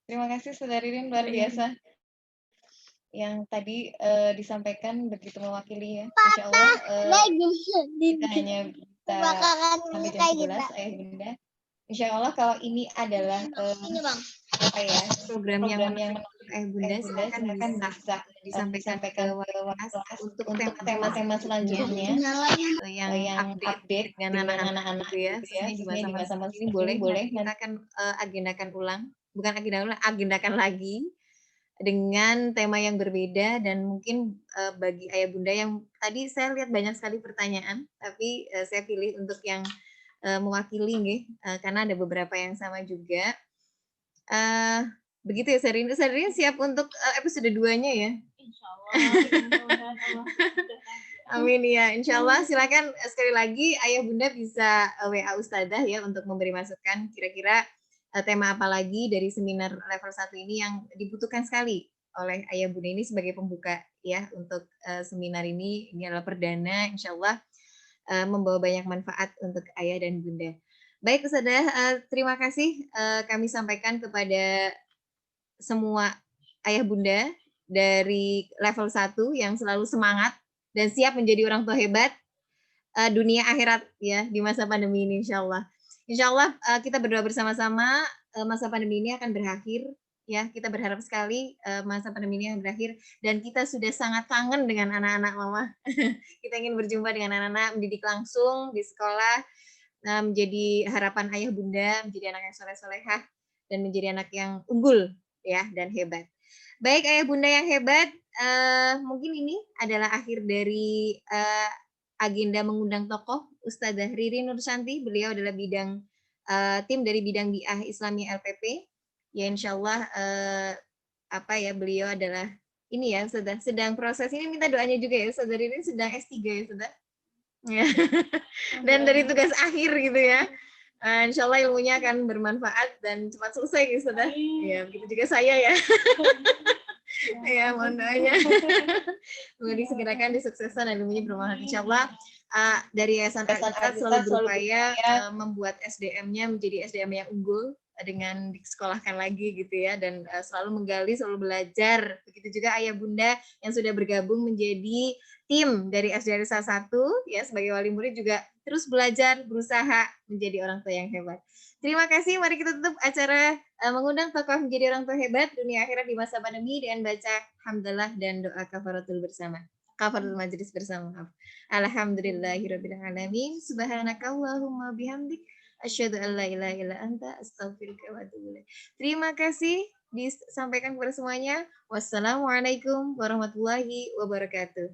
Terima kasih Saudari Ririn, luar biasa. Yang tadi disampaikan begitu mewakili ya. Insya Allah kita hanya bisa sampai jam 11 Ayah Bunda. Insya Allah kalau ini adalah apa ya, program yang Ayah Bunda silakan bisa disampaikan ke WhatsApp untuk tema-tema selanjutnya yang update dengan anak-anak gitu ya. Khususnya di masa-masa ini boleh kita akan agendakan ulang, bukan agendakan lagi dengan tema yang berbeda. Dan mungkin bagi ayah bunda yang tadi saya lihat banyak sekali pertanyaan, tapi saya pilih untuk yang mewakili nih, karena ada beberapa yang sama juga. Begitu ya Serina siap untuk episode 2-nya ya? Insya Allah. Amin ya, insya Allah. Silakan sekali lagi ayah bunda bisa WA Ustadzah ya untuk memberi masukan kira-kira tema apa lagi dari seminar level 1 ini yang dibutuhkan sekali oleh ayah bunda ini sebagai pembuka ya untuk seminar ini. Ini adalah perdana, insya Allah membawa banyak manfaat untuk ayah dan bunda. Baik Ustadzah, terima kasih kami sampaikan kepada semua ayah bunda dari level 1 yang selalu semangat dan siap menjadi orang tua hebat dunia akhirat ya di masa pandemi ini, insya Allah. Insya Allah kita berdoa bersama-sama masa pandemi ini akan berakhir ya. Kita berharap sekali masa pandemi ini akan berakhir dan kita sudah sangat kangen dengan anak-anak mama. Kita ingin berjumpa dengan anak-anak, mendidik langsung di sekolah, menjadi harapan ayah bunda, menjadi anak yang soleh-solehah dan menjadi anak yang unggul ya dan hebat. Baik ayah bunda yang hebat, mungkin ini adalah akhir dari agenda mengundang tokoh Ustadzah Riri Nursanti. Beliau adalah bidang tim dari bidang Bi'ah Islami LPP. Ya insyaallah beliau adalah ini ya sedang proses ini, minta doanya juga ya. Ustadzah Riri sedang S3 ya Ustadzah. Ya. Dan dari tugas akhir gitu ya. Insya Allah ilmunya akan bermanfaat dan cepat selesai gitu Ustadzah. Ya, begitu juga saya ya. Ya, mohon doanya. Semoga disegerakan disuksesan dan ilmunya bermanfaat. Insya Allah dari Yayasan Al-Iqad selalu berupaya membuat SDM-nya menjadi SDM yang unggul dengan disekolahkan lagi gitu ya, dan selalu menggali, selalu belajar. Begitu juga ayah bunda yang sudah bergabung menjadi tim dari SDR 1 ya, sebagai wali murid juga terus belajar, berusaha menjadi orang tua yang hebat. Terima kasih, mari kita tutup acara mengundang tokoh menjadi orang tua hebat dunia akhirat di masa pandemi dengan baca hamdalah dan doa kafaratul bersama. Kafaratul majlis bersama. Alhamdulillahirabbil alamin. Subhanakallahumma bihamdik asyhadu an la ilaha illa anta astaghfiruka wa atubu ilaik. Terima kasih disampaikan kepada semuanya. Wassalamualaikum warahmatullahi wabarakatuh.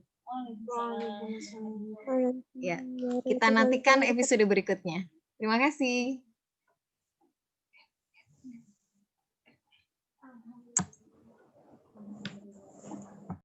Ya, kita nantikan episode berikutnya. Terima kasih.